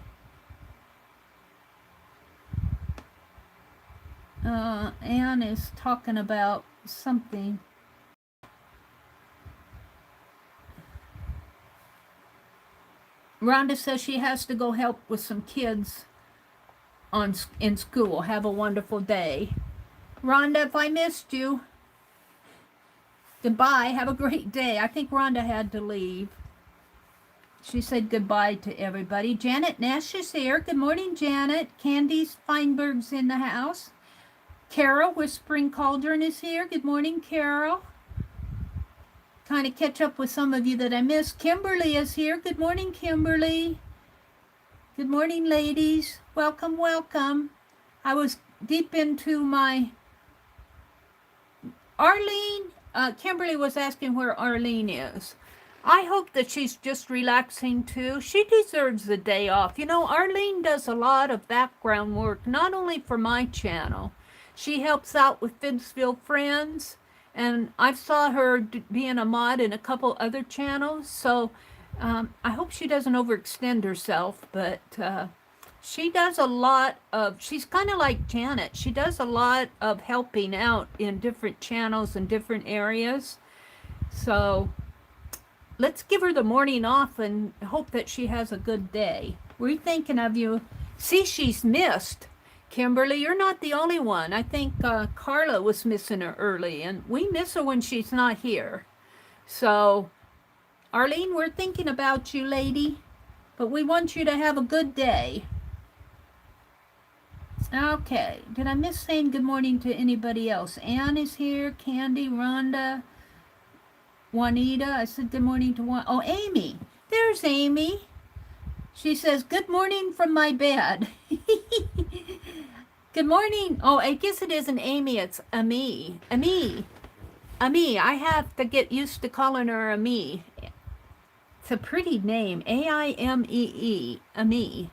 Anne is talking about something. Rhonda says she has to go help with some kids in school. Have a wonderful day. Rhonda, if I missed you, goodbye. Have a great day. I think Rhonda had to leave. She said goodbye to everybody. Janet Nash is here. Good morning, Janet. Candy Feinberg's in the house. Carol, Whispering Cauldron, is here. Good morning, Carol. Trying to catch up with some of you that I missed. Kimberly is here. Good morning, Kimberly. Good morning, ladies. Welcome, welcome. I was deep into my... Arlene, Kimberly was asking where Arlene is. I hope that she's just relaxing too. She deserves a day off. You know, Arlene does a lot of background work, not only for my channel. She helps out with Finsville Friends, and I saw her being a mod in a couple other channels, so I hope she doesn't overextend herself, but she does a lot of, she's kind of like Janet. She does a lot of helping out in different channels and different areas. So let's give her the morning off and hope that she has a good day. We're thinking of you. See, she's missed. Kimberly, you're not the only one. I think Carla was missing her early, and we miss her when she's not here. So, Arlene, we're thinking about you, lady, but we want you to have a good day. Okay, did I miss saying good morning to anybody else? Anne is here, Candy, Rhonda, Juanita. I said good morning to one. Oh, Amy. There's Amy. She says, good morning from my bed. Good morning. Oh, I guess it isn't Amy. It's Ami. Ami. Ami. I have to get used to calling her Ami. It's a pretty name. A-I-M-E-E. Ami.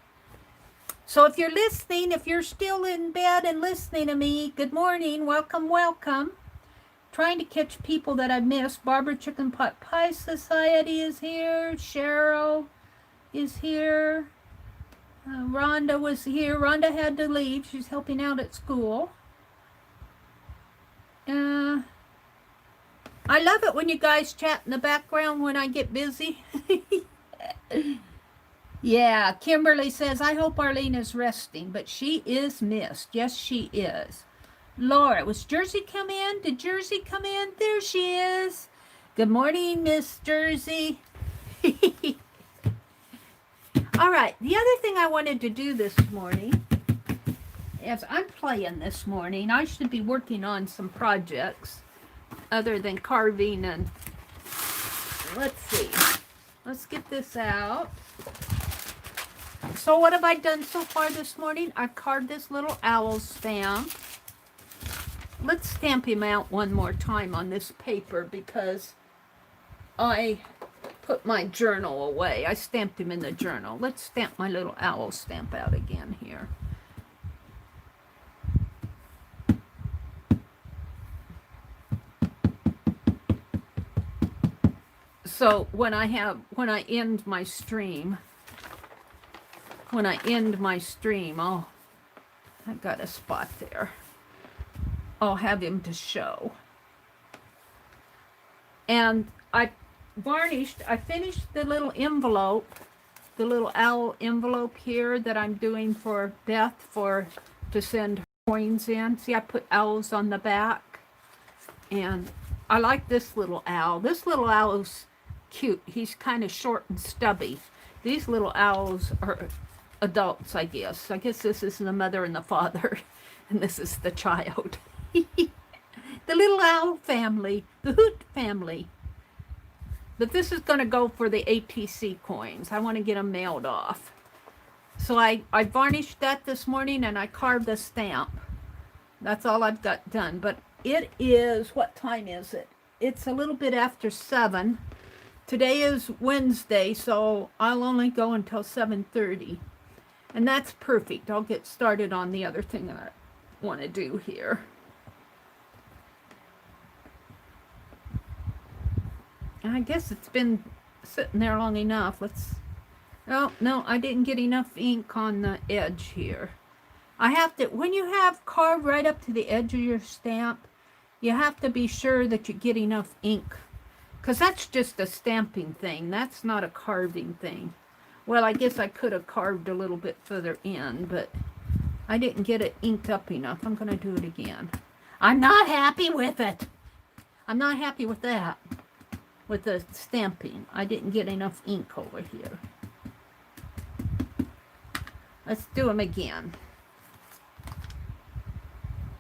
So if you're listening, if you're still in bed and listening to me, good morning. Welcome, welcome. Trying to catch people that I've missed. Barbara Chicken Pot Pie Society is here. Cheryl is here. Rhonda was here. Rhonda had to leave. She's helping out at school. I love it when you guys chat in the background when I get busy. Yeah, Kimberly says, I hope Arlene is resting, but she is missed. Yes, she is. Laura, was Jersey come in? Did Jersey come in? There she is. Good morning, Miss Jersey. All right, the other thing I wanted to do this morning is I'm playing this morning. I should be working on some projects other than carving, and let's see. Let's get this out. So what have I done so far this morning? I've carved this little owl stamp. Let's stamp him out one more time on this paper because I put my journal away. I stamped him in the journal. Let's stamp my little owl stamp out again here. So when I end my stream, oh, I got a spot there. I'll have him to show. And I finished the little envelope, the little owl envelope here that I'm doing for Beth to send coins in. See, I put owls on the back. And I like this little owl. This little owl is cute. He's kind of short and stubby. These little owls are adults, I guess. I guess this is the mother and the father, and this is the child. The little owl family, the hoot family. But this is going to go for the ATC coins. I want to get them mailed off. So I varnished that this morning, and I carved the stamp. That's all I've got done. But it is, what time is it? It's a little bit after 7. Today is Wednesday, so I'll only go until 7:30. And that's perfect. I'll get started on the other thing that I want to do here. I guess it's been sitting there long enough. Oh, no, I didn't get enough ink on the edge here. I have to, when you have carved right up to the edge of your stamp, you have to be sure that you get enough ink. Because that's just a stamping thing. That's not a carving thing. Well, I guess I could have carved a little bit further in, but I didn't get it inked up enough. I'm going to do it again. I'm not happy with it. I'm not happy with that. With the stamping. I didn't get enough ink over here. Let's do them again.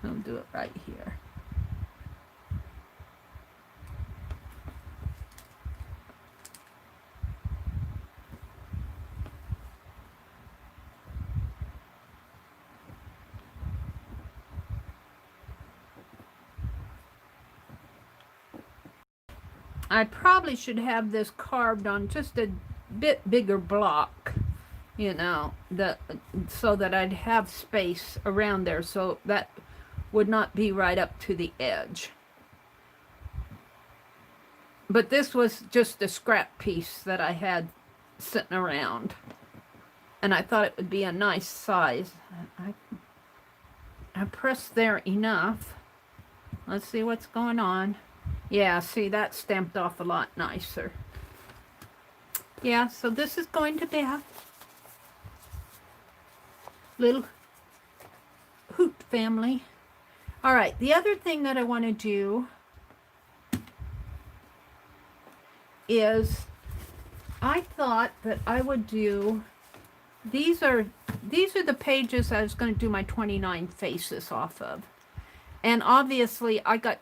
I'll do it right here. I probably should have this carved on just a bit bigger block, you know, so that I'd have space around there, so that would not be right up to the edge. But this was just a scrap piece that I had sitting around, and I thought it would be a nice size. I pressed there enough. Let's see what's going on. Yeah, see, that stamped off a lot nicer. Yeah, so this is going to be a little hoot family. All right, the other thing that I want to do is I thought that I would do, these are the pages I was going to do my 29 faces off of. And obviously I got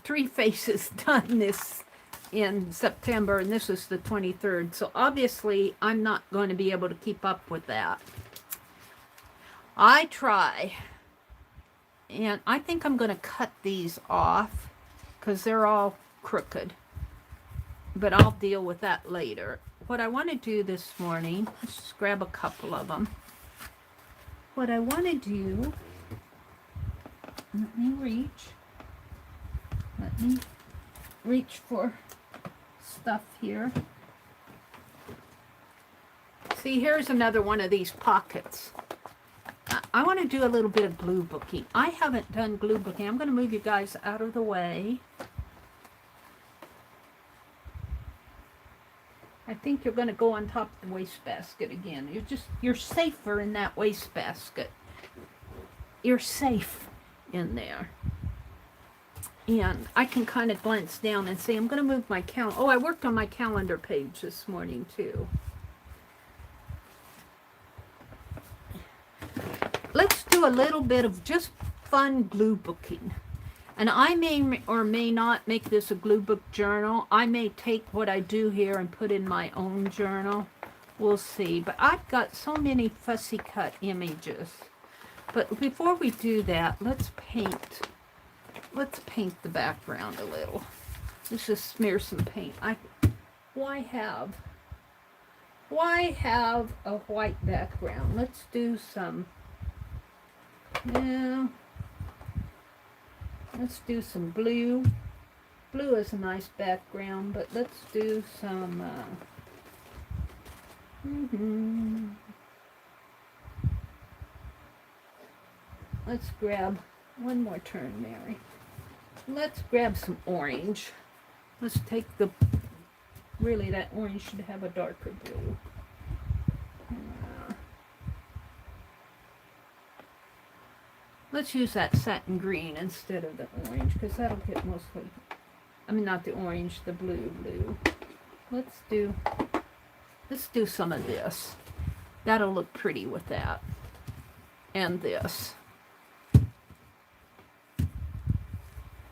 3 faces done this in September, and this is the 23rd. So obviously I'm not going to be able to keep up with that. I try, and I think I'm going to cut these off because they're all crooked, but I'll deal with that later. What I want to do this morning, let's just grab a couple of them. What I want to do, let me reach for stuff here. See, here's another one of these pockets. I want to do a little bit of glue booking. I haven't done glue booking. I'm going to move you guys out of the way. I think you're going to go on top of the wastebasket again. You're safer in that wastebasket. You're safe in there. And I can kind of glance down and see. I'm going to move my calendar. Oh, I worked on my calendar page this morning too. Let's do a little bit of just fun glue booking. And I may or may not make this a glue book journal. I may take what I do here and put in my own journal. We'll see. But I've got so many fussy cut images. But before we do that, let's paint the background a little. Let's just smear some paint. Why have a white background? Let's do some, yeah, let's do some blue. Blue is a nice background, but let's do some, let's grab one more turn, Mary. Let's grab some orange. Let's take really that orange should have a darker blue. Let's use that satin green instead of the orange, because that'll get mostly, I mean not the orange, the blue. Let's do some of this. That'll look pretty with that. And this.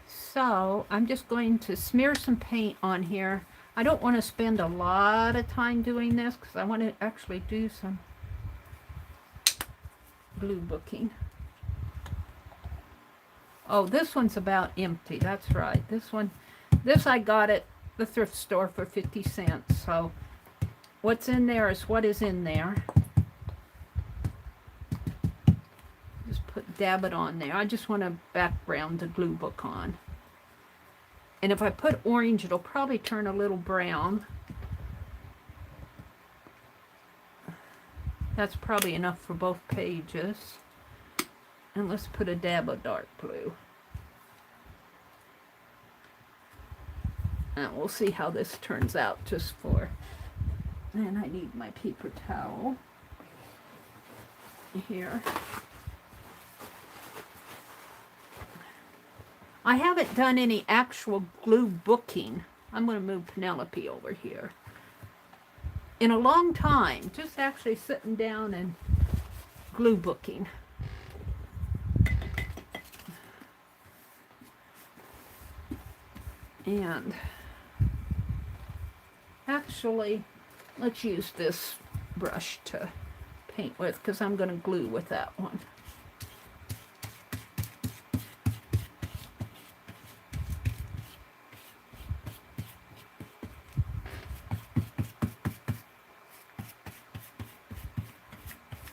So I'm just going to smear some paint on here. I don't want to spend a lot of time doing this because I want to actually do some glue booking. Oh, this one's about empty. That's right. This I got at the thrift store for 50 cents. So what's in there is what is in there. Just dab it on there. I just want to background the glue book on. And if I put orange, it'll probably turn a little brown. That's probably enough for both pages. And let's put a dab of dark blue. And we'll see how this turns out just for... And I need my paper towel here. I haven't done any actual glue booking. I'm going to move Penelope over here. In a long time, just actually sitting down and glue booking. And actually, let's use this brush to paint with, because I'm going to glue with that one.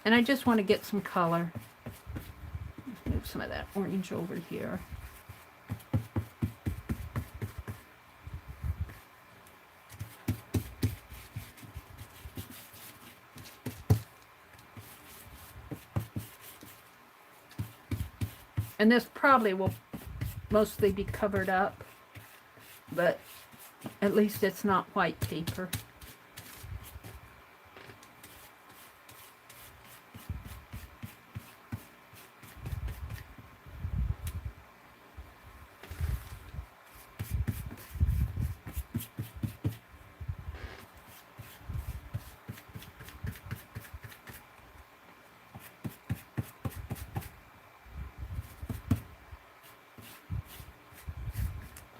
And I just want to get some color. Let's move some of that orange over here. And this probably will mostly be covered up, but at least it's not white paper.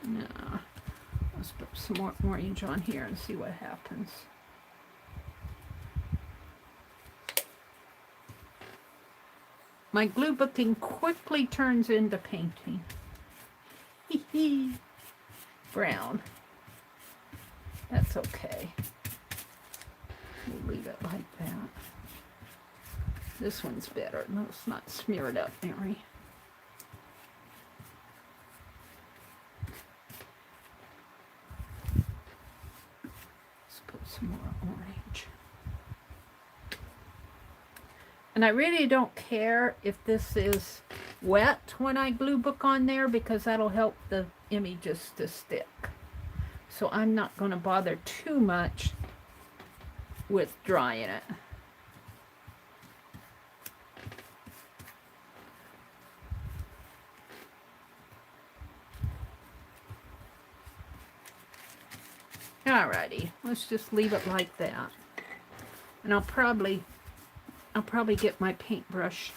Now, let's put some more orange on here and see what happens. My glue booking quickly turns into painting. Brown. That's okay. We'll leave it like that. This one's better. No, it's not smeared up, Mary. Let's put some more orange. And I really don't care if this is wet when I glue book on there, because that'll help the images to stick. So I'm not going to bother too much with drying it. Alrighty, let's just leave it like that. And I'll probably get my paintbrush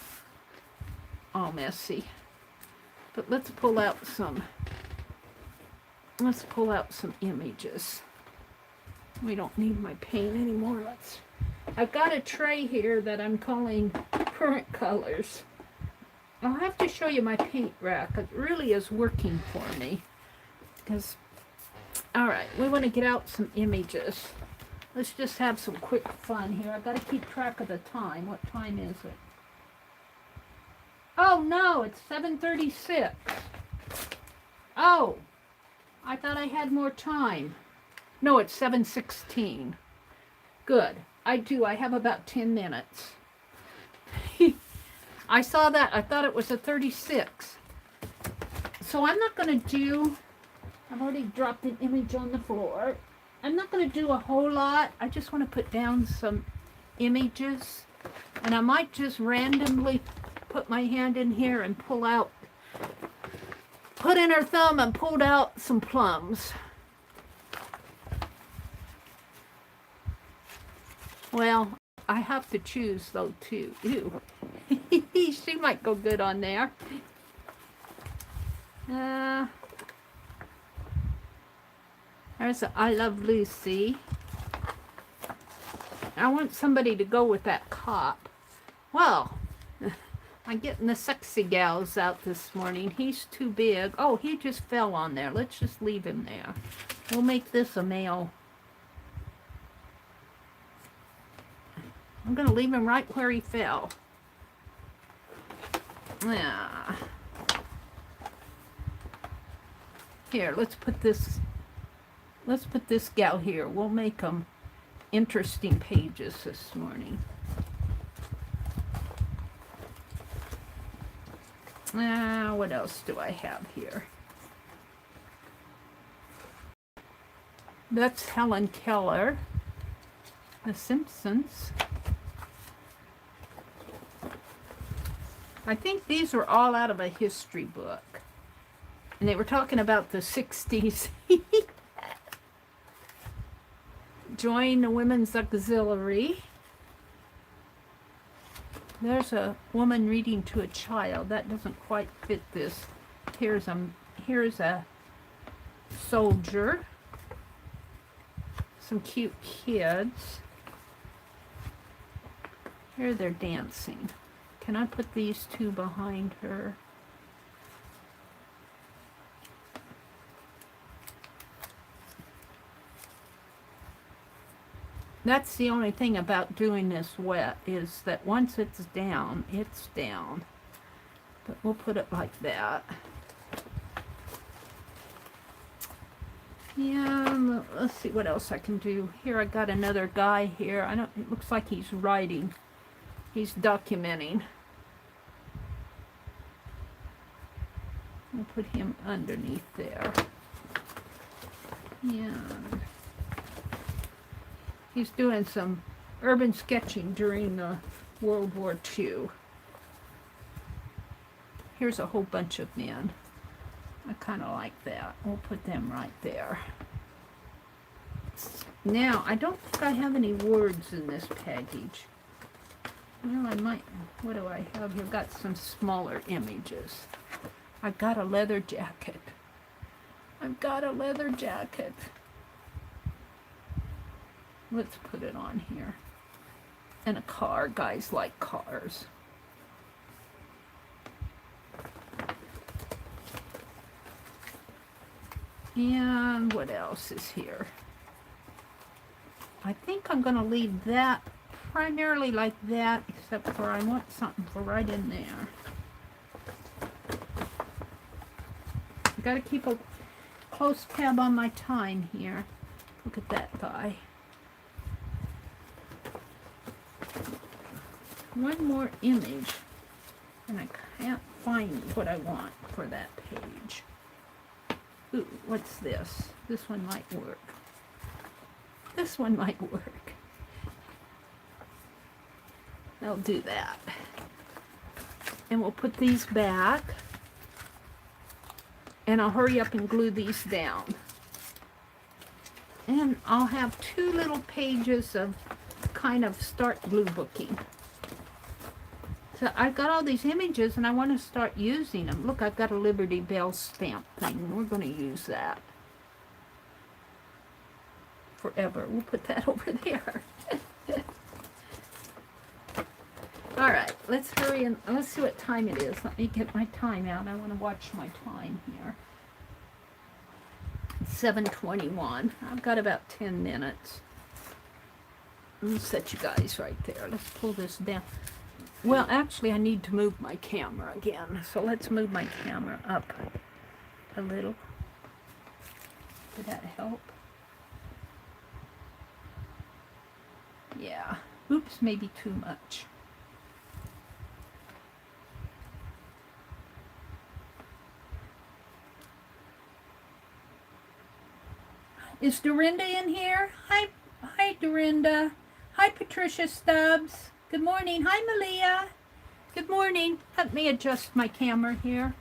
all messy. But let's pull out some images. We don't need my paint anymore. I've got a tray here that I'm calling current colors. I'll have to show you my paint rack. It really is working for me. Because, alright, we want to get out some images. Let's just have some quick fun here. I've got to keep track of the time. What time is it? Oh no, it's 7:36. Oh, I thought I had more time. No, it's 7:16. Good. I do. I have about 10 minutes. I saw that. I thought it was a 36. So I'm not going to do... I've already dropped an image on the floor. I'm not going to do a whole lot. I just want to put down some images. And I might just randomly put my hand in here and pull out... Put in her thumb and pulled out some plums. Well, I have to choose though too. Ew. She might go good on there. There's a I Love Lucy. I want somebody to go with that cop. Well, I'm getting the sexy gals out this morning. He's too big. Oh, he just fell on there. Let's just leave him there. We'll make this a male. I'm going to leave him right where he fell. Yeah. Here, let's put this gal here. We'll make them interesting pages this morning. What else do I have here? That's Helen Keller, The Simpsons. I think these were all out of a history book. And they were talking about the 60s. Join the Women's Auxiliary. There's a woman reading to a child. That doesn't quite fit this. Here's a soldier. Some cute kids. Here they're dancing. Can I put these two behind her? That's the only thing about doing this wet, is that once it's down, it's down. But we'll put it like that. Yeah, let's see what else I can do. Here I got another guy here. It looks like he's writing. He's documenting. We'll put him underneath there. And he's doing some urban sketching during World War II. Here's a whole bunch of men. I kind of like that. We'll put them right there. Now, I don't think I have any words in this package. Well, I might. What do I have here? Got some smaller images. I've got a leather jacket. I've got a leather jacket. Let's put it on here. And a car. Guys like cars. And what else is here? I think I'm going to leave that primarily like that, except for I want something for right in there. I've got to keep a close tab on my time here. Look at that guy. One more image, and I can't find what I want for that page. Ooh, what's this? This one might work. This one might work. I'll do that. And we'll put these back. And I'll hurry up and glue these down. And I'll have two little pages of kind of start glue booking. So I've got all these images and I want to start using them. Look, I've got a Liberty Bell stamp thing. We're going to use that forever. We'll put that over there. All right, let's hurry and let's see what time it is. Let me get my time out. I want to watch my time here. It's 7:21. I've got about 10 minutes. I'll set you guys right there. Let's pull this down. Well, actually, I need to move my camera again. So let's move my camera up a little. Did that help? Yeah. Oops, maybe too much. Is Dorinda in here? Hi, Dorinda. Hi, Patricia Stubbs. Good morning. Hi, Malia. Good morning. Let me adjust my camera here.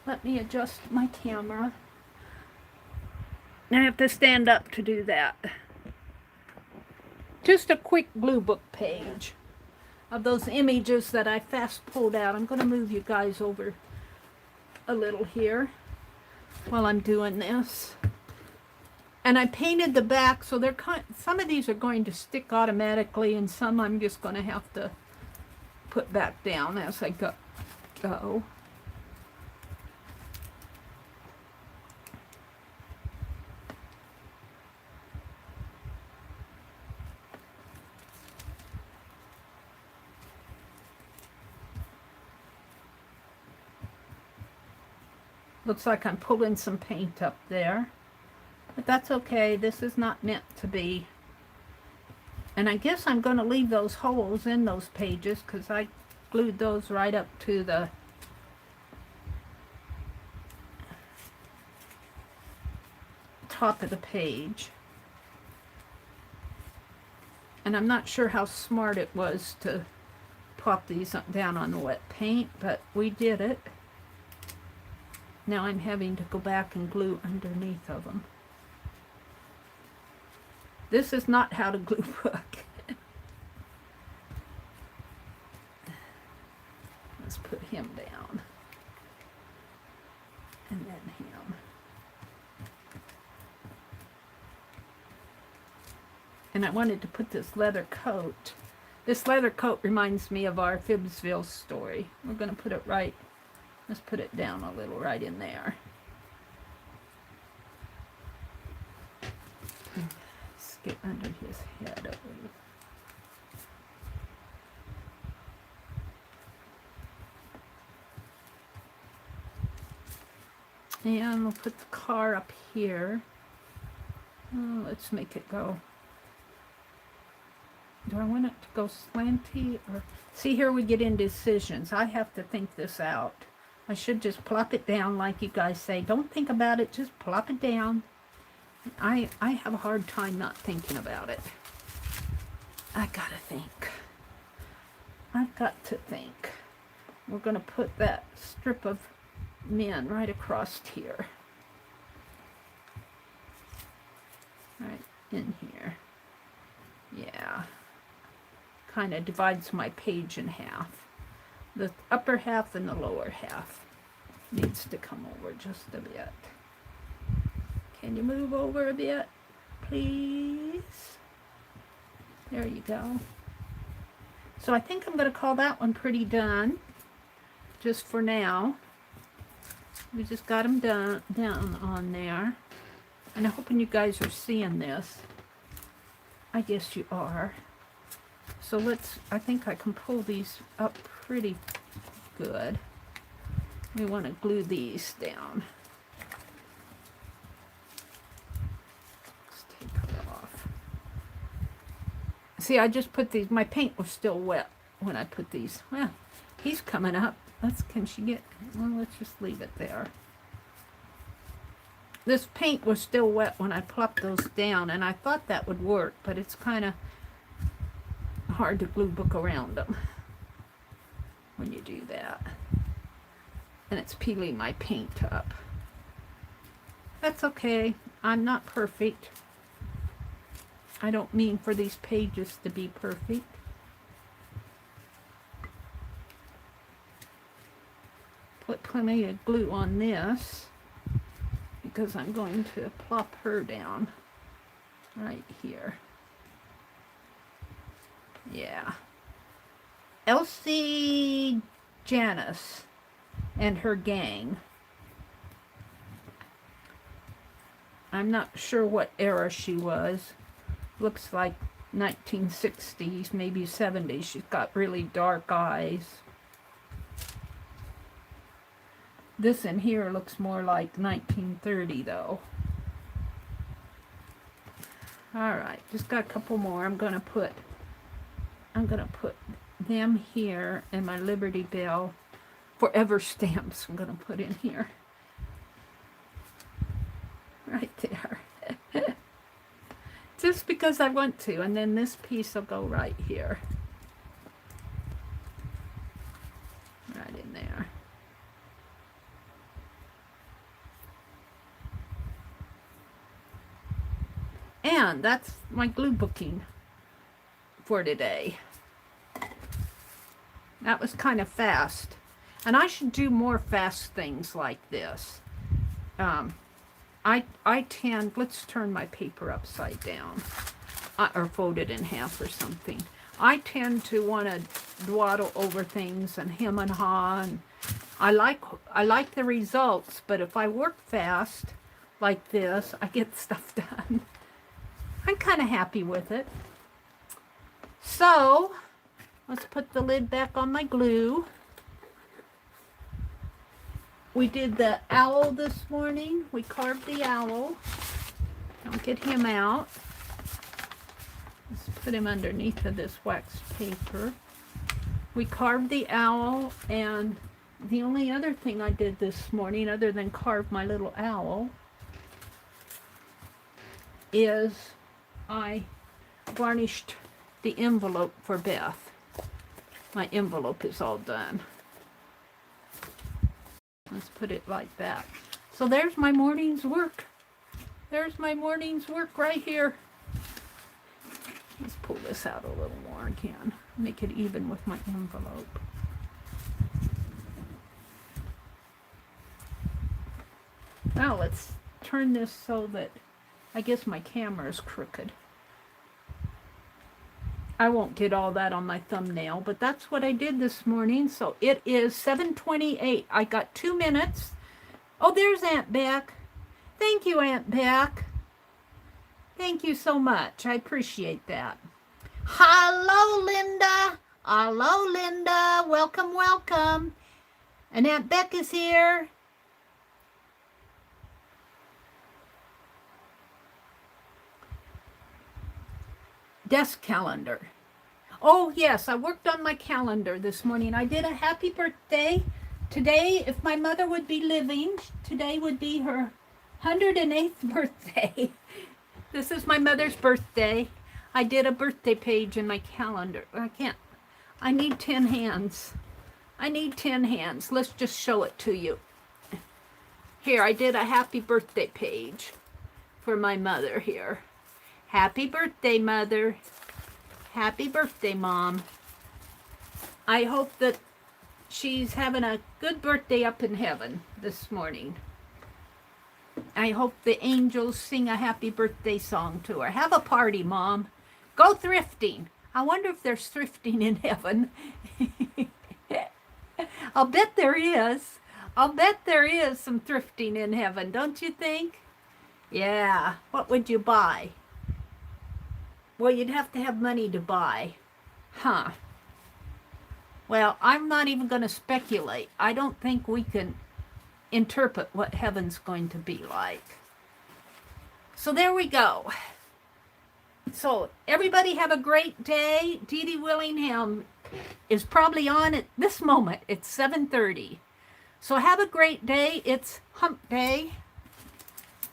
Let me adjust my camera. I have to stand up to do that. Just a quick glue book page of those images that I fast pulled out. I'm going to move you guys over a little here while I'm doing this. And I painted the back, so they're some of these are going to stick automatically, and some I'm just going to have to put back down as I go. Looks like I'm pulling some paint up there. But that's okay. This is not meant to be. And I guess I'm going to leave those holes in those pages because I glued those right up to the top of the page. And I'm not sure how smart it was to pop these down on the wet paint, but we did it. Now I'm having to go back and glue underneath of them. This is not how to glue book. Let's put him down. And then him. And I wanted to put this leather coat. This leather coat reminds me of our Phibbsville story. We're going to put it right, let's put it down a little right in there. Let's get under his head a little. And we'll put the car up here. Oh, let's make it go. Do I want it to go slanty or... See, here we get indecisions. I have to think this out. I should just plop it down like you guys say. Don't think about it, just plop it down. I have a hard time not thinking about it. I gotta think. I've got to think. We're gonna put that strip of men right across here. Right in here. Yeah. Kind of divides my page in half. The upper half and the lower half needs to come over just a bit. Can you move over a bit, please? There you go. So I think I'm going to call that one pretty done, just for now. We just got them down on there. And I'm hoping you guys are seeing this. I guess you are. So let's, I think I can pull these up pretty good. We want to glue these down. Let's take her off. See, I just put these, my paint was still wet when I put these. Well, he's coming up. Can she get, well, let's just leave it there. This paint was still wet when I plopped those down, and I thought that would work, but it's kind of hard to glue book around them when you do that. And it's peeling my paint up. That's okay. I'm not perfect. I don't mean for these pages to be perfect. Put plenty of glue on this because I'm going to plop her down right here. Yeah. Elsie Janice and her gang. I'm not sure what era she was. Looks like 1960s, maybe 70s. She's got really dark eyes. This in here looks more like 1930 though. Alright, just got a couple more. I'm gonna put them here, and my Liberty Bell forever stamps I'm gonna put in here. Right there. Just because I want to, and then this piece will go right here. Right in there. And that's my glue booking for today. That was kind of fast. And I should do more fast things like this. I tend, let's turn my paper upside down. Or fold it in half or something. I tend to want to dawdle over things and hem and haw. And I like the results, but if I work fast like this, I get stuff done. I'm kind of happy with it. So, let's put the lid back on my glue. We did the owl this morning. We carved the owl. Don't get him out. Let's put him underneath of this wax paper. We carved the owl, and the only other thing I did this morning, other than carve my little owl, is I varnished the envelope for Beth. My envelope is all done. Let's put it like that. So there's my morning's work. There's my morning's work right here. Let's pull this out a little more again. Make it even with my envelope. Now let's turn this so that, I guess my camera is crooked. I won't get all that on my thumbnail, but that's what I did this morning. So it is 7:28. I got 2 minutes. Oh, there's Aunt Beck. Thank you, Aunt Beck. Thank you so much. I appreciate that. Hello, Linda. Hello, Linda. Welcome, welcome. And Aunt Beck is here. Desk calendar. Oh, yes, I worked on my calendar this morning. I did a happy birthday. Today, if my mother would be living, today would be her 108th birthday. This is my mother's birthday. I did a birthday page in my calendar. I need 10 hands. I need 10 hands. Let's just show it to you. Here, I did a happy birthday page for my mother here. Happy birthday, Mother. Happy birthday, Mom. I hope that she's having a good birthday up in heaven this morning. I hope the angels sing a happy birthday song to her. Have a party, Mom. Go thrifting. I wonder if there's thrifting in heaven. I'll bet there is. I'll bet there is some thrifting in heaven, don't you think? Yeah. What would you buy? Well, you'd have to have money to buy. Huh. Well, I'm not even going to speculate. I don't think we can interpret what heaven's going to be like. So there we go. So everybody have a great day. Dee Dee Willingham is probably on at this moment. It's 7:30. So have a great day. It's hump day.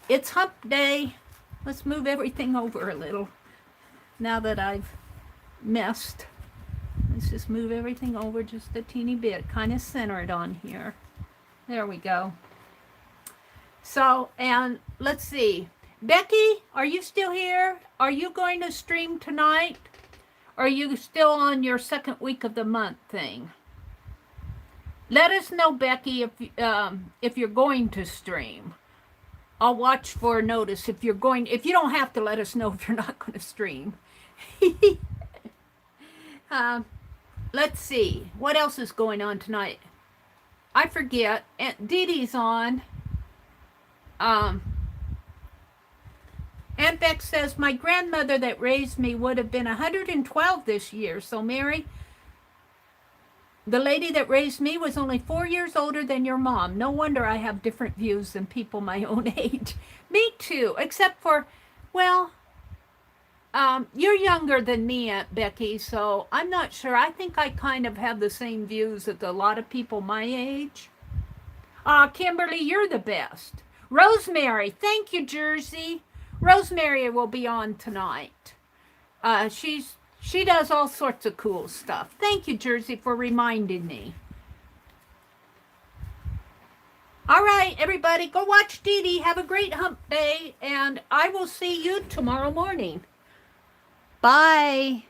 It's hump day. Let's move everything over a little. Now that I've messed, let's just move everything over just a teeny bit, kind of center it on here. There we go. So, and let's see. Becky, are you still here? Are you going to stream tonight? Or are you still on your second week of the month thing? Let us know, Becky, if you're going to stream. I'll watch for a notice if you're going. If you don't have to let us know if you're not going to stream. Let's see. What else is going on tonight? I forget. Aunt Dee Dee's on. Aunt Beck says, my grandmother that raised me would have been 112 this year. So, Mary, the lady that raised me was only 4 years older than your mom. No wonder I have different views than people my own age. Me too, except for, well, you're younger than me, Aunt Becky, so I'm not sure. I think I kind of have the same views as a lot of people my age. Kimberly, you're the best. Rosemary, thank you, Jersey. Rosemary will be on tonight. She does all sorts of cool stuff. Thank you, Jersey, for reminding me. All right, everybody, go watch Dee Dee. Have a great hump day, and I will see you tomorrow morning. Bye.